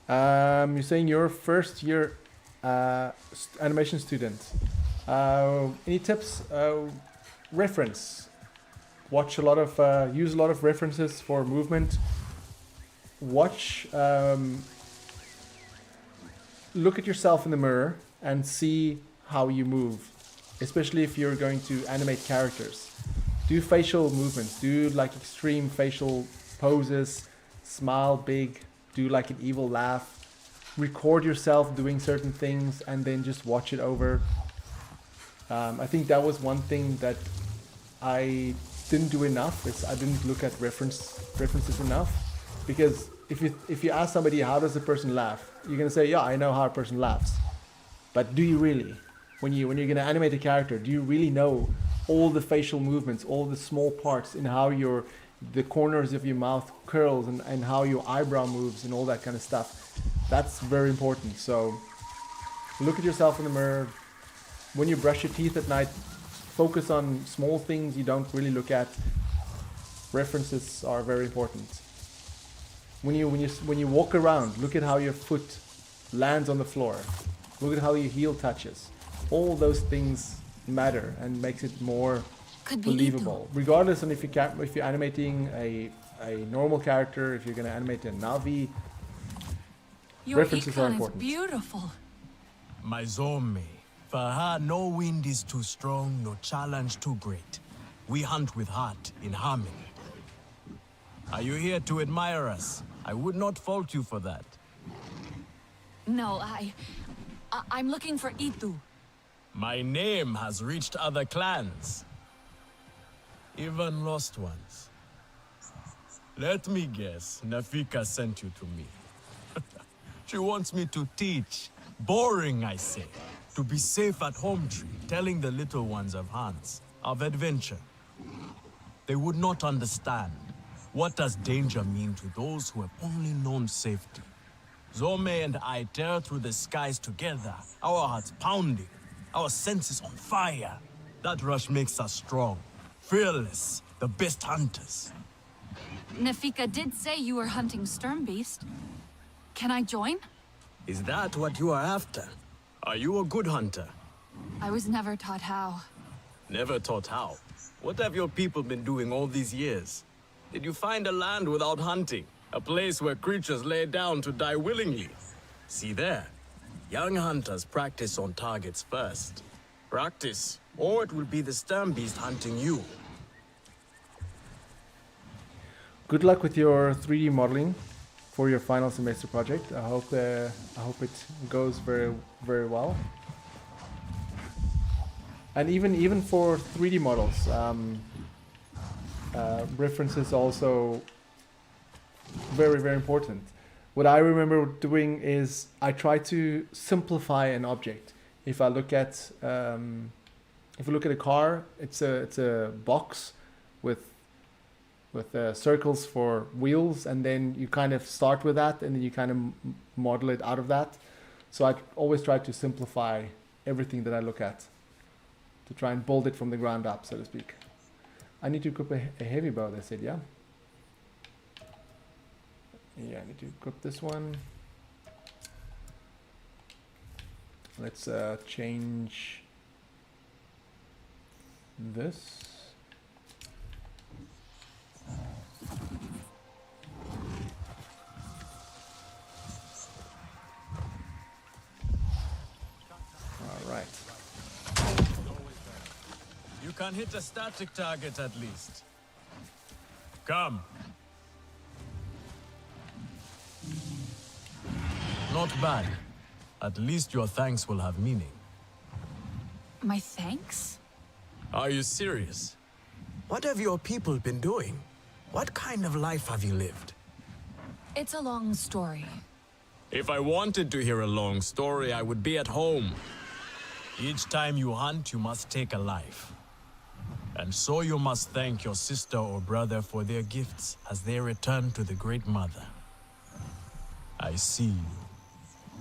A: You're saying you're a first year animation student. Any tips? Reference. Watch a lot of, use a lot of references for movement. Watch, look at yourself in the mirror and see how you move, especially if you're going to animate characters. Do facial movements, do like extreme facial poses, smile big, do like an evil laugh, record yourself doing certain things and then just watch it over. I think that was one thing that I didn't do enough, is I didn't look at references enough, because if you ask somebody how does a person laugh, you're gonna say, yeah, I know how a person laughs, but do you really? When you're gonna animate a character, do you really know all the facial movements, all the small parts in how the corners of your mouth curls and how your eyebrow moves and all that kind of stuff? That's very important. So look at yourself in the mirror. When you brush your teeth at night, focus on small things you don't really look at. References are very important. When you walk around, look at how your foot lands on the floor. Look at how your heel touches. All those things matter and makes it more believable. Regardless of if you're animating a normal character, if you're going to animate a Navi, references are important.
B: Is beautiful.
D: My Zome. For her, no wind is too strong, no challenge too great. We hunt with heart, in harmony. Are you here to admire us? I would not fault you for that.
B: No, I'm looking for Itu.
D: My name has reached other clans. Even lost ones. Let me guess, Nafika sent you to me. She wants me to teach. Boring, I say. To be safe at home tree, telling the little ones of Hans, of adventure. They would not understand. What does danger mean to those who have only known safety? Zome and I tear through the skies together, our hearts pounding, our senses on fire. That rush makes us strong, fearless, the best hunters.
B: Nafika did say you were hunting Sternbeast. Can I join?
D: Is that what you are after? Are you a good hunter?
B: I was never taught how.
D: Never taught how. What have your people been doing all these years? Did you find a land without hunting? A place where creatures lay down to die willingly? See there. Young hunters practice on targets first. Practice, or it will be the stern beast hunting you.
A: Good luck with your 3D modeling for your final semester project. I hope it goes very, very well. And even for 3D models, references also very, very important. What I remember doing is I try to simplify an object. If I look at a car, it's a box with circles for wheels, and then you kind of start with that, and then you kind of model it out of that. So I always try to simplify everything that I look at, to try and build it from the ground up, so to speak. I need to equip a heavy bow, they said, yeah? Yeah, I need to equip this one. Let's change this. All right.
D: You can hit a static target at least. Come. Not bad. At least your thanks will have meaning.
B: My thanks?
D: Are you serious? What have your people been doing? What kind of life have you lived?
B: It's a long story.
D: If I wanted to hear a long story, I would be at home. Each time you hunt, you must take a life. And so you must thank your sister or brother for their gifts as they return to the Great Mother. I see you.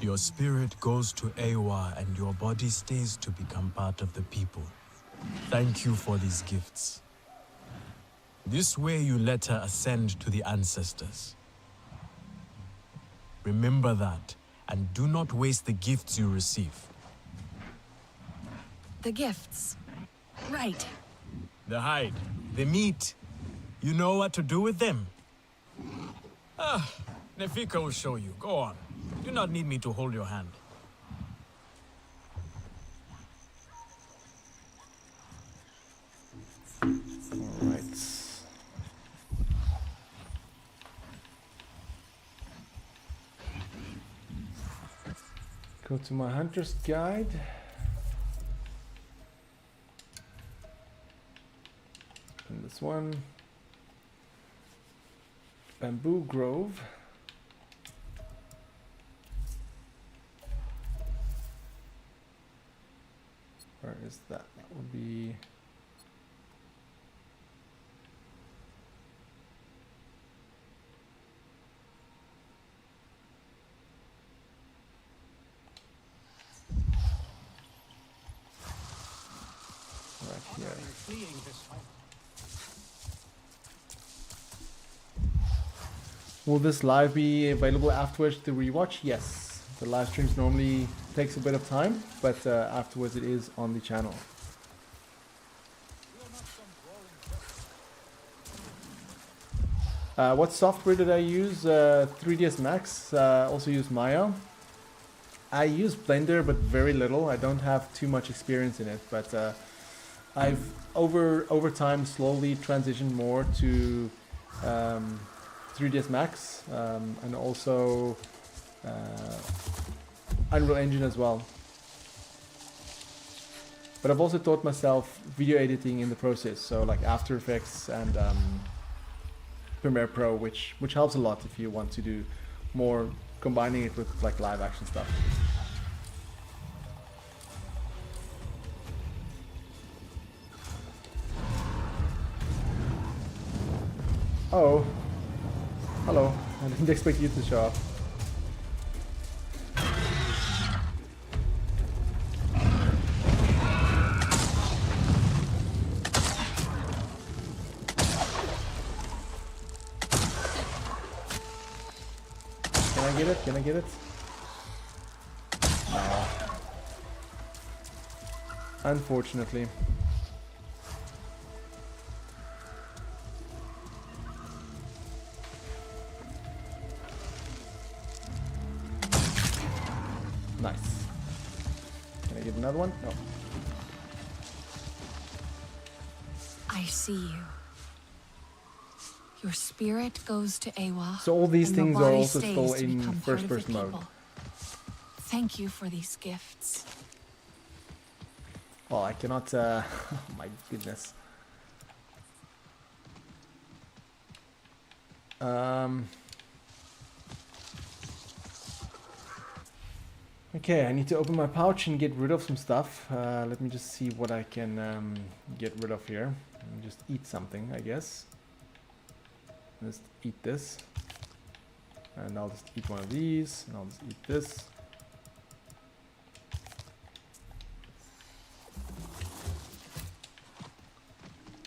D: Your spirit goes to Eywa and your body stays to become part of the people. Thank you for these gifts. This way you let her ascend to the Ancestors. Remember that, and do not waste the gifts you receive.
B: The gifts. Right.
D: The hide, the meat. You know what to do with them? Nefika will show you. Go on. You do not need me to hold your hand.
A: All right. Go to my hunter's guide. And this one. Bamboo Grove. Where is that? That would be... right here. Will this live be available afterwards to rewatch? Yes. The live streams normally takes a bit of time, but afterwards it is on the channel. What software did I use? 3ds Max. Also use Maya. I use Blender, but very little. I don't have too much experience in it, but I've over time slowly transitioned more to 3ds Max and also Unreal Engine as well. But I've also taught myself video editing in the process, so like After Effects and Premiere Pro, which helps a lot if you want to do more combining it with like live action stuff. Oh, hello. I didn't expect you to show up. Can I get it? Can I get it? No. Unfortunately.
B: I see you. Your spirit goes to Eywa.
A: So all these
B: and your
A: things are
B: body
A: also
B: stays
A: still
B: to
A: in
B: become part of the
A: first-person mode.
B: people. Thank you for these gifts.
A: Oh, I cannot. Oh my goodness. Okay, I need to open my pouch and get rid of some stuff. Let me just see what I can get rid of here. And just eat something, I guess. Just eat this. And I'll just eat one of these. And I'll just eat this.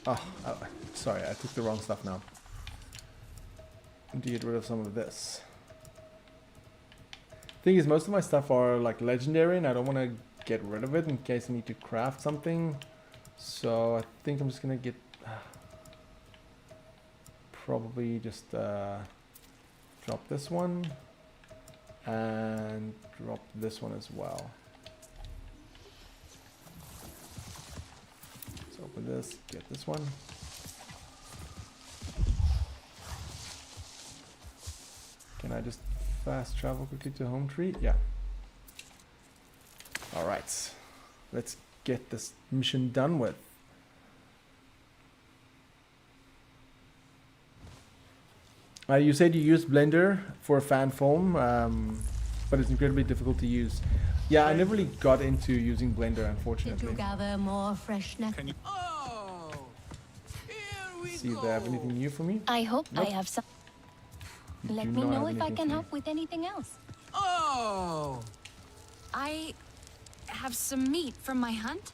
A: Oh, sorry, I took the wrong stuff now. Need to get rid of some of this. Thing is, most of my stuff are like legendary and I don't want to get rid of it in case I need to craft something. So I think I'm just gonna get probably just drop this one and drop this one as well. Let's open this, get this one. Can I just fast travel quickly to home tree? Yeah. Alright. Let's get this mission done with. You said you used Blender for a fan film, but it's incredibly difficult to use. Yeah, I never really got into using Blender, unfortunately.
J: To gather more fresh nectar.
A: See if they have anything new for me.
J: I hope
A: Nope.
J: I have some.
A: You
J: Let
A: do
J: me
A: not
J: know
A: have
J: if I
A: anything
J: can
A: for me.
J: help with anything else.
B: Oh! I have some meat from my hunt.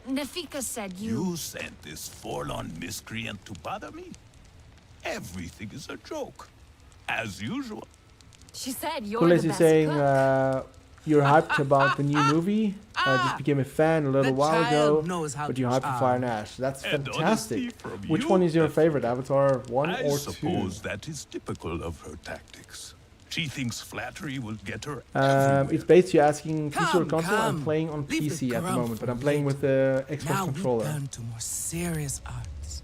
B: Nafika said
P: You sent this forlorn miscreant to bother me? Everything is a joke. As usual.
B: She said you're
A: Cool
B: the
A: is
B: best
A: saying
B: cook.
A: you're hyped about the new movie. Just became a fan a little
U: The
A: while ago,
U: child knows how
A: but
U: to
A: you're hyped for
U: charm.
A: Fire and Ash. That's
P: And honesty
A: fantastic.
P: from
A: Which
P: you,
A: one is your favorite, Avatar 1
P: I
A: or 2?
P: suppose that is typical of her tactics. She thinks flattery will get her
A: It's based you asking PC or
U: Come,
A: console. I'm
U: come.
A: playing on
U: Leave the
A: PC at the
U: grump
A: moment, but
U: for
A: I'm playing with the Xbox
U: Now
A: controller.
U: we turn to more serious arts.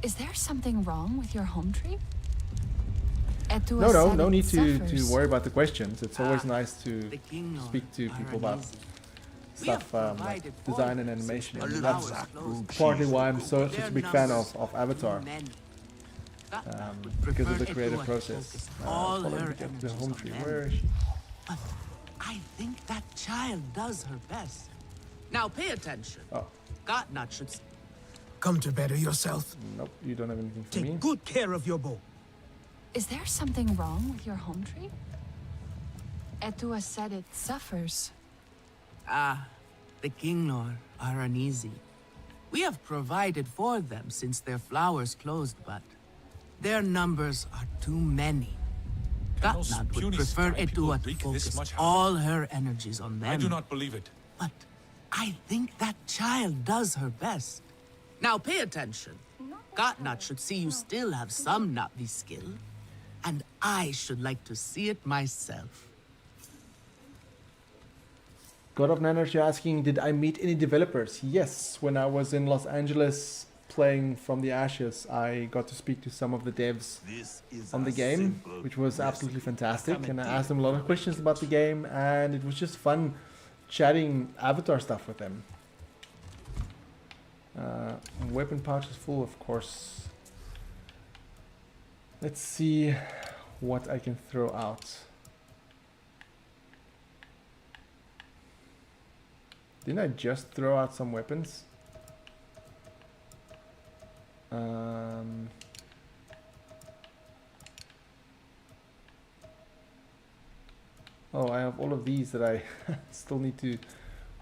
B: Is there something wrong with your home tree? Etua
A: No,
B: said
A: no
B: it
A: need to
B: suffers.
A: worry about the questions. It's always nice to
U: The king
A: speak to people about
U: Aranahe.
A: stuff like design and animation.
U: A
A: And
U: little
A: that's
U: closed.
A: partly why I'm such
U: Their
A: a big fan
U: numbers
A: of Avatar.
U: many.
A: Because of the
U: prefer
A: creative
U: Etua
A: process.
U: focus all
A: Following
U: her
A: to get the
U: energies
A: home
U: on
A: tree.
U: them.
A: Where is she?
U: But I think that child does her best. Now pay attention.
A: Oh.
U: God not should.
V: Come to better yourself.
A: Nope, you don't have anything for
V: Take
A: me.
V: good care of your bow.
B: Is there something wrong with your home tree? Etua said it suffers.
U: Ah, the Kinglor are uneasy. We have provided for them since their flowers closed, but their numbers are too many.
S: Can those
U: Gatnat would
S: puny
U: prefer
S: sky people
U: Etua to
S: wreak this
U: focus
S: much havoc?
U: all her energies on them.
S: I do not believe it.
U: But I think that child does her best. Now pay attention. Gatnat should see you still have some Navi skill. And I should like to see it myself.
A: God of Nanosh, you're asking, did I meet any developers? Yes, when I was in Los Angeles playing From the Ashes, I got to speak to some of the devs on the game, which was absolutely fantastic. And I asked them a lot of questions about the game, and it was just fun chatting Avatar stuff with them. Weapon pouch is full, of course. Let's see what I can throw out. Didn't I just throw out some weapons? Oh, I have all of these that I still need to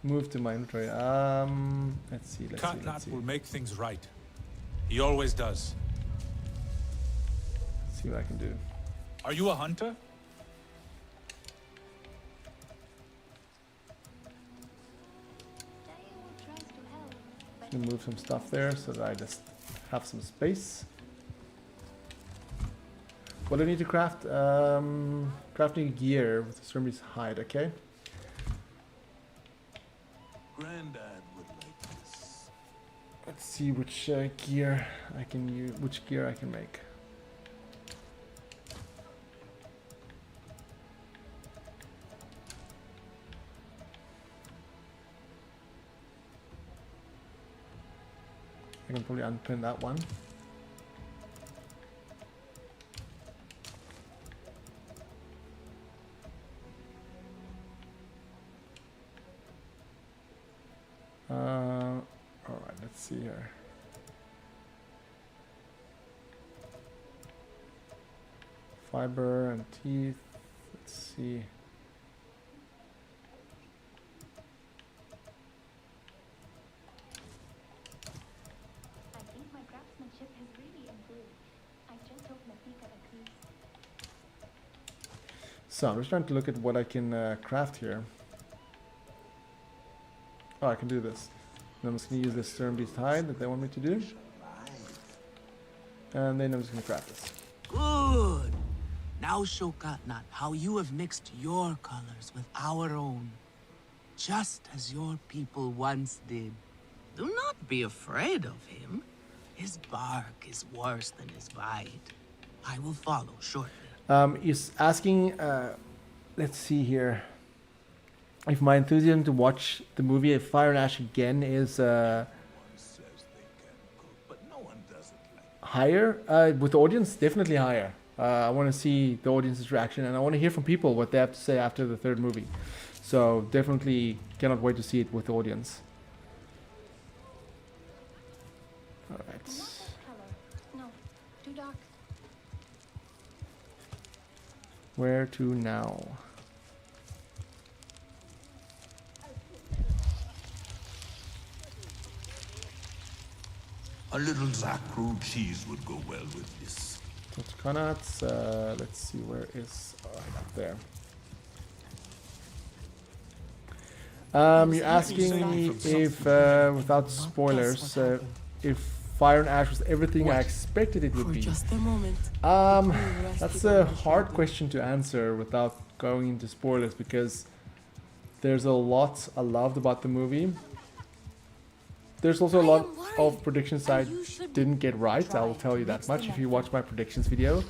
A: move to my inventory. Let's see, let's
S: Katnat
A: see.
S: will make things right. He always does.
A: Let's see what I can do.
S: Are you a hunter?
A: Let me move some stuff there so that I just have some space. What do I need to craft? Crafting gear with the Surmi's hide, okay?
P: Granddad would like this.
A: Let's see which gear I can use, which gear I can make. I can probably unpin that one. Alright, let's see here. Fiber and teeth. Let's see.
J: I think my craftsmanship has really improved. I just hope Nafika agrees.
A: So I'm just trying to look at what I can craft here. Oh, I can do this. And I'm just going to use this Stern Beast hide that they want me to do. And then I'm just going to craft this.
U: Good. Now show Katnat how you have mixed your colors with our own, just as your people once did. Do not be afraid of him. His bark is worse than his bite. I will follow shortly.
A: He's asking, let's see here, if my enthusiasm to watch the movie Fire and Ash again is higher. With the audience, definitely higher. I want to see the audience's reaction, and I want to hear from people what they have to say after the third movie. So definitely cannot wait to see it with the audience. Alright.
J: No, too dark.
A: Where to now?
P: A little Zakru cheese would go well with this.
A: Coconuts. Let's see, where is... Alright, up there. You're asking me if, without spoilers, if Fire and Ash was everything I expected it would be.
E: Just a moment.
A: That's a hard question to answer without going into spoilers, because there's a lot I loved about the movie. There's also a lot of predictions I didn't get right, I will tell you that much if you watch my predictions video.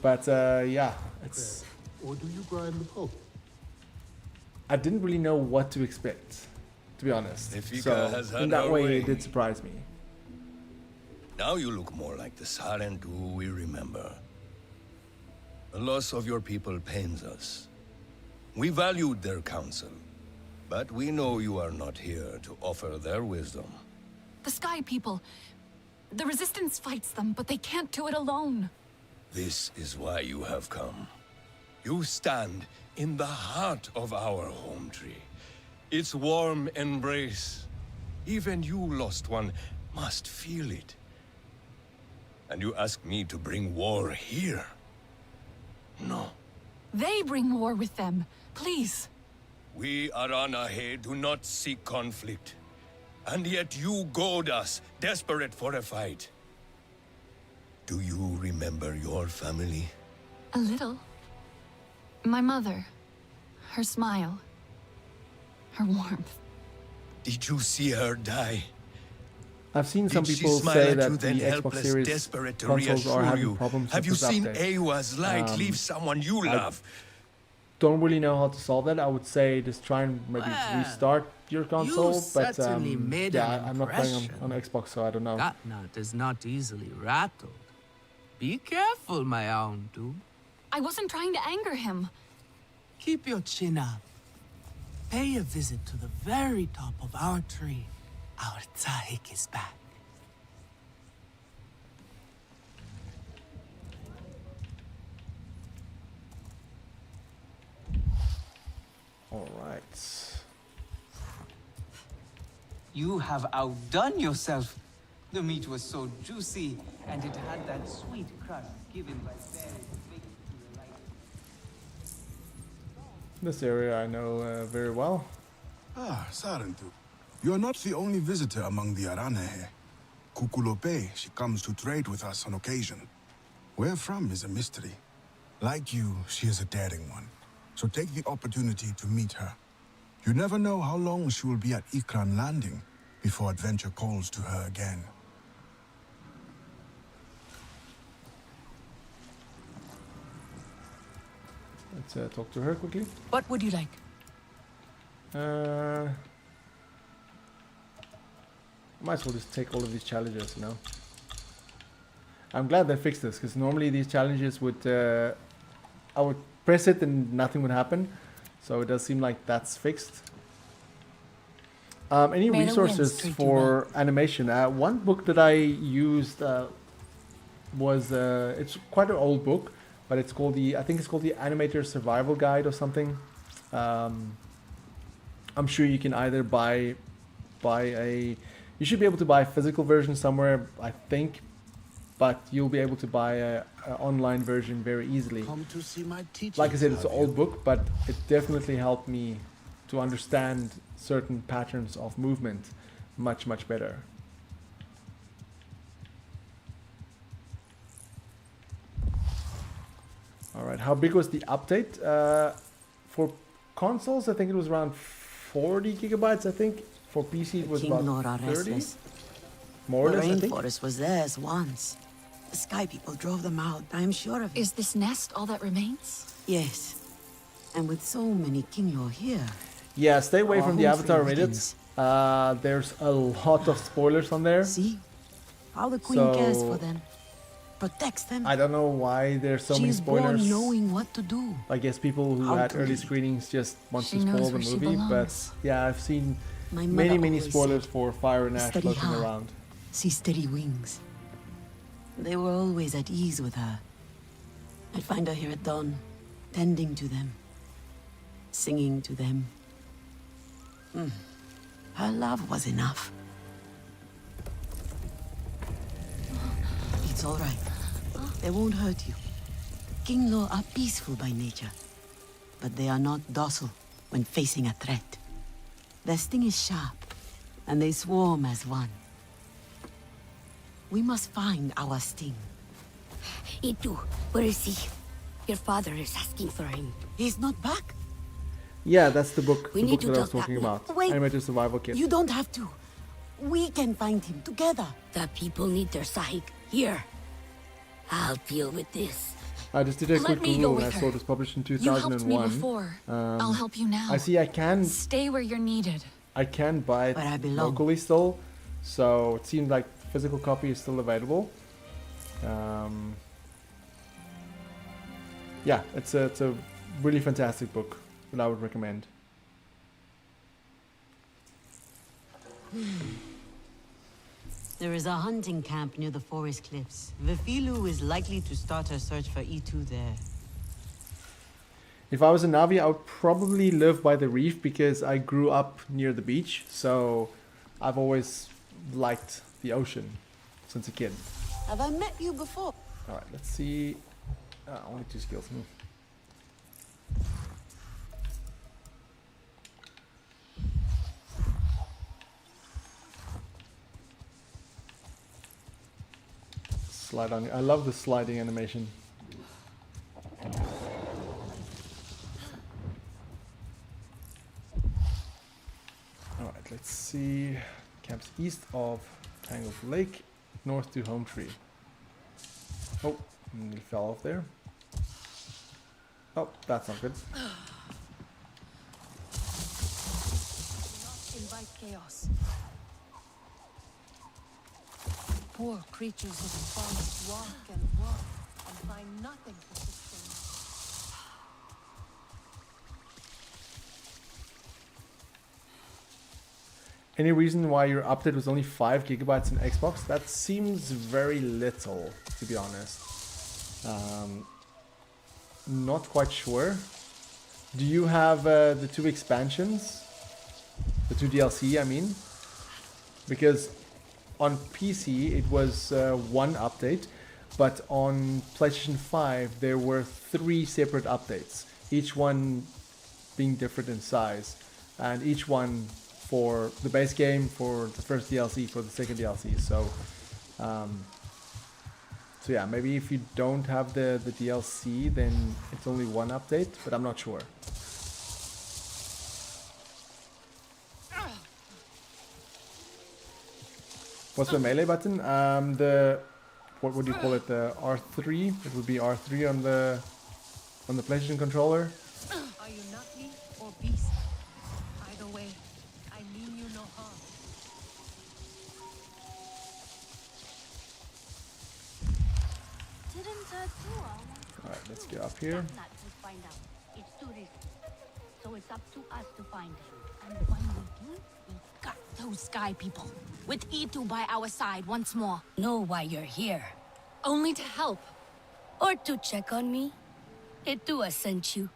A: But yeah, it's...
G: Or do you grind the pulp?
A: I didn't really know what to expect, to be honest. So in that way, it did surprise me.
Q: Now you look more like the Sarentu we remember. The loss of your people pains us. We valued their counsel, but we know you are not here to offer their wisdom.
B: The Sky People. The Resistance fights them, but they can't do it alone.
Q: This is why you have come. You stand in the heart of our home tree. Its warm embrace. Even you, lost one, must feel it. And you ask me to bring war here? No.
B: They bring war with them. Please.
Q: We Aranahe do not seek conflict. And yet you goad us, desperate for a fight. Do you remember your family?
B: A little. My mother. Her smile. Her warmth.
Q: Did you see her die?
A: I've seen some people say that the Xbox Series consoles are having problems with this update.
Q: Have you seen Awa's light leave someone you love?
A: Don't really know how to solve that. I would say just try and maybe restart your console, but yeah, I'm not playing on Xbox, so I don't know.
U: Katnat is not easily rattled. Be careful, my Auntu.
B: I wasn't trying to anger him.
U: Keep your chin up. Pay a visit to the very top of our tree. Our Tsahik is back.
A: All right.
W: You have outdone yourself. The meat was so juicy, and it had that sweet crust given by fairies baked to the light.
A: This area I know very well.
X: Ah, Sarentu. You are not the only visitor among the Aranahe. Kukulope, she comes to trade with us on occasion. Where from is a mystery. Like you, she is a daring one. So take the opportunity to meet her. You never know how long she will be at Ikran landing before adventure calls to her again.
A: Let's talk to her quickly.
F: What would you like?
A: Might as well just take all of these challenges, you know. I'm glad they fixed this, because normally these challenges would... I would press it and nothing would happen. So it does seem like that's fixed. Any resources for animation? One book that I used was... it's quite an old book, but it's called I think it's called the Animator Survival Guide or something. I'm sure you can either buy a... You should be able to buy a physical version somewhere, I think, but you'll be able to buy a online version very easily.
G: Come to see my teachers,
A: like I said, it's an old book, but it definitely helped me to understand certain patterns of movement much, much better. Alright, how big was the update? For consoles, I think it was around 40 gigabytes, I think. For PC, it was about 30. More or less, I think.
N: The rainforest was theirs once. The Sky People drove them out, I'm sure of it.
B: Is this nest all that remains?
N: Yes. And with so many Kinglor here...
A: Yeah, stay away from the Avatar Reddit. There's a lot of spoilers on there.
N: See? How the Queen cares for them. Protects them.
A: I don't know why there's so many spoilers.
N: She's born knowing what to do.
A: I guess people who had early screenings just want to spoil the movie. But yeah, I've seen many spoilers for Fire and Ash floating around.
N: See steady wings. They were always at ease with her. I'd find her here at dawn, tending to them, singing to them. Her love was enough. It's all right. They won't hurt you. Kinglor are peaceful by nature, but they are not docile when facing a threat. Their sting is sharp, and they swarm as one. We must find our sting.
E: Itu, where is he? Your father is asking for him.
N: He's not back?
A: Yeah, that's the book,
E: We
A: the
E: need
A: book
E: to
A: that I was
E: talk
A: talking about.
N: Wait.
A: Animator Survival Kit.
N: You don't have to. We can find him together.
E: The people need their sahik. Here. I'll deal with this.
A: I just did a quick
B: Let me
A: Google
B: go
A: and I
B: with
A: saw
B: her.
A: it was published in
B: You
A: 2001.
B: helped me before. I'll help you now.
A: I see I can
B: Stay where you're needed.
A: I can buy
N: Where I
A: it
N: belong.
A: locally still, so it seemed like physical copy is still available. Yeah, it's a really fantastic book that I would recommend.
N: There is a hunting camp near the forest cliffs. Vifilu is likely to start her search for E2 there.
A: If I was a Navi, I would probably live by the reef because I grew up near the beach, so I've always liked the ocean since a kid.
N: Have I met you before?
A: Alright, let's see. Only 2 skills. Slide on. I love the sliding animation. Alright, let's see. Camps east of Tangled Lake, north to Home Tree. Oh, he fell off there. Oh, that's not good.
I: Invite chaos. Poor creatures of the forest walk and find nothing to sustain.
A: Any reason why your update was only 5 gigabytes in Xbox? That seems very little, to be honest. Not quite sure. Do you have the 2 expansions? The 2 DLC, I mean? Because on PC it was 1 update, but on PlayStation 5 there were 3 separate updates, each one being different in size, and each one for the base game, for the first DLC, for the second DLC. So so yeah, maybe if you don't have the DLC, then it's only 1 update, but I'm not sure. What's the melee button? What would you call it? The R3. It would be R3 on the PlayStation controller.
F: Are you nutty or beast? Either way, I mean you no harm.
A: All right, let's get up here.
E: Find out. It's too risky. So it's up to us to find him. And when we do, we got
B: Those sky people, with Itu by our side once more.
E: know why you're here.
B: Only to help.
E: Or to check on me. Itua sent you.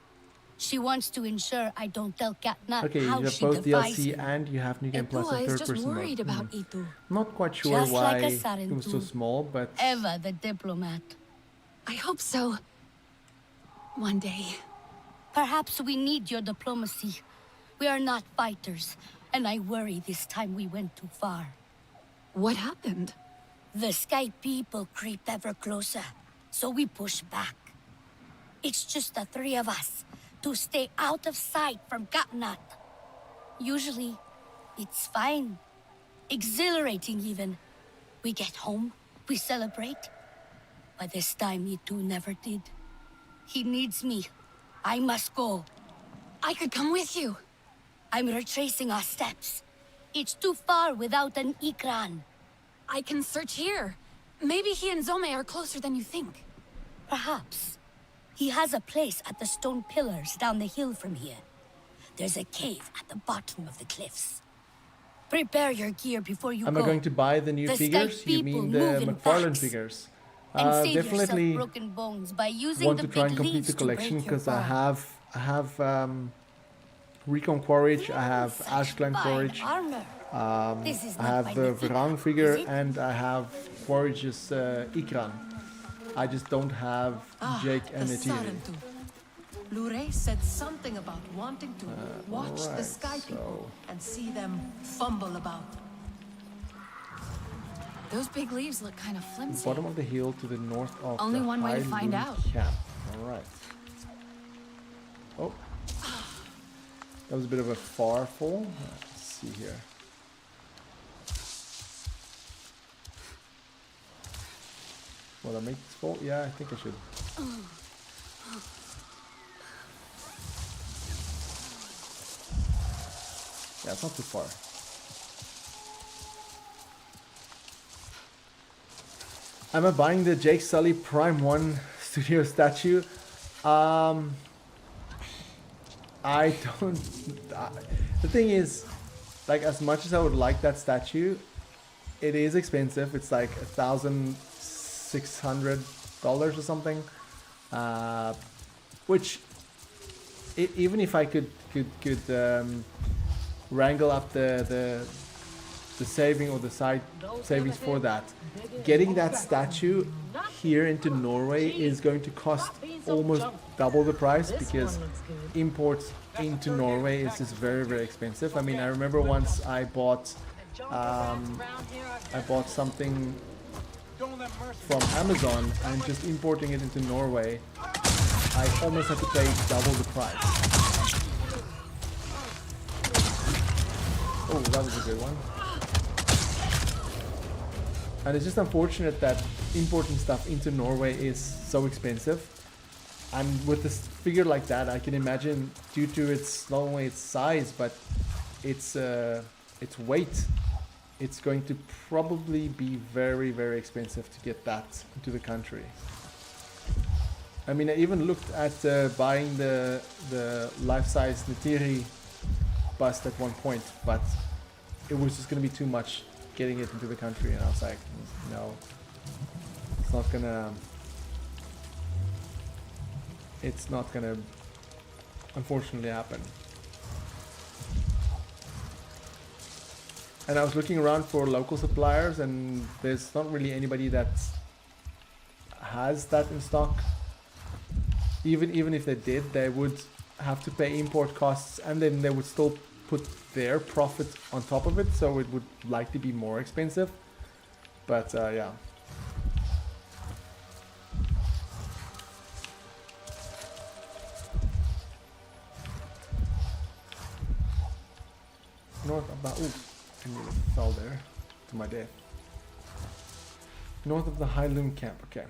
E: She wants to ensure I don't tell Katna
A: Okay, you
E: how
A: have
E: she
A: both
E: defies
A: DLC
E: him.
A: and you have NewGame Plus
B: Itua
A: and
B: is
A: third
B: just
A: person mode.
B: worried about Itu.
A: Not quite sure
E: Just
A: why
E: like a
A: it was so
E: Sarentu.
A: small, but
E: Eva, the diplomat.
B: I hope so. One day.
E: Perhaps we need your diplomacy. We are not fighters, and I worry this time we went too far.
B: What happened?
E: The sky people creep ever closer, so we push back. It's just the three of us to stay out of sight from Katnat. Usually, it's fine. Exhilarating even. We get home, we celebrate. But this time, Itu never did. He needs me. I must go.
B: I could come with you.
E: I'm retracing our steps. It's too far without an Ikran.
B: I can search here. Maybe he and Zome are closer than you think.
E: Perhaps. He has a place at the stone pillars down the hill from here. There's a cave at the bottom of the cliffs. Prepare your gear before you
A: am
E: go.
A: I going to buy the new
E: The sky
A: figures? You
E: people
A: mean
E: move
A: the
E: in
A: McFarlane
E: packs.
A: figures?
E: And save
A: Definitely
E: yourself broken bones by using
A: want
E: the
A: to try
E: big
A: and complete
E: leaves
A: the
E: to
A: collection
E: break your
A: because I
E: fall.
A: have Recon Quaritch, I have Ashclan
E: Fine
A: Quaritch,
E: armor. This is
A: I
E: not
A: have
E: by
A: the
E: Metkayina,
A: Vrang figure,
E: is it?
A: and I have Quaritch's Ikran. I just don't have Jake and Neytiri.
F: Lure said something about wanting to watch the
A: alright,
F: sky people
A: so-
F: and see them fumble about.
B: Those big leaves look kind of flimsy.
A: Bottom of the hill to the north of
B: Only
A: the
B: one way to
A: High
B: find
A: Loon
B: out.
A: Camp. All right. Oh, that was a bit of a far fall. Let's see here. Will I make this fall? Yeah, I think I should. Yeah, it's not too far. Am I buying the Jake Sully Prime 1 studio statue? I don't... the thing is, like, as much as I would like that statue, it is expensive. It's like $1,600 or something. Which, even if I could wrangle up the saving or the side savings for that, getting that statue here into Norway is going to cost almost double the price because imports into Norway is just very, very expensive. I mean, I remember once I bought something from Amazon and just importing it into Norway, I almost had to pay double the price. Oh, that was a good one. And it's just unfortunate that importing stuff into Norway is so expensive. And with this figure like that, I can imagine, due to its not only its size but its weight, it's going to probably be very, very expensive to get that into the country. I mean, I even looked at buying the life-size Neytiri bust at one point, but it was just going to be too much getting it into the country, and I was like, no, it's not gonna unfortunately happen. And I was looking around for local suppliers, and there's not really anybody that has that in stock. Even if they did, they would have to pay import costs, and then they would still put their profit on top of it, so it would likely be more expensive. But yeah. North about, ooh, I nearly fell there to my death. North of the High Loom camp. Okay.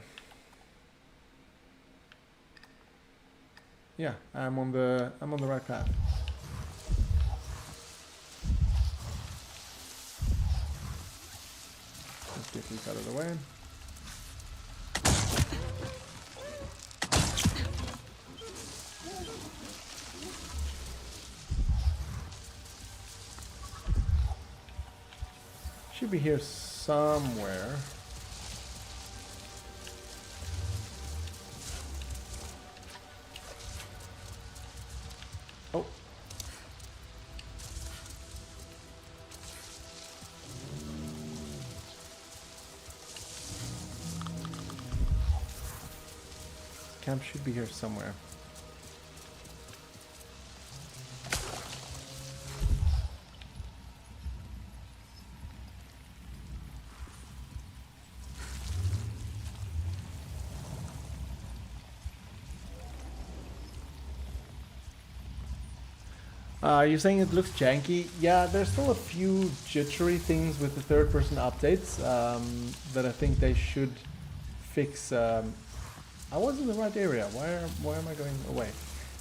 A: Yeah, I'm on the right path. Let's get these out of the way. Should be here somewhere. Oh. Camp should be here somewhere. You're saying it looks janky? Yeah, there's still a few jittery things with the third-person updates that I think they should fix. I was in the right area. Why am I going away?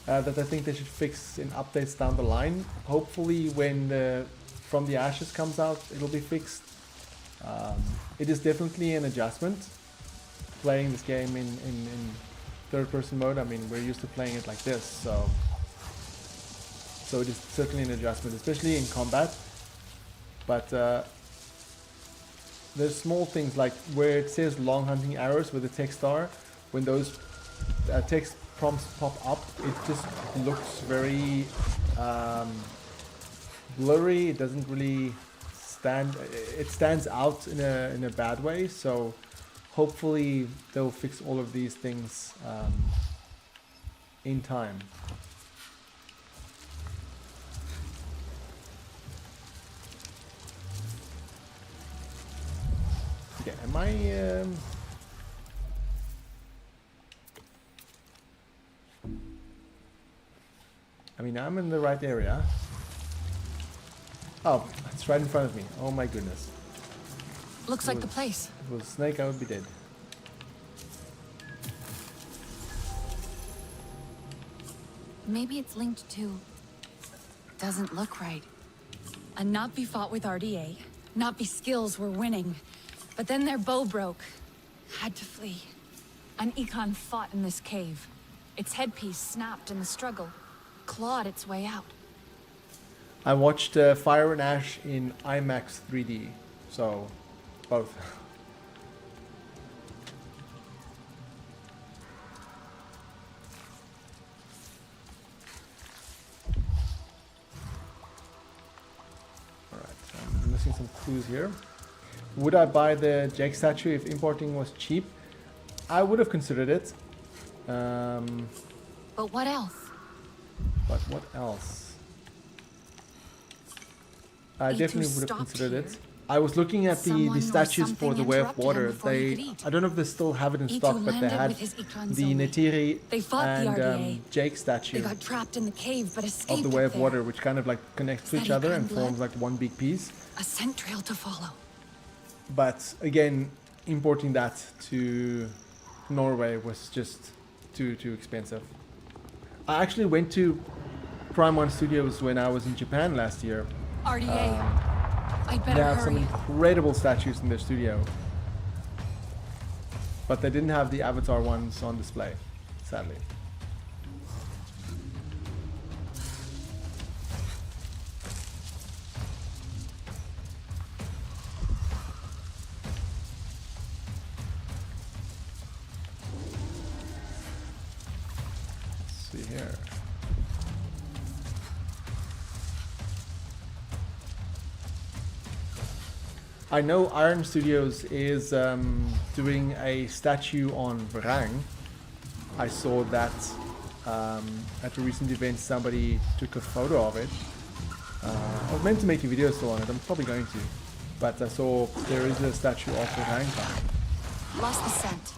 A: That I think they should fix in updates down the line. Hopefully, when the From the Ashes comes out, it'll be fixed. It is definitely an adjustment. Playing this game in third-person mode. I mean, we're used to playing it like this, so it is certainly an adjustment, especially in combat. But there's small things like where it says long hunting arrows with the text are, when those text prompts pop up, it just looks very blurry. It doesn't really it stands out in a bad way. So hopefully they'll fix all of these things in time. Okay, am I mean, I'm in the right area. Oh, it's right in front of me. Oh my goodness.
B: Looks like the place.
A: If it was a snake, I would be dead.
B: Maybe it's linked to... Doesn't look right. A Napi fought with RDA. Napi skills were winning. But then their bow broke. Had to flee. An Ikran fought in this cave. Its headpiece snapped in the struggle. Clawed its way out.
A: I watched Fire and Ash in IMAX 3D. So, both. Alright, I'm missing some clues here. Would I buy the Jake statue if importing was cheap? I would have considered it.
B: But what else?
A: But what else? I definitely would have considered it. I was looking at the statues for the Way of Water. I don't know if they still have it in stock, but they had the Neytiri and Jake statue
B: They got trapped in the cave, but escaped
A: of the Way of Water, which kind of like connects to each other and forms like one big piece.
B: A scent trail to follow.
A: But again, importing that to Norway was just too expensive. I actually went to Prime 1 Studios when I was in Japan last year.
B: RDA. I'd better
A: They have
B: hurry.
A: some incredible statues in their studio. But they didn't have the Avatar ones on display, sadly. Let's see here. I know Iron Studios is doing a statue on Vrang. I saw that at a recent event. Somebody took a photo of it. I was meant to make a video still on it. I'm probably going to, but I saw there is a statue of Vrang,
B: Lost the scent.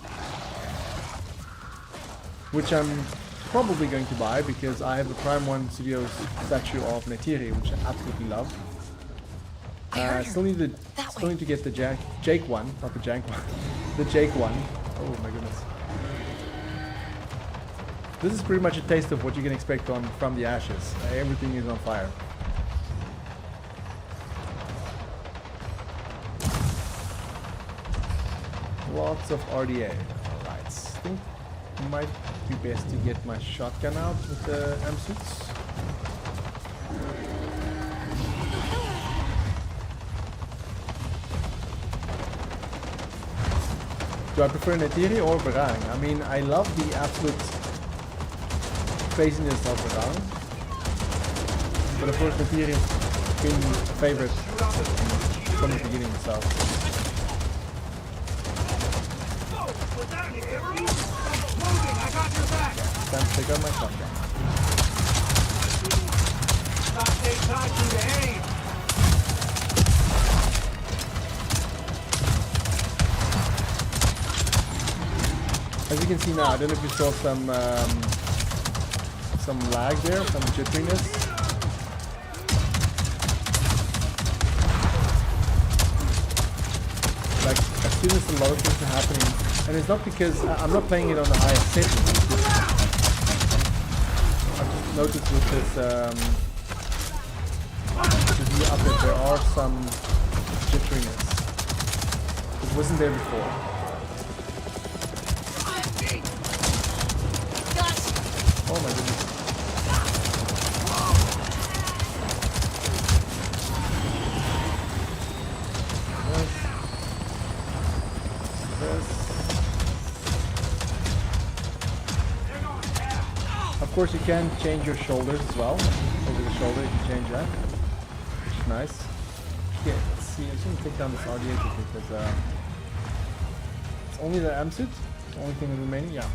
A: which I'm probably going to buy because I have a Prime 1 Studios statue of Neytiri, which I absolutely love. Still need to get the Jake one, not the Jank one. the Jake one. Oh my goodness. This is pretty much a taste of what you can expect from the ashes. Everything is on fire. Lots of RDA. Alright, I think it might be best to get my shotgun out with the amp suits. Do I prefer Neytiri or Barang? I mean, I love the absolute craziness of Barang. But of course, Neytiri has been a favorite from the beginning, so. Time to take out my shotgun. As you can see now, I don't know if you saw some lag there, some jitteriness. Like, as soon as a lot of things are happening, and it's not because I'm not playing it on the highest settings. I've just noticed with this new update there are some jitteriness. It wasn't there before. Oh my goodness. Of course you can change your shoulders as well. Over the shoulder you can change that. Which is nice. Yeah, let's see, I'm just gonna take down this RDA because it's only the amp suit, it's the only thing remaining, yeah.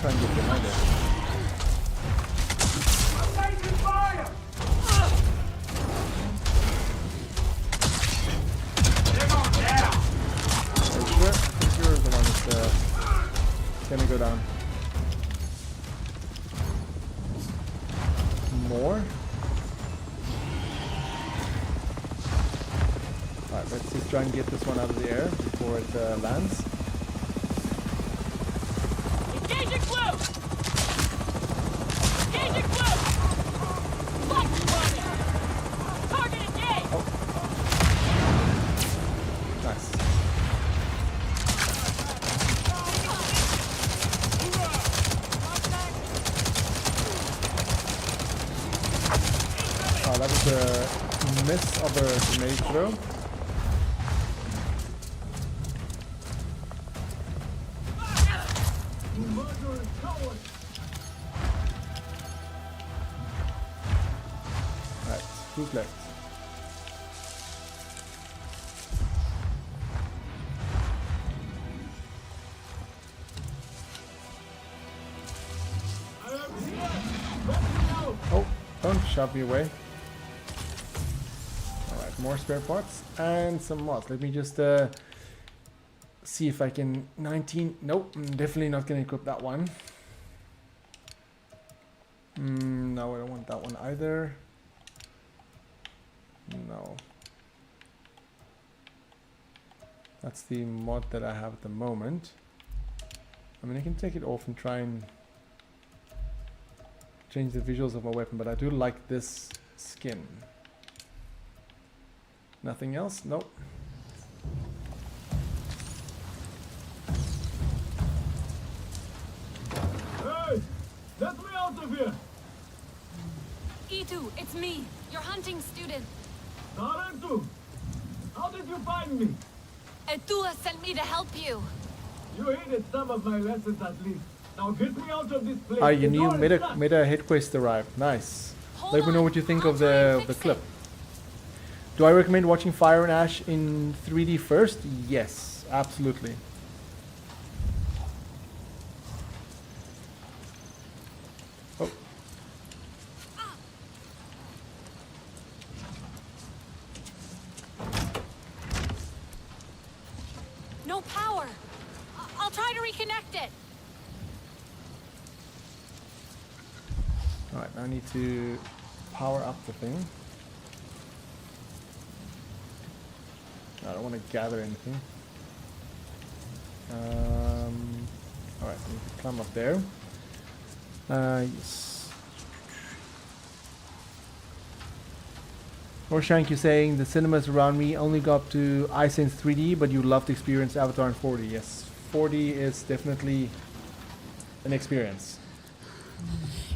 A: Try and get behind it. You're the one that's gonna go down. More? Alright, let's just try and get this one out of the air before it lands.
C: Engaging blue! Engaging blue! Target engaged!
A: Oh. Nice. Oh, that was a miss of a grenade throw. Alright, who's left? Oh, don't shove me away. Alright, more spare parts and some mods. Let me just see if I can... 19... Nope, I'm definitely not going to equip that one. No, I don't want that one either. No. That's the mod that I have at the moment. I mean, I can take it off and try and change the visuals of my weapon, but I do like this skin. Nothing else? Nope.
C: Hey! Let me out of here!
B: Itu, it's me, your hunting student.
C: Tarantu! How did you find me?
B: Etua sent me to help you.
C: You hated some of my lessons at least. Now get me out of this place.
A: Ah, your new meta head quest arrived. Nice. Let me know what you think of the clip. Do I recommend watching Fire and Ash in 3D first? Yes, absolutely. Oh.
B: No I'll try to reconnect it.
A: Alright, I need to power up the thing. I don't want to gather anything. Alright, I need to climb up there. Yes. Orshank, you're saying the cinemas around me only go up to iSense 3D, but you love to experience Avatar in 4D. Yes, 4D is definitely an experience.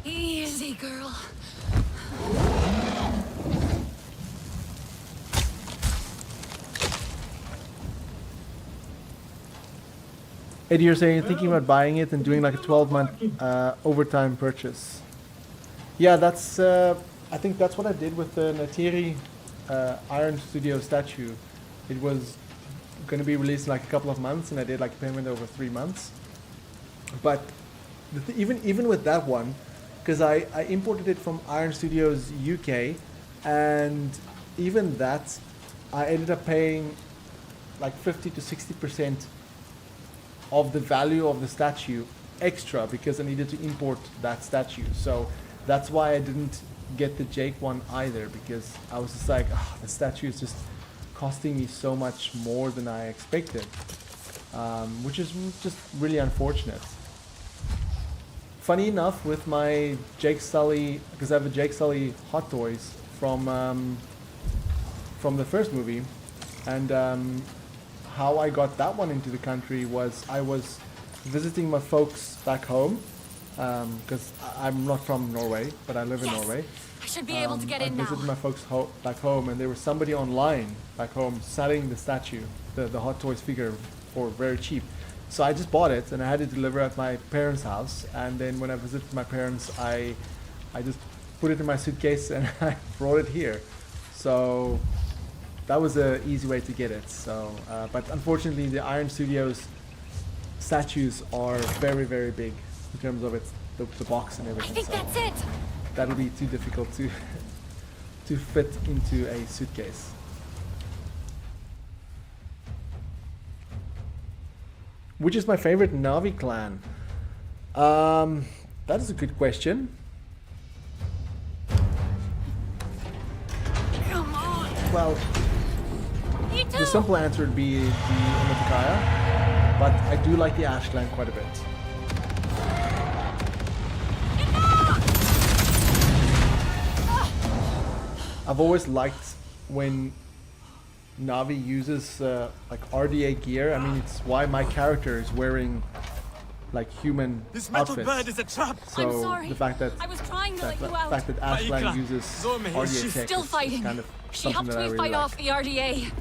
B: Easy, girl.
A: Eddie, you're saying you're thinking about buying it and doing like a 12-month overtime purchase. Yeah, that's. I think that's what I did with the Neytiri Iron Studio statue. It was going to be released in like a couple of months, and I did like a payment over 3 months. But even with that one, because I imported it from Iron Studios UK, and even that, I ended up paying like 50 to 60% of the value of the statue extra because I needed to import that statue. So that's why I didn't get the Jake one either, because I was just like, oh, the statue is just costing me so much more than I expected, which is just really unfortunate. Funny enough, with my Jake Sully, because I have a Jake Sully Hot Toys from the first movie, and how I got that one into the country was I was visiting my folks back home, because I'm not from Norway, but I live in Norway.
B: I should be able to get in
A: I
B: now.
A: visited my folks back home, and there was somebody online back home selling the statue, the Hot Toys figure, for very cheap. So I just bought it, and I had it delivered at my parents' house. And then when I visited my parents, I just put it in my suitcase and I brought it here. So that was an easy way to get it. So, but unfortunately, the Iron Studios statues are very, very big in terms of the box and everything.
B: I think that's it.
A: That'll be too difficult to to fit into a suitcase. Which is my favorite Navi clan? That is a good question.
B: Come on.
A: Well, the simple answer would be the Metkayina, but I do like the Ash clan quite a bit. I've always liked when Navi uses like RDA gear. I mean, it's why my character is wearing like human
D: This metal
A: outfits.
D: bird is a trap.
A: So
B: I'm sorry.
A: the fact that
B: I was trying to let you
A: the
B: out.
A: fact that Ashland
D: Ikran,
A: uses
D: Zorme,
A: RDA
D: she's
A: tech
B: Still
A: is
B: fighting.
A: kind of
B: She
A: something
B: helped
A: that I
B: me
A: really
B: fight
A: like.
B: off the RDA.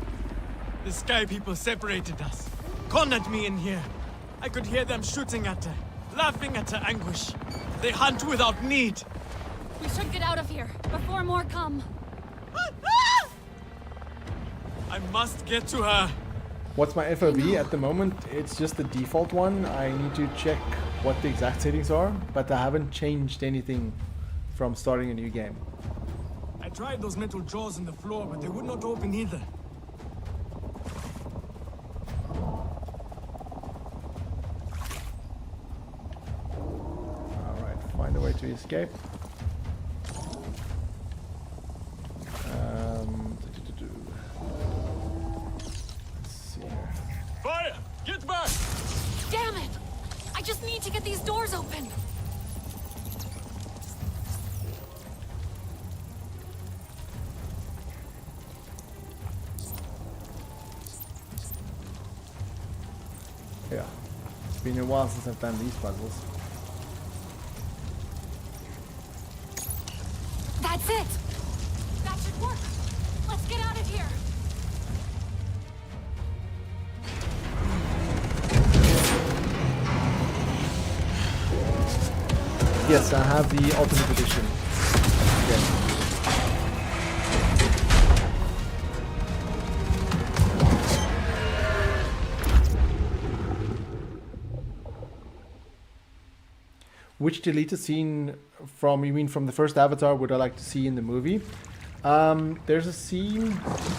D: The sky people separated us, cornered me in here. I could hear them shooting at her, laughing at her anguish. They hunt without need.
B: We should get out of here before more come.
D: I must get to her.
A: What's my FOV at the moment? It's just the default one. I need to check what the exact settings are, but I haven't changed anything from starting a new game.
D: I tried those metal jaws in the floor, but they would not open either.
A: Alright, find a way to escape. Let's see here.
D: Fire! Get back!
B: Damn it! I just need to get these doors open.
A: Yeah, it's been a while since I've done these puzzles.
B: That's it! That should work! Let's get out of here!
A: Yes, I have the Ultimate Edition. Yes. Which deleted scene from, you mean from the first Avatar, would I like to see in the movie? There's a scene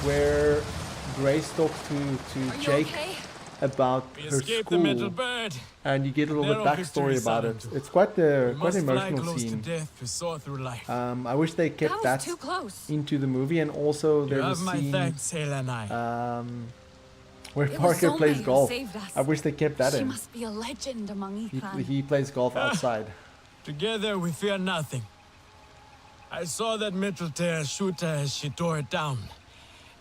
A: where Grace talks to
B: Are you
A: Jake
B: okay?
A: about
D: We
A: her
D: escaped the metal
A: school,
D: bird.
A: and you get a little bit
D: Narrow
A: backstory
D: victory,
A: about it.
D: Sarantu.
A: It's quite an
D: We must fly
A: emotional
D: close
A: scene.
D: to death to soar through life.
A: I wish they kept
B: That was
A: that
B: too close.
A: into the movie, and also
D: You
A: there's a
D: have my
A: scene
D: thanks, Aranahe.
A: where
B: It was
A: Parker
B: Zome
A: plays
B: who
A: golf.
B: saved us.
A: I wish they kept that
B: She
A: in.
B: must be a legend among Ikran.
A: He plays golf outside.
D: Together we fear nothing. I saw that metal tear shoot her as she tore it down.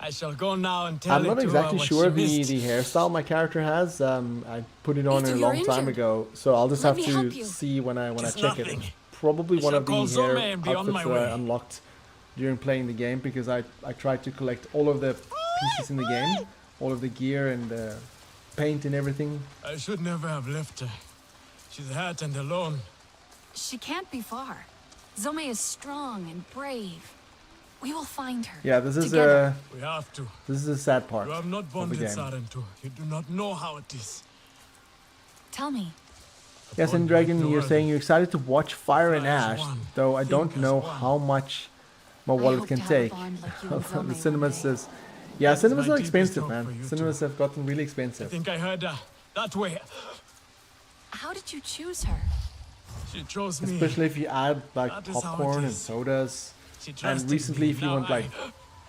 D: I shall go now and tell
A: I'm not
D: it to
A: exactly
D: her what
A: sure
D: she
A: the
D: missed.
A: hairstyle my character has. I put it on
B: Ethan,
A: a
B: you're
A: long time
B: injured.
A: ago, so I'll just
B: Let
A: have
B: me help
A: to
B: you.
A: see when I
D: It's
A: check it.
D: nothing.
A: It's probably
D: I
A: one
D: shall
A: of the
D: call Zome
A: hair
D: and be on
A: outfits
D: my
A: that I
D: way.
A: unlocked during playing the game, because I tried to collect all of the pieces in the game, all of the gear and paint and everything.
D: I should never have left her. She's hurt and alone.
B: She can't be far. Zome is strong and brave. We will find her.
A: Yeah, this is
B: together.
D: We have to.
A: this is a sad part
D: You have not
A: of the
D: bonded,
A: game.
D: Sarantu. You do not know how it is.
B: Tell me.
A: Yes, and Dragon, you're saying you're excited to watch Fire and Ash, though I don't know how much my wallet
B: hope
A: can
B: to have a
A: take.
B: bond like you and
A: The
B: Zome one
A: cinemas
B: day.
A: says, yeah, cinemas
D: my
A: are
D: deepest
A: expensive,
D: hope for
A: man.
D: you
A: Cinemas have gotten really
D: I
A: expensive.
D: think I heard her. That way.
B: How did you choose her?
D: She chose me.
A: Especially if you add like
D: That is how it
A: popcorn and
D: is.
A: sodas.
D: She
A: And
D: trusted
A: recently,
D: me.
A: if you
D: Now
A: want like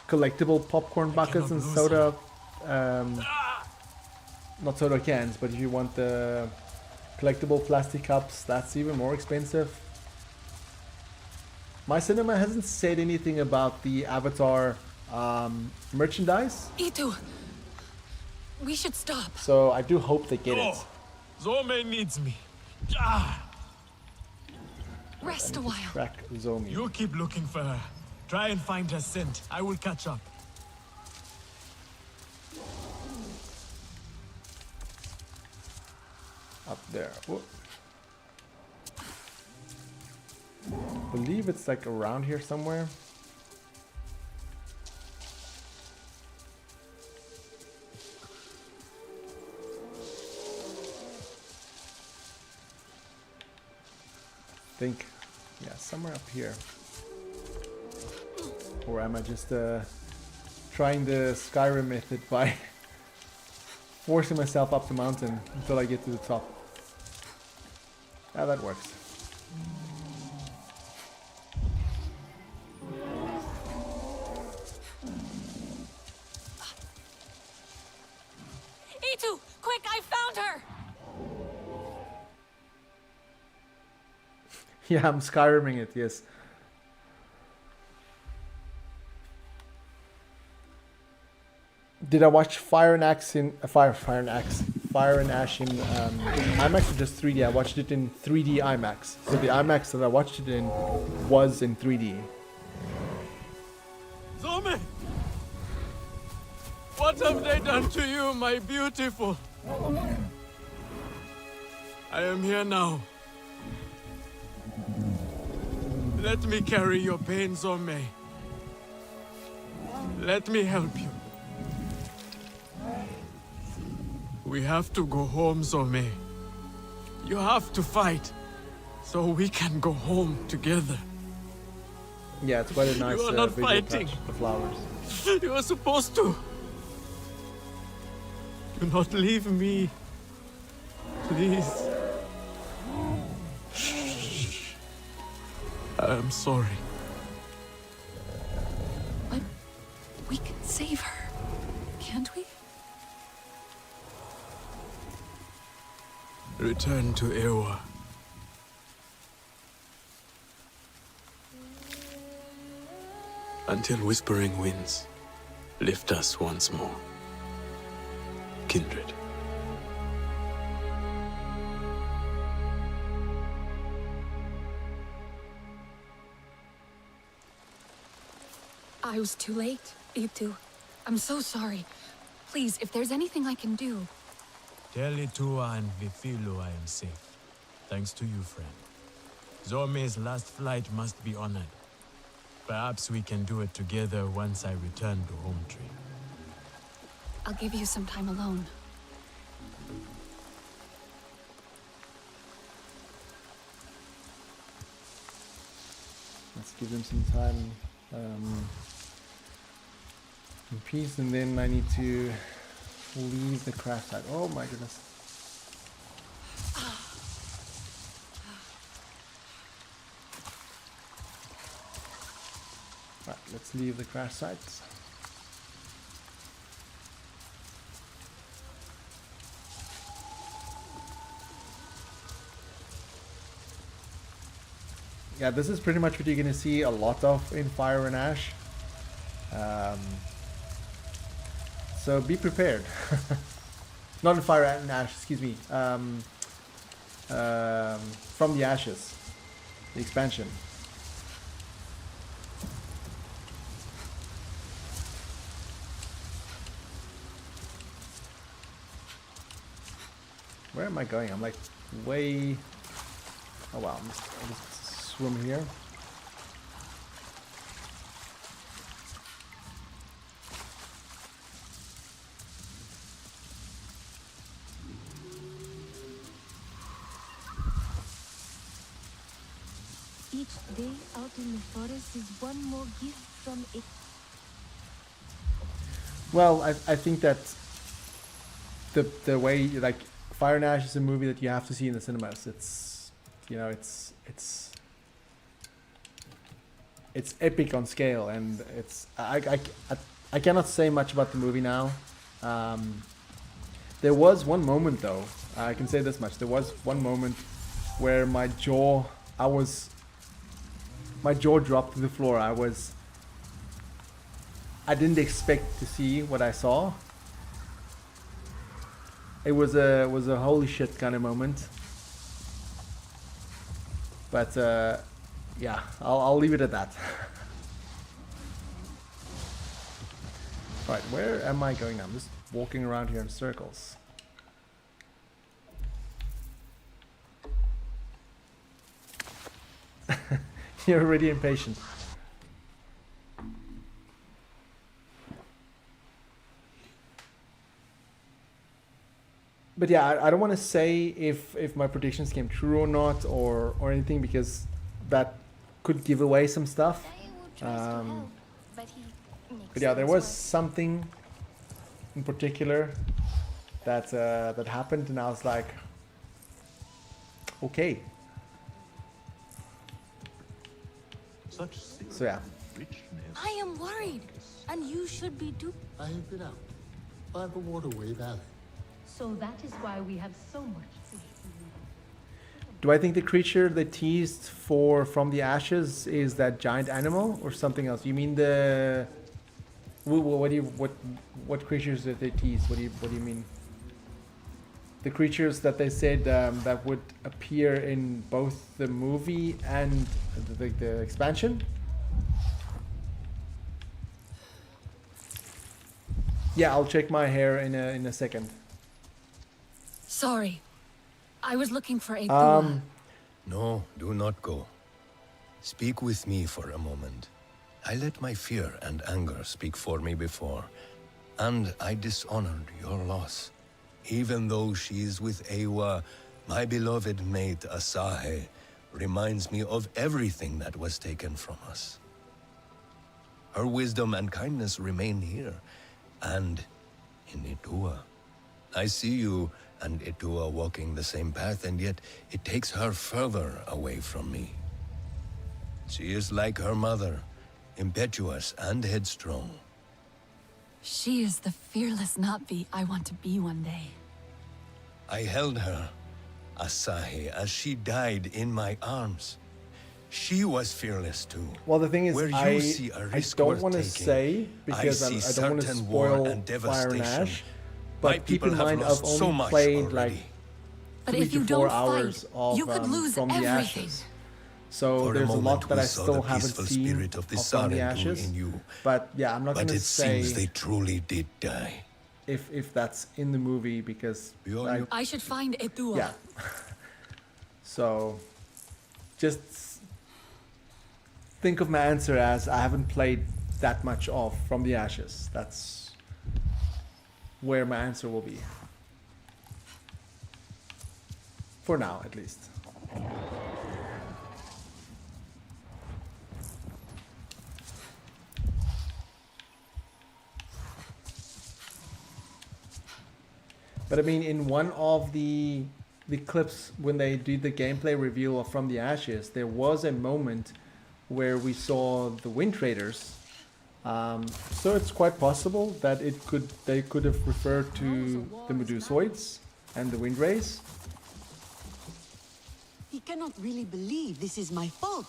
A: collectible popcorn buckets and
D: lose
A: soda, not soda cans, but if you want the collectible plastic cups, that's even more expensive. My cinema hasn't said anything about the Avatar merchandise,
B: Itu! We should stop.
A: so I do hope they get it.
D: Zome needs me.
B: Rest a while.
A: Track Zomi.
D: You keep looking for her. Try and find her scent. I will catch up.
A: Up there. Whoop. Believe it's like around here somewhere. Think, yeah, somewhere up here. Or am I just trying the Skyrim method by forcing myself up the mountain until I get to the top? Yeah, that works.
B: Itu! Quick, I found her!
A: Yeah, I'm Skyriming it, yes. Did I watch Fire and Ash in Fire and Ash in IMAX or just 3D? I watched it in 3D IMAX. So the IMAX that I watched it in was in 3D.
D: Zome! What have they done to you, my beautiful? I am here now. Let me carry your pain, Zome. Let me help you. We have to go home, Zome. You have to fight, so we can go home together.
A: Yeah, it's quite a nice
D: You are not
A: visual
D: fighting.
A: touch, the flowers.
D: You are supposed to. Do not leave me. Please. I am sorry.
B: But we can save her, can't we?
D: Return to Ewa. Until whispering winds lift us once more. Kindred.
B: I was too late, Itu. I'm so sorry. Please, if there's anything I can do.
D: Tell Itua and Vifilu I am safe. Thanks to you, friend. Zome's last flight must be honored. Perhaps we can do it together once I return to Home Tree.
B: I'll give you some time alone.
A: Let's give them some time in peace, and then I need to leave the crash site. Oh my goodness. Right, let's leave the crash sites. Yeah, this is pretty much what you're going to see a lot of in Fire and Ash. So be prepared. Not in Fire and Ash, excuse me. From the Ashes, the expansion. Where am I going? I'm like way... Oh wow, I'll just swim here.
J: Each day out in the forest is one more gift from it.
A: Well, I think that the way, like, Fire and Ash is a movie that you have to see in the cinemas. It's, you know, it's epic on scale, and it's I cannot say much about the movie now. There was one moment though, I can say this much. There was one moment where my jaw dropped to the floor. I didn't expect to see what I saw. It was a holy shit kind of moment. But yeah, I'll leave it at that. Right, where am I going now? I'm just walking around here in circles. You're already impatient. But yeah, I don't want to say if my predictions came true or not, or anything, because that could give away some stuff. But yeah, there was something in particular that that happened, and I was like, okay. So yeah.
J: I am worried, and you should be too.
G: I have been out by the waterway valley.
J: So that is why we have so much to do.
A: Do I think the creature they teased from the ashes is that giant animal or something else? You mean the what creatures did they tease? What do you mean? The creatures that they said that would appear in both the movie and the expansion? Yeah, I'll check my hair in a second.
B: Sorry. I was looking for a
Q: No, do not go. Speak with me for a moment. I let my fear and anger speak for me before, and I dishonored your loss. Even though she is with Eywa, my beloved mate Asahe reminds me of everything that was taken from us. Her wisdom and kindness remain here, and in Itua. I see you and Itua walking the same path, and yet it takes her further away from me. She is like her mother, impetuous and headstrong.
B: She is the fearless Navi I want to be one day.
Q: I held her, Asahi, as she died in my arms. She was fearless too.
A: Well, the thing is,
Q: Where
A: I
Q: you see a risk
A: don't
Q: worth
A: want to
Q: taking,
A: say, because I don't want to
Q: certain war
A: spoil
Q: and
A: Fire and
Q: devastation.
A: Ash.
Q: My
A: But keep
Q: people
A: in
Q: have
A: mind, I've
Q: lost so
A: only
Q: much
A: played like
Q: already.
B: 'But
A: 3
B: if you
A: to 4
B: don't
A: hours
B: fight,
A: of
B: you could lose
A: From the
B: everything.
A: Ashes. So
Q: For
A: there's a
Q: moment,
A: lot that
Q: we
A: I
Q: saw
A: still
Q: the
A: haven't
Q: peaceful
A: seen
Q: spirit of the
A: From the
Q: Sarentu
A: Ashes.
Q: in you.
A: But yeah, I'm not going
Q: But
A: to
Q: it
A: say
Q: seems they truly did die.
A: if that's in the movie, because
B: I should find Etua.
A: yeah. So just think of my answer as I haven't played that much of From the Ashes. That's where my answer will be. For now, at least. But I mean, in one of the clips when they did the gameplay reveal of From the Ashes, there was a moment where we saw the Wind Traders. So it's quite possible that they could have referred to the Medusoids and the Wind Rays.
N: He cannot really believe this is my fault.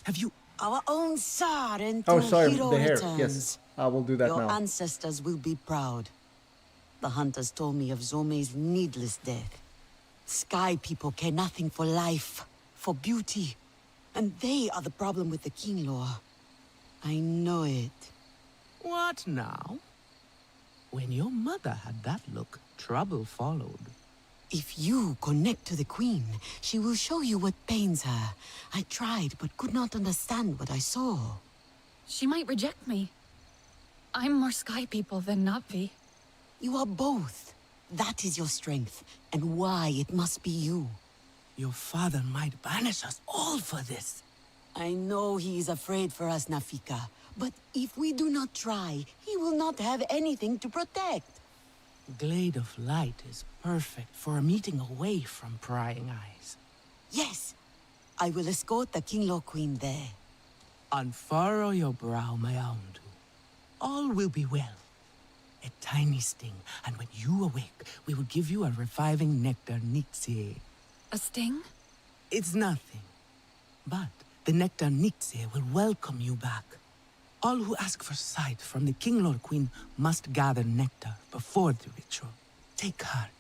N: Have you... Our own Tsar and
A: Oh, sorry,
N: hero
A: the hair.
N: returns.
A: Yes, I will do that
N: Your
A: now.
N: ancestors will be proud. The hunters told me of Zome's needless death. Sky people care nothing for life, for beauty. And they are the problem with the King Law. I know it.
U: What now? When your mother had that look, trouble followed.
N: If you connect to the Queen, she will show you what pains her. I tried, but could not understand what I saw.
B: She might reject me. I'm more Sky People than Na'vi.
N: You are both. That is your strength, and why it must be you.
U: Your father might banish us all for this.
N: I know he is afraid for us, Nafika. But if we do not try, he will not have anything to protect.
U: Glade of Light is perfect for a meeting away from prying eyes.
N: Yes, I will escort the King Law Queen there.
U: Unfurrow your brow, Mayaundu. All will be well. A tiny sting, and when you awake, we will give you a reviving nectar Nixie.
B: A sting?
U: It's nothing. But the nectar Nixie will welcome you back. All who ask for sight from the King Lord Queen must gather nectar before the ritual. Take heart.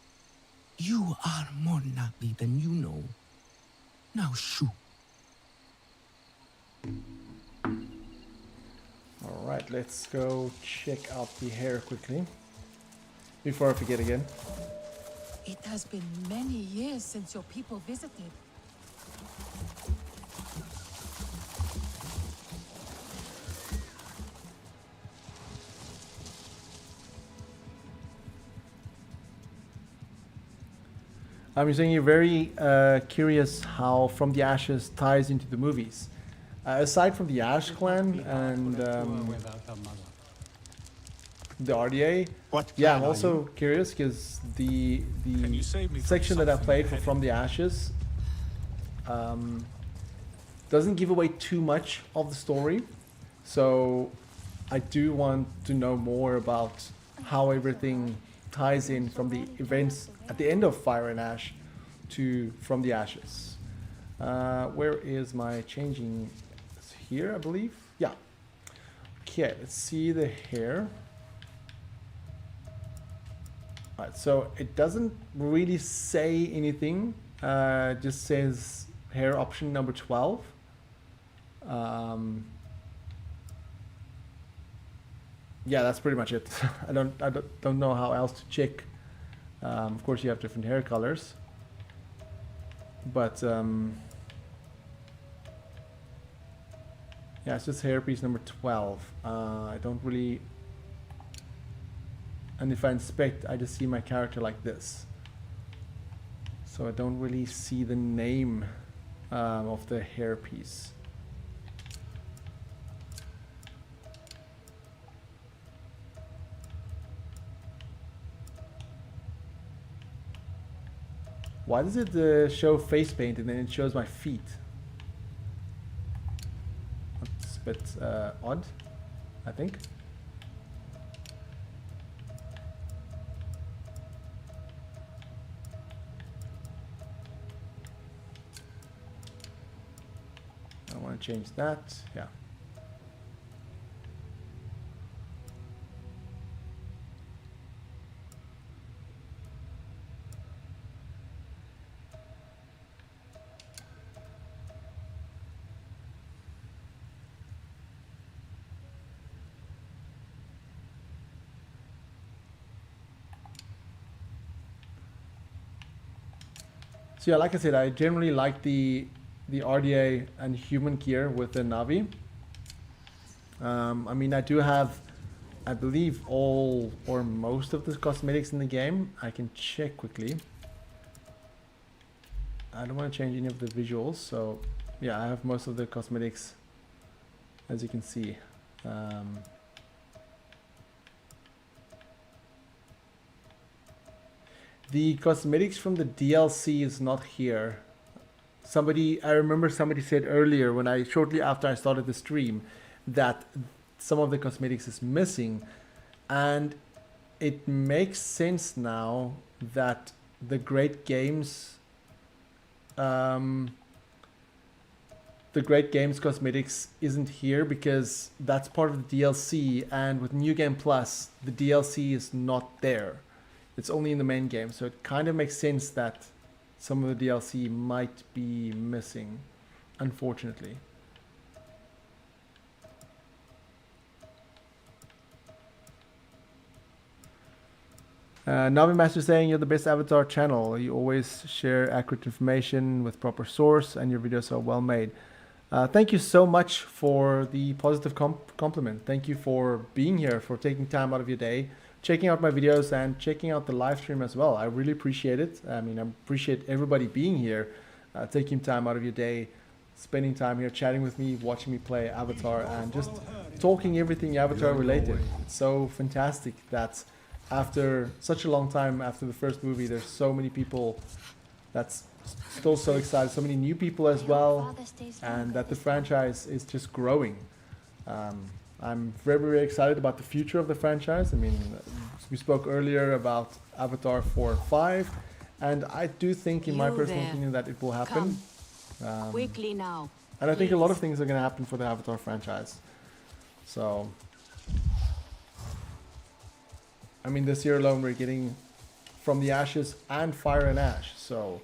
U: You are more Na'vi than you know. Now shoo.
A: Alright, let's go check out the hair quickly. Before I forget again.
H: It has been many years since your people visited.
A: I'm saying you're very curious how From the Ashes ties into the movies. Aside from the Ash Clan and the RDA, yeah, I'm also curious because the section that I played for From the Ashes doesn't give away too much of the story, so I do want to know more about how everything ties in from the events at the end of Fire and Ash to From the Ashes. Where is my changing? It's here, I believe. Yeah. Okay, let's see the hair. Alright, so it doesn't really say anything. Just says hair option number 12. Yeah, that's pretty much it. I don't know how else to check. Of course, you have different hair colors, but yeah, it's just hairpiece number 12. I don't really, and if I inspect, I just see my character like this, so I don't really see the name of the hairpiece. Why does it show face paint and then it shows my feet? That's a bit odd, I think. I want to change that, yeah. So yeah, like I said, I generally like the RDA and human gear with the Na'vi. I mean, I do have, I believe, all or most of the cosmetics in the game. I can check quickly. I don't want to change any of the visuals, so yeah, I have most of the cosmetics, as you can see. The cosmetics from the DLC is not here. I remember somebody said earlier shortly after I started the stream that some of the cosmetics is missing, and it makes sense now that the Great Games cosmetics isn't here, because that's part of the DLC, and with New Game Plus the DLC is not there. It's only in the main game, so it kind of makes sense that some of the DLC might be missing, unfortunately. Navi Master saying you're the best Avatar channel. You always share accurate information with proper source, and your videos are well made. Thank you so much for the positive compliment. Thank you for being here, for taking time out of your day, checking out my videos, and checking out the live stream as well. I really appreciate it. I mean, I appreciate everybody being here, taking time out of your day, spending time here, chatting with me, watching me play Avatar, and just talking everything Avatar related. It's so fantastic that after such a long time after the first movie, there's so many people that's still so excited, so many new people as well, and that the franchise is just growing. I'm very, very excited about the future of the franchise. I mean, we spoke earlier about Avatar 4 and 5, and I do think, in my personal opinion, that it will happen.
E: Quickly now.
A: And I think a lot of things are going to happen for the Avatar franchise. So, I mean, this year alone we're getting From the Ashes and Fire and Ash. So,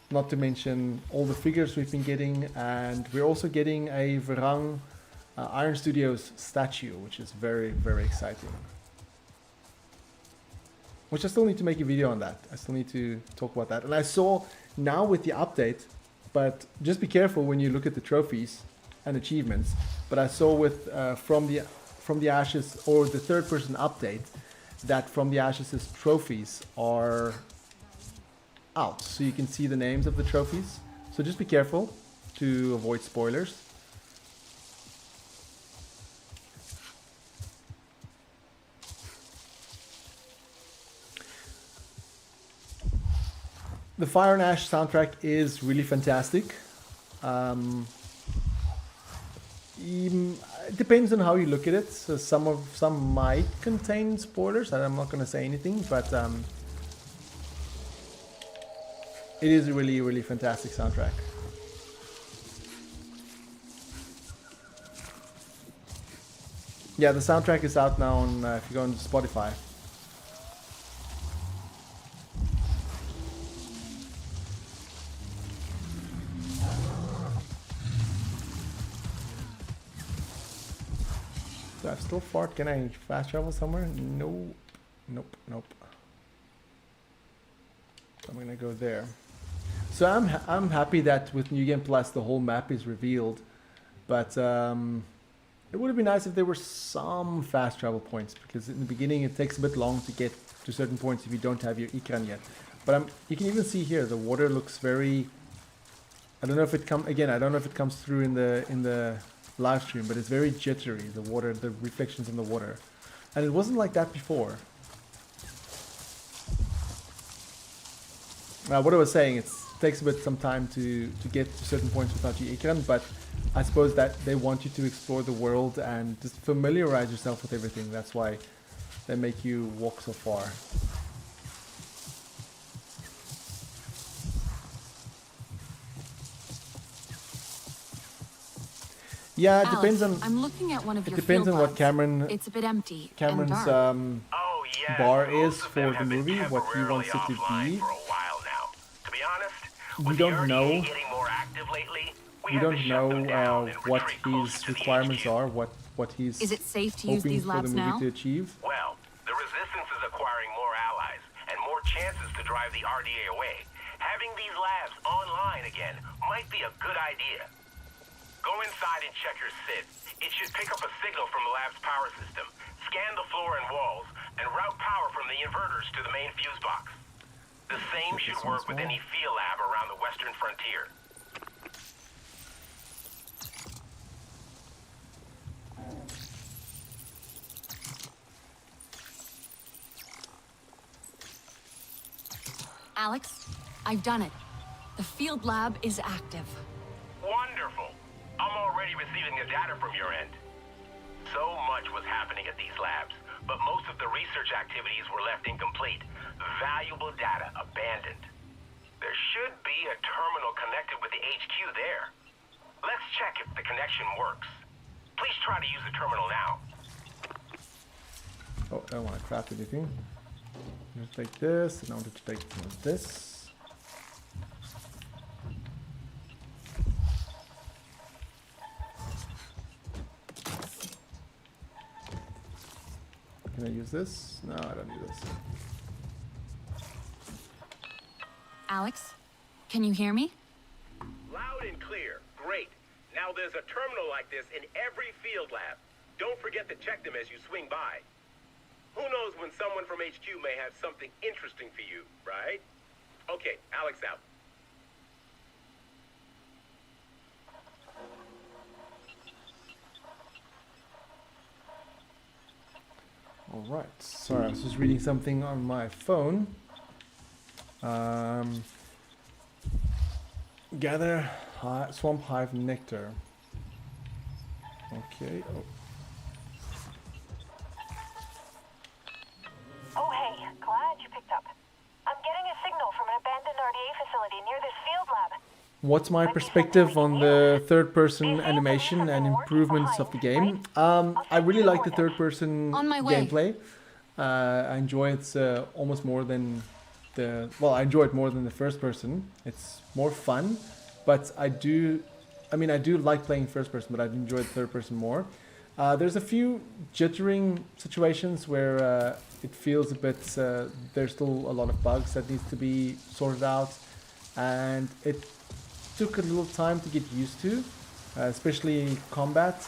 A: not to mention all the figures we've been getting, and we're also getting a Verang Iron Studios statue, which is very, very exciting. Which I still need to make a video on that. I still need to talk about that. And I saw now with the update, but just be careful when you look at the trophies and achievements. But I saw with From the Ashes, or the third person update, that From the Ashes' trophies are out. So you can see the names of the trophies. So just be careful to avoid spoilers. The Fire and Ash soundtrack is really fantastic. It depends on how you look at it. So some might contain spoilers, and I'm not going to say anything, but it is a really, really fantastic soundtrack. Yeah, the soundtrack is out now on if you go on Spotify. Do I still fart? Can I fast travel somewhere? No. Nope. Nope. I'm gonna go there. So I'm happy that with New Game Plus the whole map is revealed, but it would have been nice if there were some fast travel points, because in the beginning it takes a bit long to get to certain points if you don't have your Ikran yet. But you can even see here the water looks very. I don't know if it comes through in the live stream, but it's very jittery, the water, the reflections in the water, and it wasn't like that before. What I was saying, it takes some time to get to certain points without your Ikran, but I suppose that they want you to explore the world and just familiarize yourself with everything. That's why they make you walk so far. Yeah, it
B: Alex,
A: depends on.
B: I'm looking at one of
A: it
B: your
A: depends on
B: field
A: what Cameron.
B: It's a bit empty.
A: Cameron's
B: and dark.
A: bar is for the movie, what he wants it to be. We don't know. We don't know what his requirements are. What he's.
B: Is it safe to use
A: hoping
B: these
A: for the
B: labs
A: movie
B: now?
A: to achieve.
K: Well, the Resistance is acquiring more allies and more chances to drive the RDA away. Having these labs online again might be a good idea. Go inside and check your SID. It should pick up a signal from the lab's power system, scan the floor and walls, and route power from the inverters to the main fuse box. The same should work with any field lab around the western frontier.
B: Alex, I've done it. The field lab is active.
K: Wonderful. I'm already receiving the data from your end. So much was happening at these labs, but most of the research activities were left incomplete. Valuable data abandoned. There should be a terminal connected with the HQ there. Let's check if the connection works. Please try to use the terminal now.
A: Oh, I don't want to craft anything. I'm going to take this, and I want to take this. Can I use this? No, I don't need this.
B: Alex, can you hear me?
K: Loud and clear. Great. Now there's a terminal like this in every field lab. Don't forget to check them as you swing by. Who knows when someone from HQ may have something interesting for you, right? Okay, Alex out.
A: Alright, sorry, I was just reading something on my phone. Gather swamp hive nectar. Okay.
J: Oh, hey, glad you picked up. I'm getting a signal from an abandoned RDA facility near this field lab.
A: What's my perspective on the third-person animation and improvements of the game? I really like the third-person gameplay. I enjoy it almost more than I enjoy it more than the first-person. It's more fun, but I do like playing first-person, but I enjoy the third-person more. There's a few jittering situations where it feels a bit. There's still a lot of bugs that needs to be sorted out, and it took a little time to get used to, especially combat.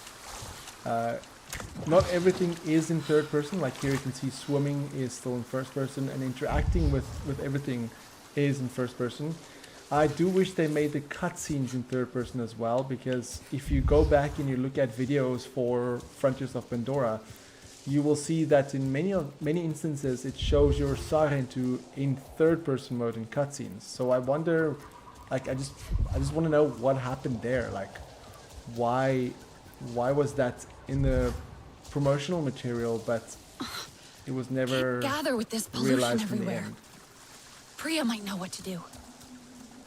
A: Not everything is in third person. Like here you can see swimming is still in first person, and interacting with everything is in first person. I do wish they made the cutscenes in third person as well, because if you go back and you look at videos for Frontiers of Pandora, you will see that in many instances it shows your Sarentu in third person mode in cutscenes. So I wonder, like, I just want to know what happened there. Like, why was that in the promotional material, but it was never
B: Gather with this pollution
A: realized in the
B: everywhere.
A: end?
B: Priya might know what to do.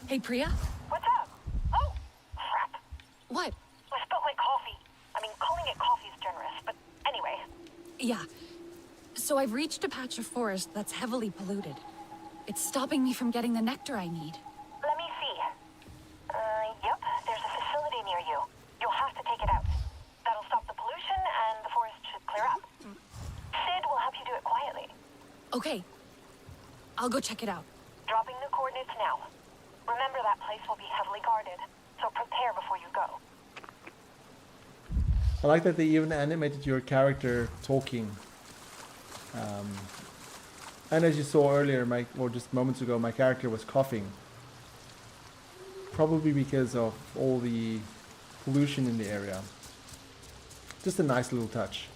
B: Hey, Priya?
J: What's up? Oh, crap.
B: What?
J: I spilled my coffee. I mean, calling it coffee is generous, but anyway.
B: Yeah. So I've reached a patch of forest that's heavily polluted. It's stopping me from getting the nectar I need.
J: Let me see. Yep, there's a facility near you. You'll have to take it out. That'll stop the pollution and the forest should clear up. Sid will help you do it quietly.
B: Okay. I'll go check it out.
J: Dropping the coordinates now. Remember that place will be heavily guarded, so prepare before you go.
A: I like that they even animated your character talking. And as you saw earlier, or just moments ago, my character was coughing. Probably because of all the pollution in the area. Just a nice little touch.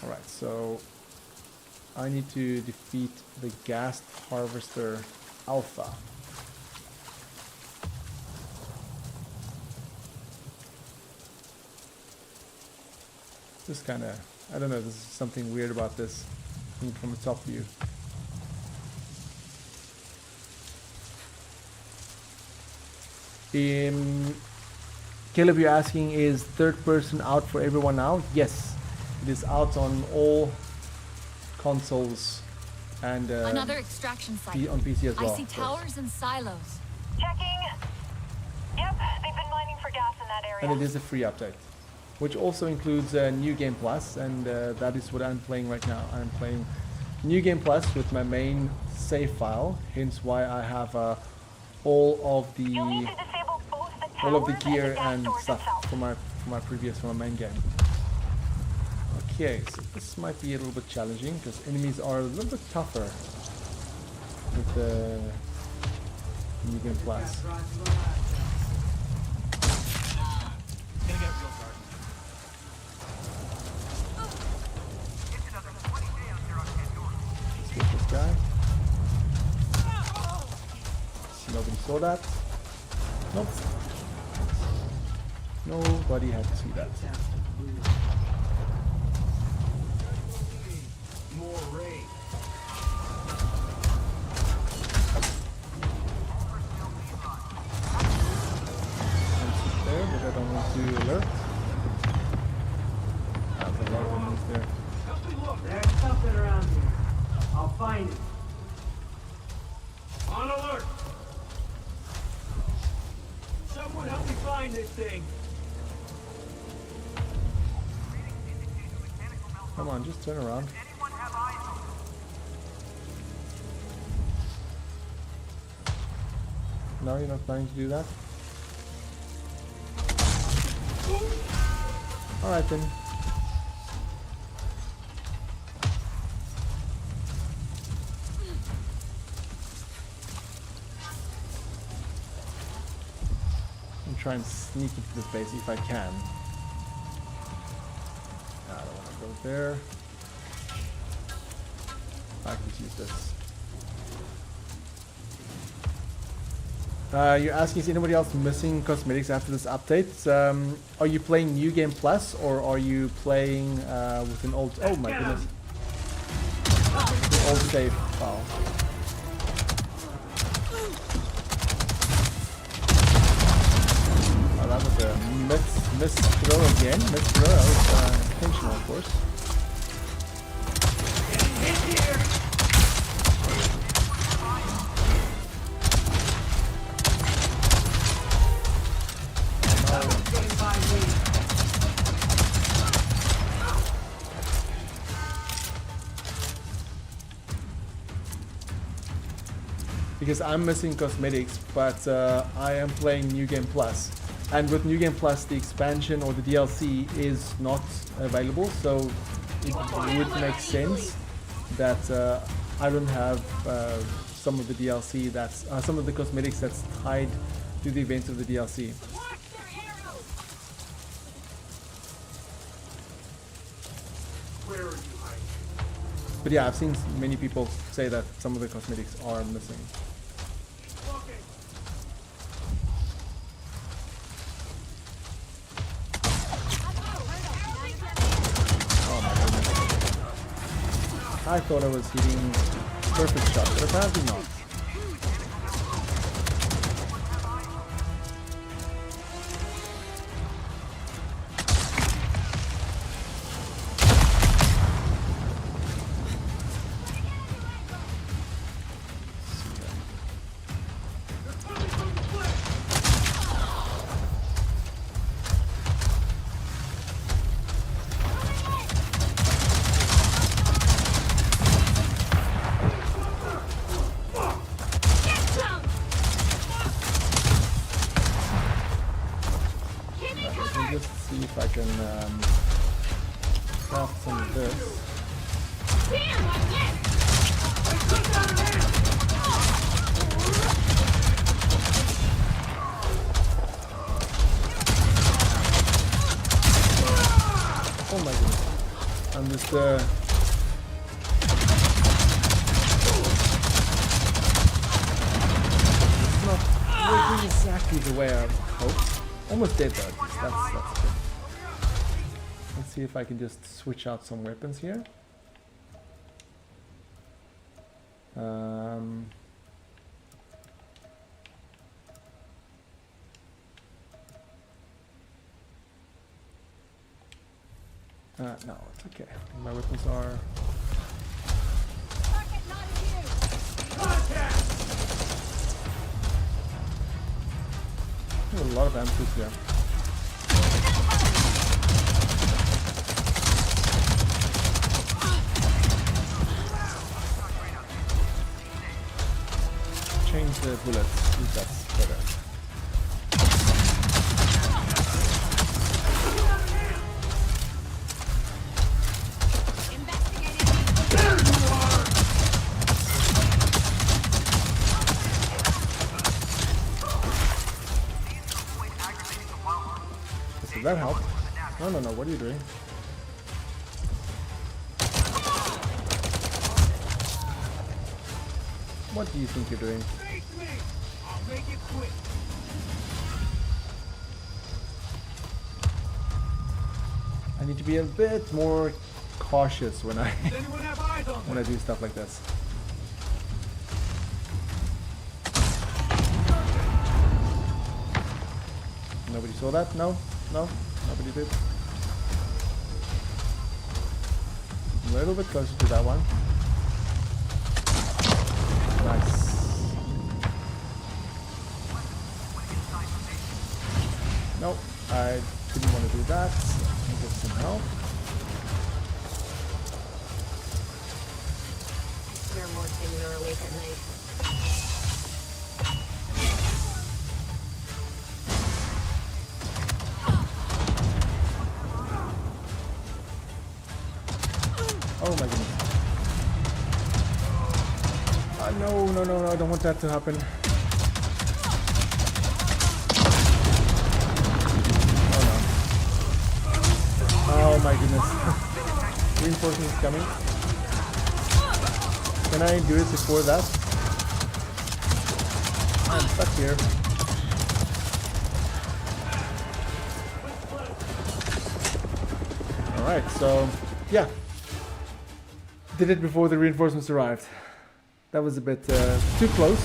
A: Alright, so I need to defeat the gas harvester Alpha. This kind of, I don't know, there's something weird about this from the top view. Caleb, you're asking, is third person out for everyone now? Yes, it is out on all consoles and
B: another extraction site
A: on PC as well.
B: I see towers and silos.
J: Checking. Yep, they've been mining for gas in that area.
A: And it is a free update, which also includes NewGame Plus, and that is what I'm playing right now. I'm playing NewGame Plus with my main save file, hence why I have all of the gear and stuff from my main game. Okay, so this might be a little bit challenging because enemies are a little bit tougher with the NewGame Plus. saw that. Nope. Nobody had to see that.
C: More rain.
A: There, but I don't want to alert. There's a lot of enemies there.
C: There's something around here. I'll find it. On alert! Someone help me find this thing.
A: Come on, just turn around. No, you're not planning to do that? Alright then. I'm trying to sneak into this base if I can. I don't want to go there. I can use this. You're asking, is anybody else missing cosmetics after this update? Are you playing New Game Plus or are you playing with an old... Oh my goodness. Old save file. Oh, that was a miss throw again. Miss throw. That was intentional, of course. Because I'm missing cosmetics, but I am playing New Game Plus. And with New Game Plus, the expansion or the DLC is not available, so it would make sense that I don't have some of the DLC that's some of the cosmetics that's tied to the events of the DLC.
C: Where are you hiding?
A: But yeah, I've seen many people say that some of the cosmetics are missing. I thought I was hitting perfect shots, but apparently not. Almost dead though, at least. That's good. Let's see if I can just switch out some weapons here. No, it's okay. My weapons are... A lot of ampus here. Change the bullets, if that's better. Did that help? No, what are you doing? What do you think you're doing?
C: Make it quick.
A: I need to be a bit more cautious when I
C: Does anyone have eyes on
A: when I do stuff like this. Nobody saw that? No? No? Nobody did? A little bit closer to that one. Nice. Nope, I didn't want to do that. Let me get some help.
E: You're more time when you're awake at night.
A: Oh my goodness. No, no, no, no, I don't want that to happen. Oh my goodness. Reinforcement is coming. Can I do it before that? I'm stuck here. Alright, so yeah. Did it before the reinforcements arrived. That was a bit too close.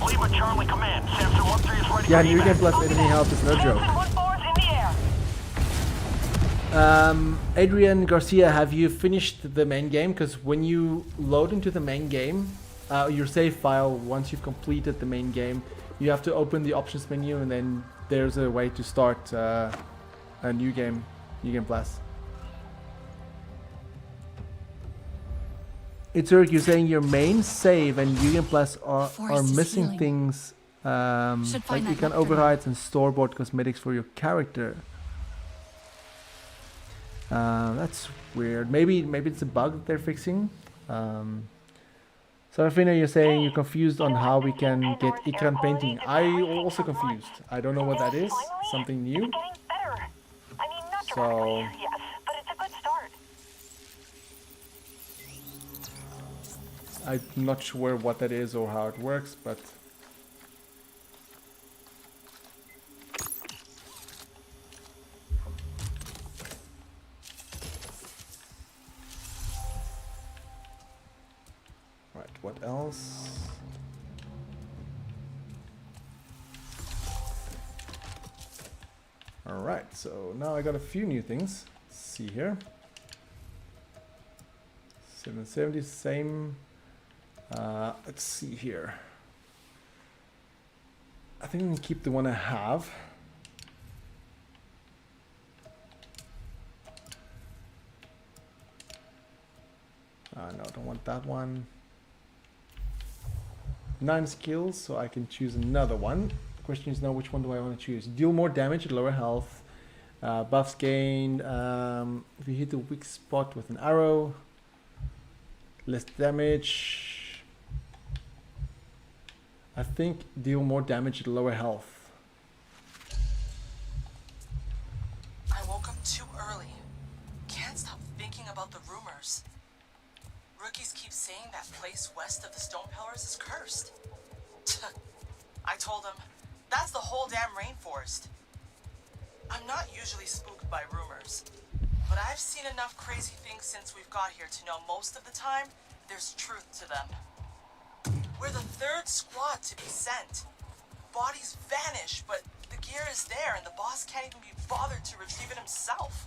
K: Lima Charlie Command. Samson 1-3 is ready
A: Yeah,
K: for
A: NewGame
K: evac.
A: plus enemy help is no joke.
K: Samson 1-4 is in the air.
A: Adrian Garcia, have you finished the main game? Because when you load into the main game, your save file, once you've completed the main game, you have to open the options menu and then there's a way to start a new game, NewGame Plus. It's Eric, you're saying your main save and NewGame Plus are missing
B: healing.
A: things like you can
B: nectar
A: override and store-bought cosmetics for your character. That's weird. Maybe it's a bug that they're fixing. Sarafina, you're saying you're confused on how we can get Ikran painting. I also confused. I don't know what that is. Something new. So
J: Yes, but it's a good start.
A: I'm not sure what that is or how it works, but right, what else? Alright, so now I got a few new things. Let's see here. 770, same. Let's see here. I think I'm gonna keep the one I have. No, I don't want that one. 9 skills, so I can choose another one. The question is now, which one do I want to choose? Deal more damage at lower health. Buffs gained. If you hit a weak spot with an arrow. Less damage. I think deal more damage at lower health.
M: I woke up too early. Can't stop thinking about the rumors. Rookies keep saying that place west of the stone pillars is cursed. I told them, that's the whole damn rainforest. I'm not usually spooked by rumors, but I've seen enough crazy things since we've got here to know most of the time there's truth to them. We're the 3rd squad to be sent. Bodies vanish, but the gear is there and the boss can't even be bothered to retrieve it himself.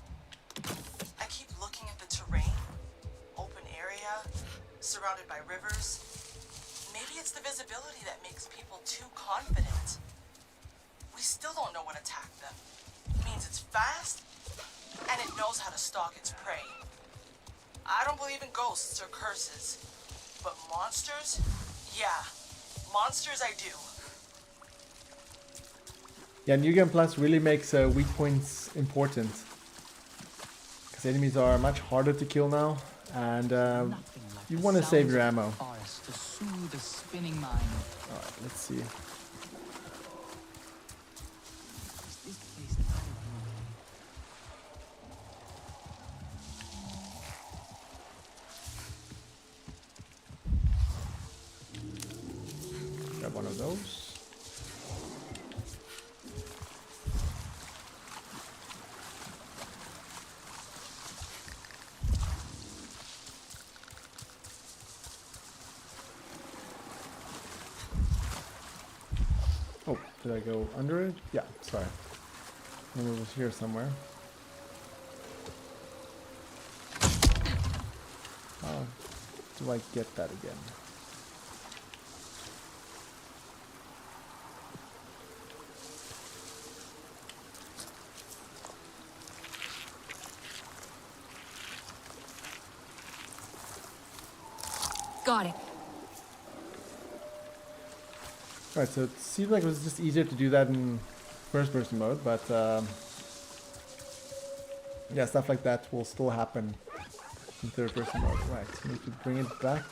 M: I keep looking at the terrain. Open area, surrounded by rivers. Maybe it's the visibility that makes people too confident. We still don't know what attacked them. It means it's fast, and it knows how to stalk its prey. I don't believe in ghosts or curses, but monsters? Yeah, monsters I do.
A: Yeah, NewGame Plus really makes weak points important. Because enemies are much harder to kill now, and you want to save your ammo.
W: To soothe the spinning mind.
A: Alright, let's see. Grab one of of those. Oh, did I go under it? Yeah, sorry. It was here somewhere. How do I get that again?
B: Got it.
A: Right, so it seems like it was just easier to do that in first-person mode, but yeah, stuff like that will still happen in third-person mode. Right, so need to bring it back.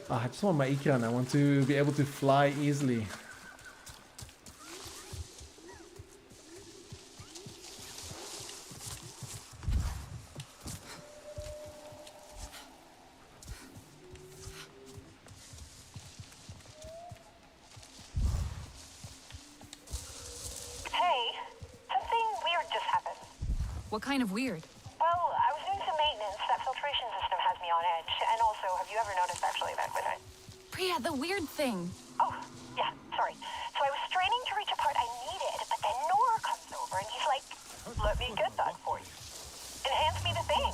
A: I just want my Ikran. I want to be able to fly easily.
B: What kind of weird?
J: Well, I was doing some maintenance. That filtration system has me on edge. And also, have you ever noticed actually that when
B: Priya, the weird thing.
J: Oh, yeah, sorry. So I was straining to reach a part I needed, but then Nor comes over and he's like, let me get that for you. And hands me the thing.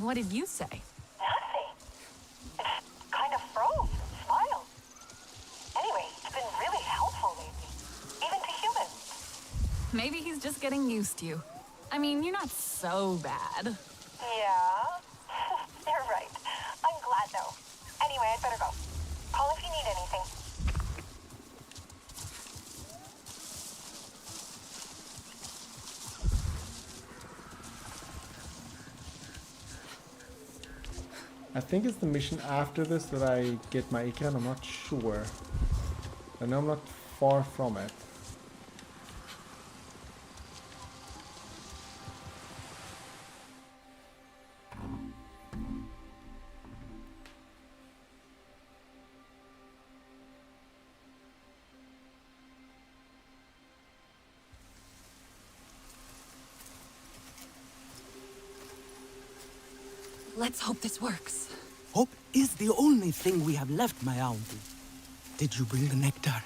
B: What did you say?
J: Nothing. It's kind of froze and smiled. Anyway, it's been really helpful lately. Even to humans.
B: Maybe he's just getting used to you. I mean, you're not so bad.
J: Yeah, you're right. I'm glad though. Anyway, I'd better go. Call if you need anything.
A: I think it's the mission after this that I get my Ikran. I'm not sure. I know I'm not far from it.
B: Let's hope this works.
L: Hope is the only thing we have left, my auntie. Did you bring the nectar?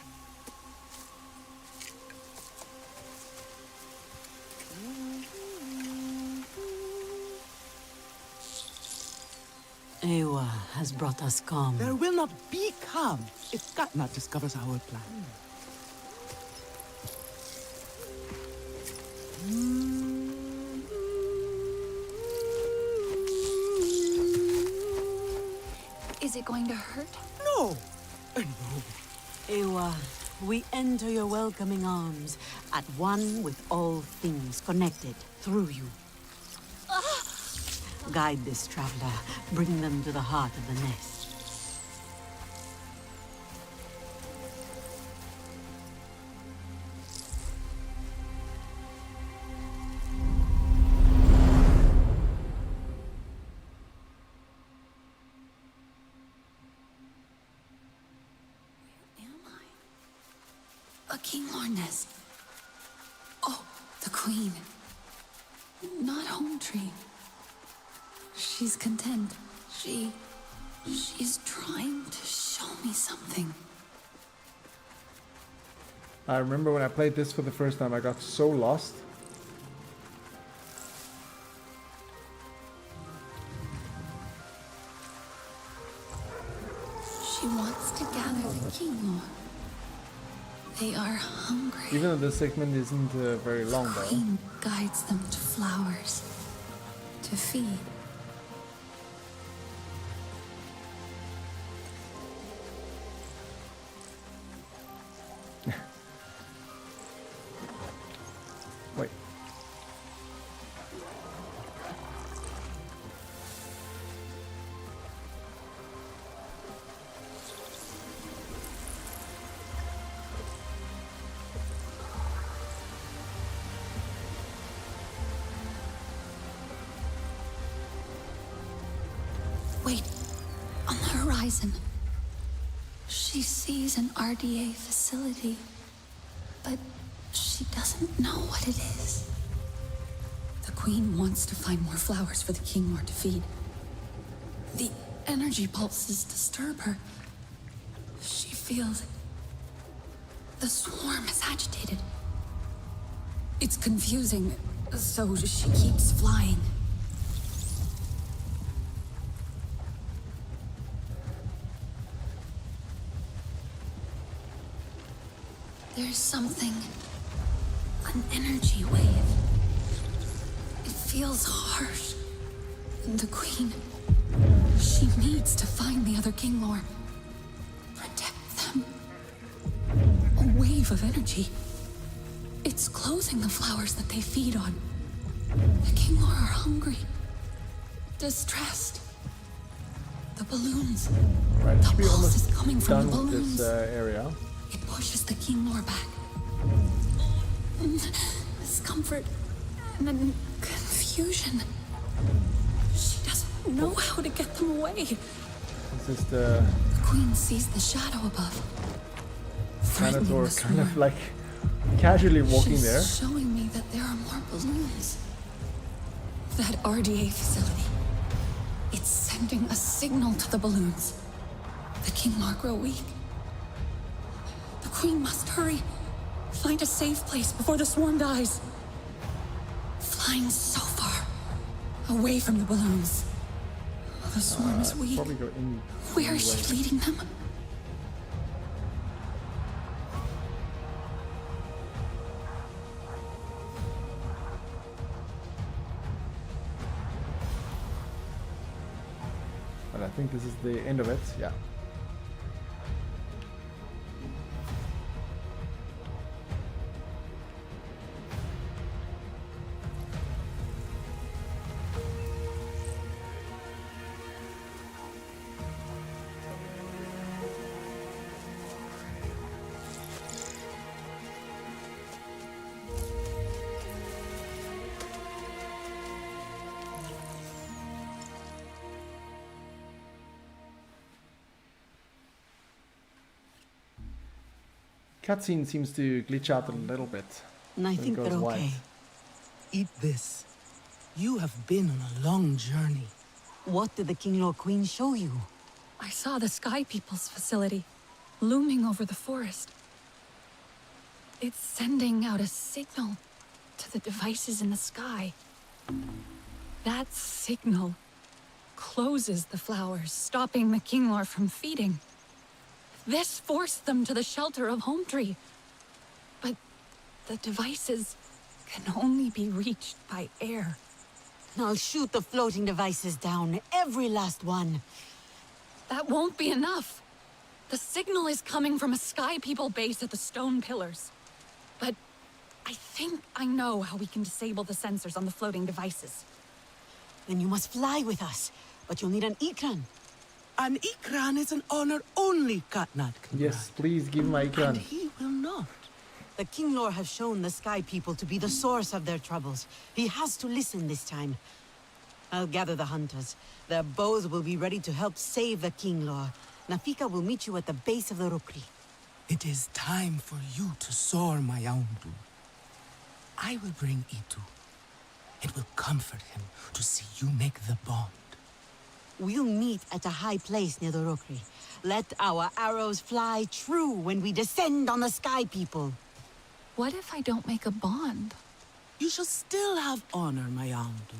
N: Ewa has brought us calm.
L: There will not be calm if Katna discovers our plan.
B: Is it going to hurt?
L: No! No.
N: Ewa, we enter your welcoming arms, at one with all things connected through you. Guide this traveler, bring them to the heart of the nest.
B: A kinglorn nest. Oh, the queen. Not home tree. She's content. She's trying to show me something.
A: I remember when I played this for the first time, I got so lost.
B: She wants to gather the kinglorn. They are hungry.
A: Even though this segment isn't very long though.
B: Queen guides them to flowers to feed.
A: Wait.
B: horizon. She sees an RDA facility, but she doesn't know what it is. The Queen wants to find more flowers for the King Lord to feed. The energy pulses disturb her. She feels the swarm is agitated. It's confusing, so she keeps flying. There's something, an energy wave. It feels harsh. The Queen, she needs to find the other King Lore. Protect them. A wave of energy. It's closing the flowers that they feed on. The King Lore are hungry, distressed. The balloons.
A: Right,
B: The
A: should be
B: pulse
A: almost
B: is coming from the
A: done with
B: balloons.
A: this area.
B: It pushes the King Lore back. Discomfort and then confusion. She doesn't know how to get them away.
A: This is the
B: Queen sees the shadow above. Threatening
A: Minotaur
B: the
A: kind of
B: swarm.
A: like casually walking
B: She's
A: there.
B: showing me that there are more balloons. That RDA facility. It's sending a signal to the balloons. The King Lore grow weak. The Queen must hurry. Find a safe place before the swarm dies. Flying so far, away from the balloons. The swarm is weak.
A: Probably go in.
B: Where is she leading them?
A: But I think this is the end of it. Yeah. Cutscene seems to glitch out a little bit.
N: And I
A: So it
N: think
A: goes
N: they're
A: white.
N: okay.
L: Eat this. You have been on a long journey.
N: What did the King Lord Queen show you?
B: I saw the Sky People's facility, looming over the forest. It's sending out a signal to the devices in the sky. That signal closes the flowers, stopping the King Lore from feeding. This forced them to the shelter of Home Tree. But the devices can only be reached by air.
N: I'll shoot the floating devices down, every last one.
B: That won't be enough. The signal is coming from a Sky People base at the stone pillars. But I think I know how we can disable the sensors on the floating devices.
N: Then you must fly with us, but you'll need an Ikran.
L: An Ikran is an honor only Katnat can
A: Yes, please give my
L: And
A: Ikran.
L: he will not.
N: The King Lord has shown the Sky People to be the source of their troubles. He has to listen this time. I'll gather the hunters. Their bows will be ready to help save the King Lord. Nafika will meet you at the base of the rookery.
L: It is time for you to soar, my Aundu. I will bring Itu. It will comfort him to see you make the bond.
N: We'll meet at a high place near the rookery. Let our arrows fly true when we descend on the Sky People.
B: What if I don't make a bond?
L: You shall still have honor, my Aundu.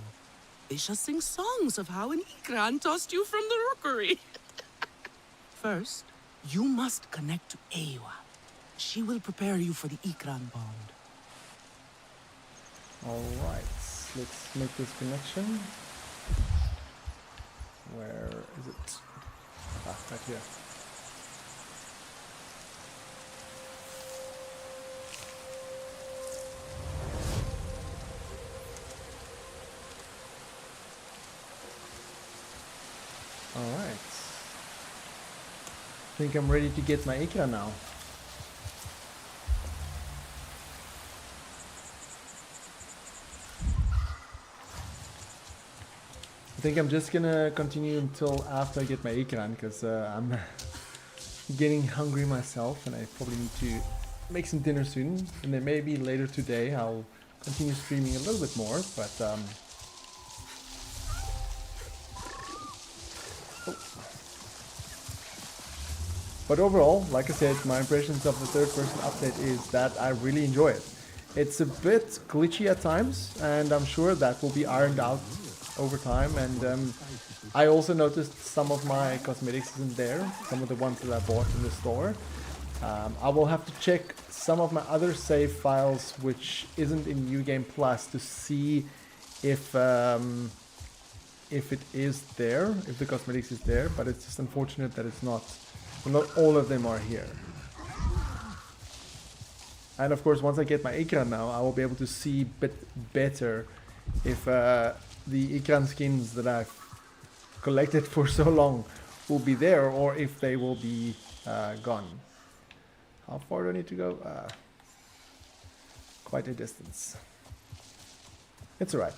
L: They shall sing songs of how an Ikran tossed you from the rookery. First, you must connect to Ewa. She will prepare you for the Ikran bond.
A: Alright, let's make this connection. Where is it? Ah, right here. Alright. I think I'm ready to get my Ikran now. I think I'm just gonna continue until after I get my Ikran, because I'm getting hungry myself and I probably need to make some dinner soon. And then maybe later today I'll continue streaming a little bit more, but But overall, like I said, my impressions of the third-person update is that I really enjoy it. It's a bit glitchy at times, and I'm sure that will be ironed out over time. And I also noticed some of my cosmetics isn't there, some of the ones that I bought in the store. I will have to check some of my other save files, which isn't in NewGame Plus, to see if it is there, if the cosmetics is there. But it's just unfortunate that it's not. Not all of them are here. And of course, once I get my Ikran now, I will be able to see a bit better if the Ikran skins that I've collected for so long will be there, or if they will be gone. How far do I need to go? Quite a distance. It's alright.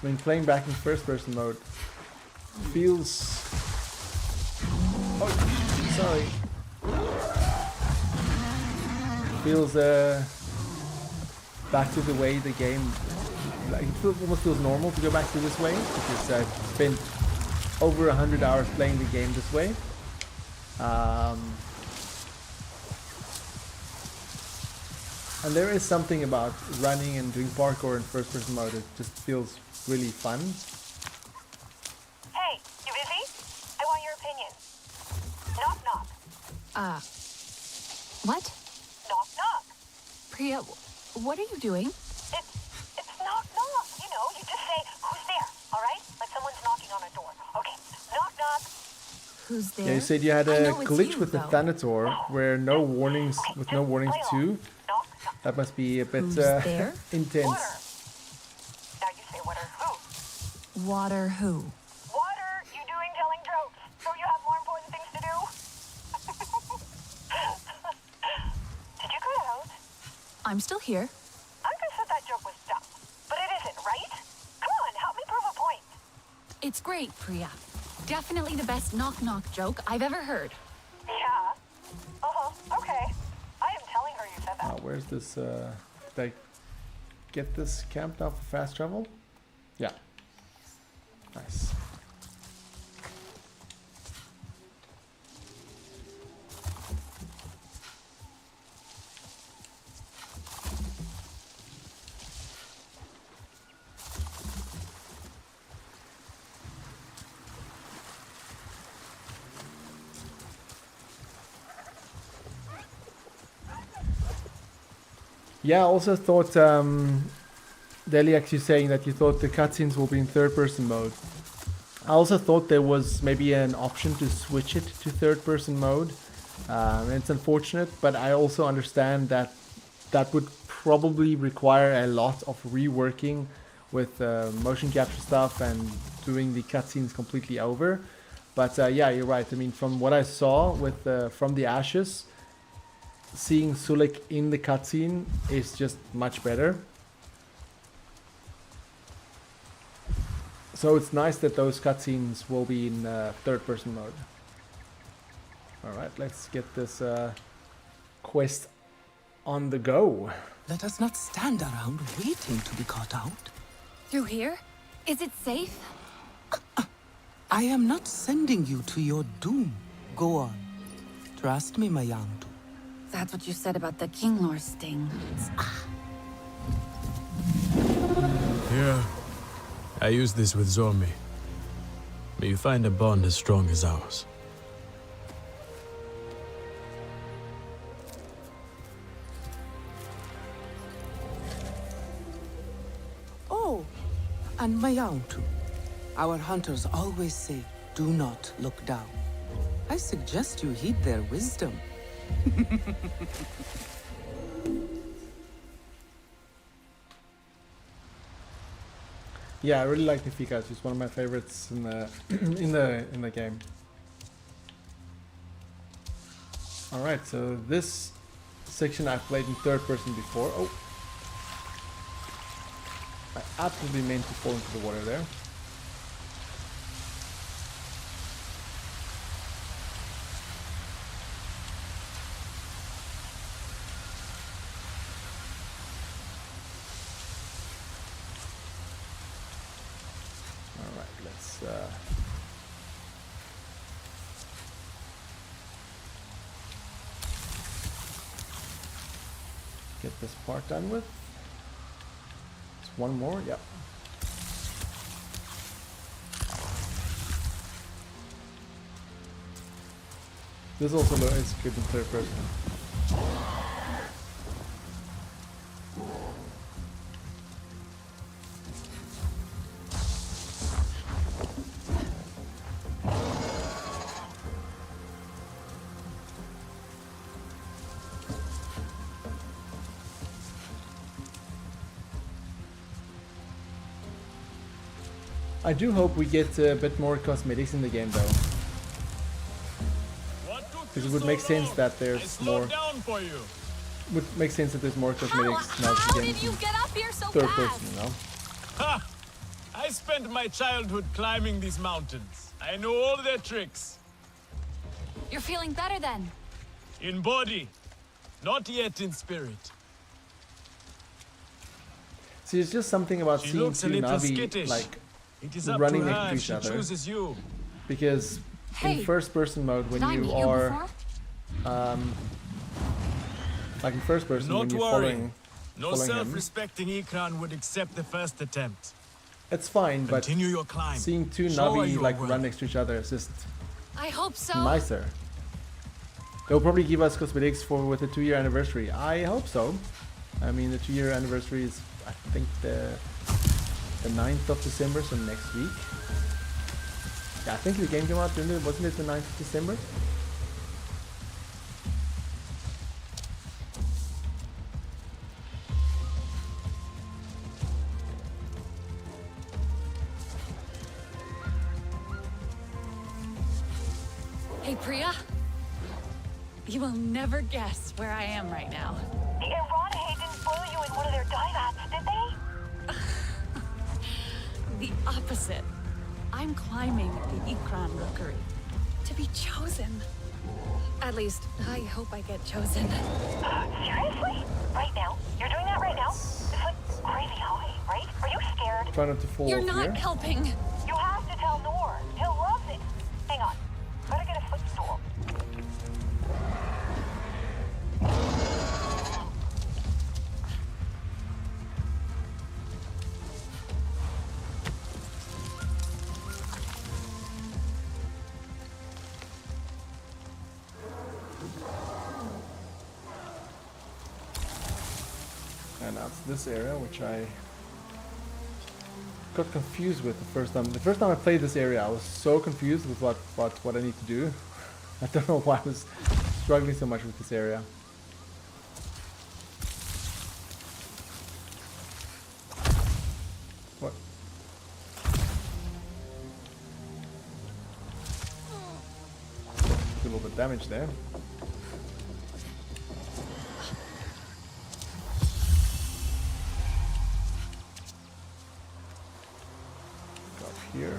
A: I mean, playing back in first-person mode feels... Oh, sorry. Feels back to the way the game... Like, it almost feels normal to go back to this way, because I've spent over 100 hours playing the game this way. And there is something about running and doing parkour in first-person mode that just feels really fun.
J: Hey, you busy? I want your opinion. Knock knock.
B: What?
J: Knock knock.
B: Priya, what are you doing?
J: It's knock knock. You know, you just say, who's there, alright? Like someone's knocking on a door. Okay, knock knock.
B: Who's there?
A: Yeah, you said you had a glitch with the Thanator, where no warnings, with no warnings too. That must be a bit intense.
B: Water who?
J: Water, you doing telling jokes, so you have more important things to do? Did you go out?
B: I'm still here.
J: Uncle said that joke was dumb, but it isn't, right? Come on, help me prove a point.
B: It's great, Priya. Definitely the best knock-knock joke I've ever heard.
J: Yeah? Okay. I am telling her you said that.
A: Where's this, did I get this camp now for fast travel? Yeah. Nice. Yeah, I also thought, Deliax, you saying that you thought the cutscenes will be in third-person mode. I also thought there was maybe an option to switch it to third-person mode. It's unfortunate, but I also understand that that would probably require a lot of reworking with motion capture stuff and doing the cutscenes completely over. But yeah, you're right. I mean, from what I saw with from the Ashes, seeing Sulik in the cutscene is just much better. So it's nice that those cutscenes will be in third-person mode. Alright, let's get this quest on the go.
L: Let us not stand around waiting to be caught out.
B: Through here? Is it safe?
L: I am not sending you to your doom. Go on. Trust me, my Yantu.
B: That's what you said about the King Lore sting.
D: Yeah. I use this with Zormi. May you find a bond as strong as ours.
L: Oh, and my Yantu. Our hunters always say, do not look down. I suggest you heed their wisdom.
A: Yeah, I really like Nefika. She's one of my favorites in the in the game. All right, so this section I've played in third person before. Oh, I absolutely meant to fall into the water there. Get this part done with. Just one more, yep. This also is good in third person. I do hope we get a bit more cosmetics in the game though. Because it would make sense that there's more. Would make sense that there's more cosmetics now
B: How
A: to
B: did you get up here so
A: third
B: fast?
A: person, you know?
D: Ha! I spent my childhood climbing these mountains. I know all their tricks.
B: You're feeling better then?
D: In body, not yet in spirit.
A: See, it's just something about
D: She
A: seeing
D: looks a
A: two
D: little
A: Navi
D: skittish.
A: like
D: It is up
A: running
D: to her
A: next to
D: if
A: each
D: she
A: other.
D: chooses you.
A: Because
B: Hey,
A: in first person mode, when
B: did I
A: you
B: meet
A: are
B: before?
A: like in first person, when
D: Not
A: you're
D: worry.
A: following
D: No
A: him,
D: self-respecting Ikran would accept the first attempt.
A: it's fine. But
D: Continue your climb.
A: seeing two
D: Show her
A: Navi
D: your
A: like
D: worth.
A: run next to each other is just
B: I hope so.
A: nicer. They'll probably give us cosmetics for with the 2-year anniversary. I hope so. I mean, the 2-year anniversary is, I think, the 9th of December, so next week. Yeah, I think the game came out, didn't it? Wasn't it the 9th of December?
B: Hey, Priya. You will never guess where I am right now.
J: The Aranahe didn't boil you in one of their dye vats, did they?
B: The opposite. I'm climbing the Ikran rookery. To be chosen. At least, I hope I get chosen.
J: Seriously? Right now? You're doing that right now? It's like crazy high, right? Are you scared?
A: Try not to fall
B: You're
A: off
B: not
A: here.
B: helping.
J: You have to tell Noor. He'll love it. Hang on. Gotta get a footstool.
A: And now it's this area, which I got confused with the first time. The first time I played this area, I was so confused with what I need to do. I don't know why I was struggling so much with this area. What? A little bit of damage there. Here.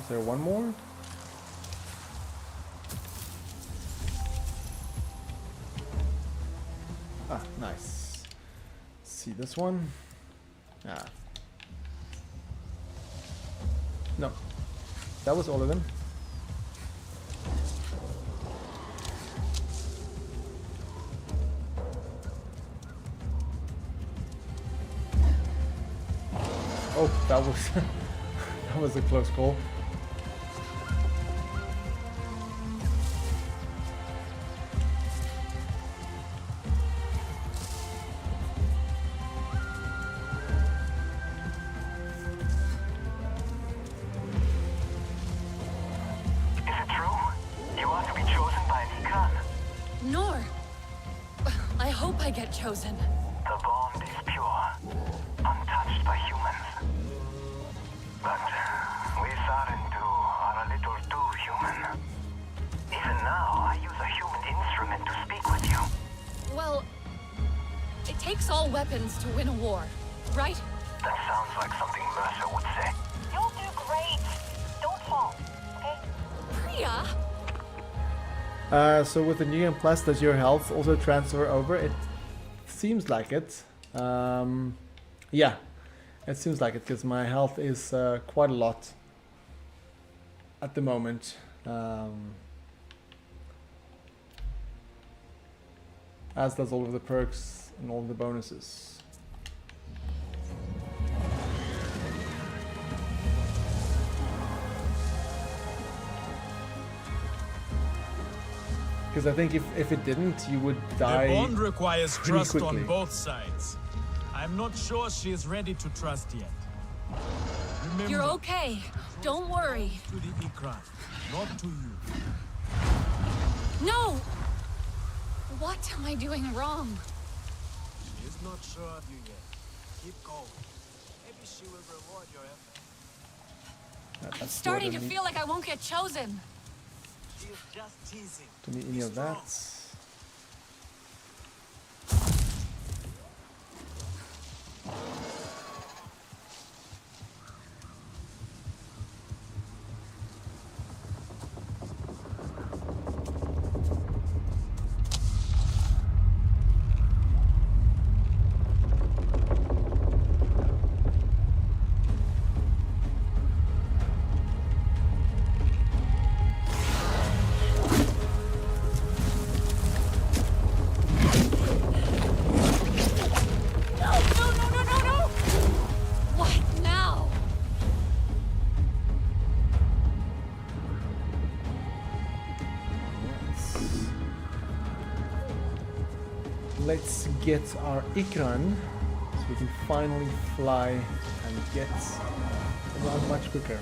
A: Is there one more? Ah, nice. See this one? Ah. No. That was all of them. Oh, that was that was a close call.
K: Is it true? You are to be chosen by an Ikran.
B: Noor. I hope I get chosen.
K: The bond is pure, untouched by
B: takes all weapons to win a war, right?
K: That sounds like something Mercer would say.
J: You'll do great. Don't fall, okay?
B: Priya?
A: So with the New Game Plus, does your health also transfer over? It seems like it. Yeah, it seems like it because my health is quite a lot at the moment. As does all of the perks and all of the bonuses. Because I think if it didn't, you would die.
D: The bond requires
A: pretty
D: trust
A: quickly.
D: on both sides. I'm not sure she is ready to trust yet. Remember,
B: You're okay. Don't worry.
D: to the Ikran, not to you.
B: No! What am I doing wrong?
D: She is not sure of you yet. Keep going. Maybe she will reward your effort.
B: I'm starting to feel like I won't get chosen.
D: She is just teasing.
A: Don't need any of that.
B: No! What now?
A: Let's get our Ikran so we can finally fly and get around much quicker.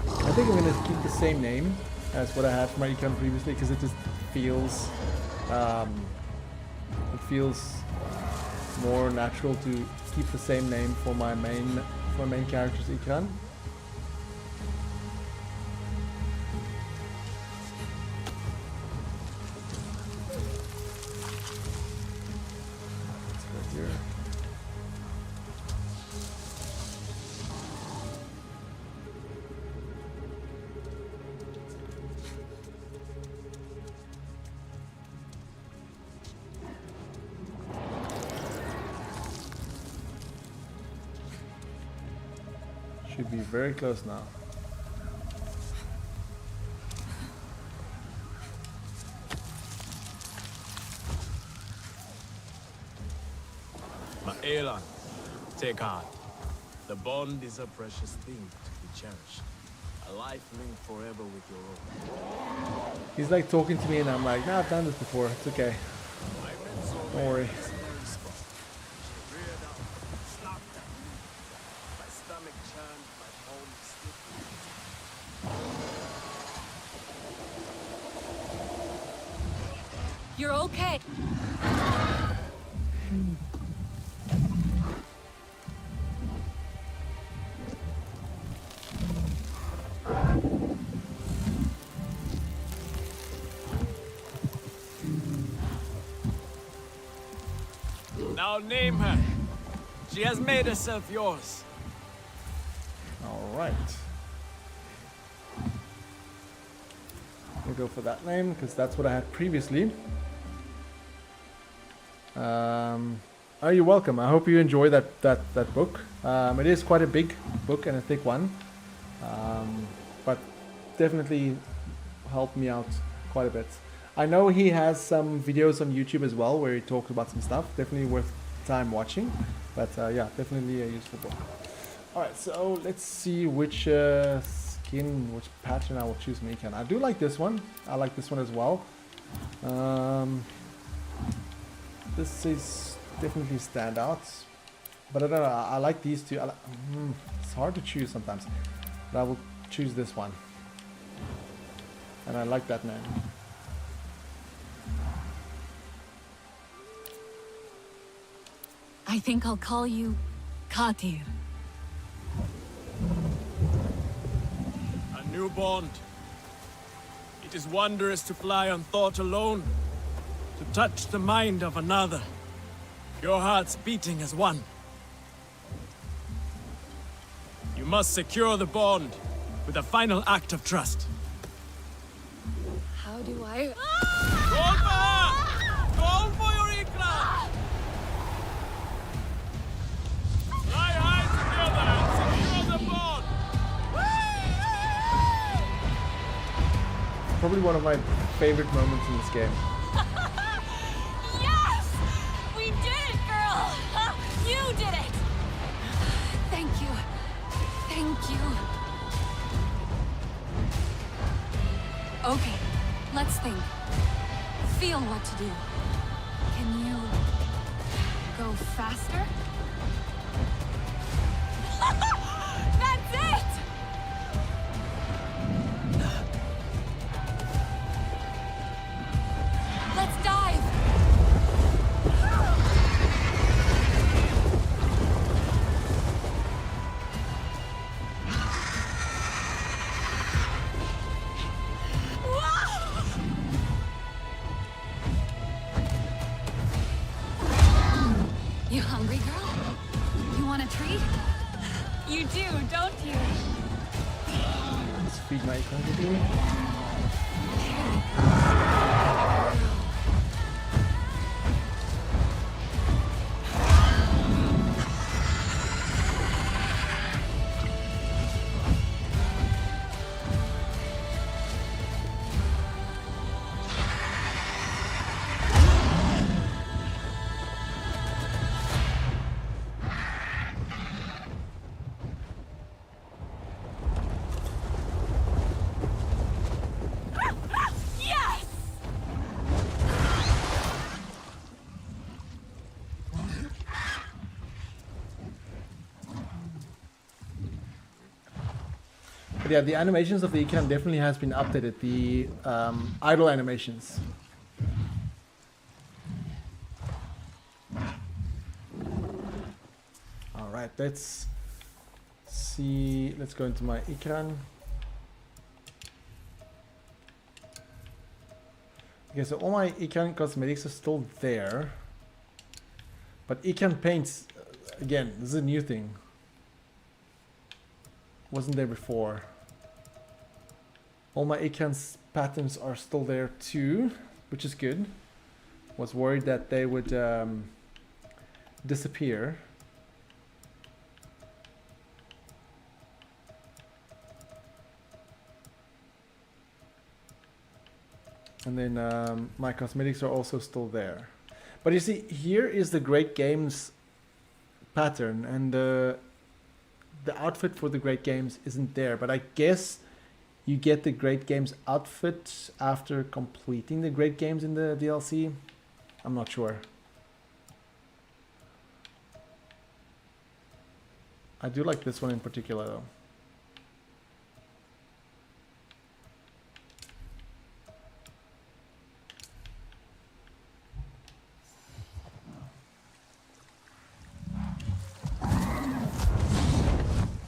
A: I think I'm going to keep the same name as what I had for my Ikran previously because it just feels more natural to keep the same name for my main character's Ikran. Let's go here. Should be very close now.
D: Elon, take heart. The bond is a precious thing to be cherished. A life linked forever with your own.
A: He's like talking to me and I'm like, nah, I've done this before. It's okay. Don't worry.
B: You're okay.
D: Now name her. She has made herself yours.
A: All right. We'll go for that name because that's what I had previously. Oh, you're welcome. I hope you enjoy that book. It is quite a big book and a thick one, but definitely helped me out quite a bit. I know he has some videos on YouTube as well where he talks about some stuff. Definitely worth time watching, but yeah, definitely a useful book. All right, so let's see which skin, which pattern I will choose. Mekan. I do like this one. I like this one as well. This is definitely standouts, but I don't know. I like these two. It's hard to choose sometimes, but I will choose this one, and I like that name.
B: I think I'll call you Katir.
D: A new bond. It is wondrous to fly on thought alone. to touch the mind of another, your hearts beating as one. You must secure the bond with a final act of trust.
B: How do I...
D: Call for her! Call for your Ikran! Fly high together and secure the bond!
A: Probably one of my favorite moments in this game.
B: Yes! We did it, girl! You did it! Thank you. Thank you. Okay, let's think. Feel what to do. Can you go faster? That's it! Let's dive! You hungry, girl? You want a treat? You do, don't you?
A: Let's feed my quantity. But yeah, the animations of the Ikran definitely has been updated. The idle animations. All right, let's see. Let's go into my Ikran. Okay, so all my Ikran cosmetics are still there. But Ikran paints, again, this is a new thing. Wasn't there before. All my Ikran's patterns are still there too, which is good. Was worried that they would disappear. And then my cosmetics are also still there. But you see, here is the Great Games pattern, and the outfit for the Great Games isn't there. But I guess you get the Great Games outfit after completing the Great Games in the DLC. I'm not sure. I do like this one in particular though.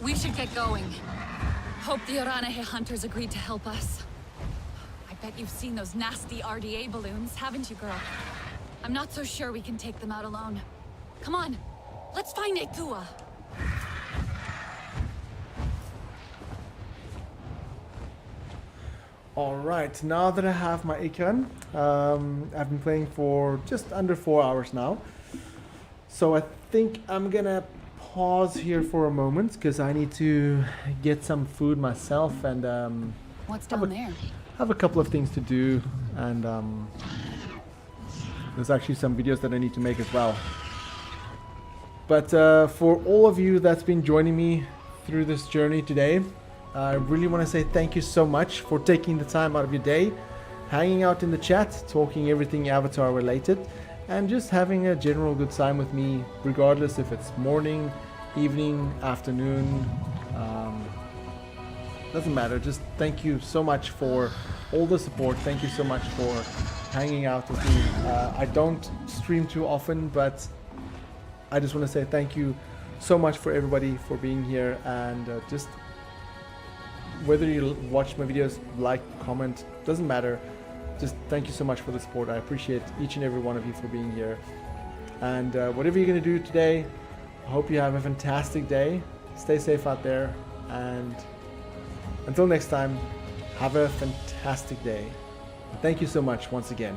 B: We should get going. Hope the Aranahe hunters agreed to help us. I bet you've seen those nasty RDA balloons, haven't you, girl? I'm not so sure we can take them out alone. Come on, let's find Ekua.
A: Alright, now that I have my Ikran, I've been playing for just under 4 hours now. So I think I'm gonna pause here for a moment because I need to get some food myself and
B: What's down there?
A: Have a couple of things to do, and there's actually some videos that I need to make as well. But for all of you that's been joining me through this journey today, I really want to say thank you so much for taking the time out of your day, hanging out in the chat, talking everything Avatar related, and just having a general good time with me, regardless if it's morning, evening, afternoon, doesn't matter. Just thank you so much for all the support. Thank you so much for hanging out with me. I don't stream too often, but I just want to say thank you so much for everybody for being here, and just whether you watch my videos, like, comment, doesn't matter. just thank you so much for the support. I appreciate each and every one of you for being here. And whatever you're going to do today, I hope you have a fantastic day. Stay safe out there. And until next time, have a fantastic day. And thank you so much once again.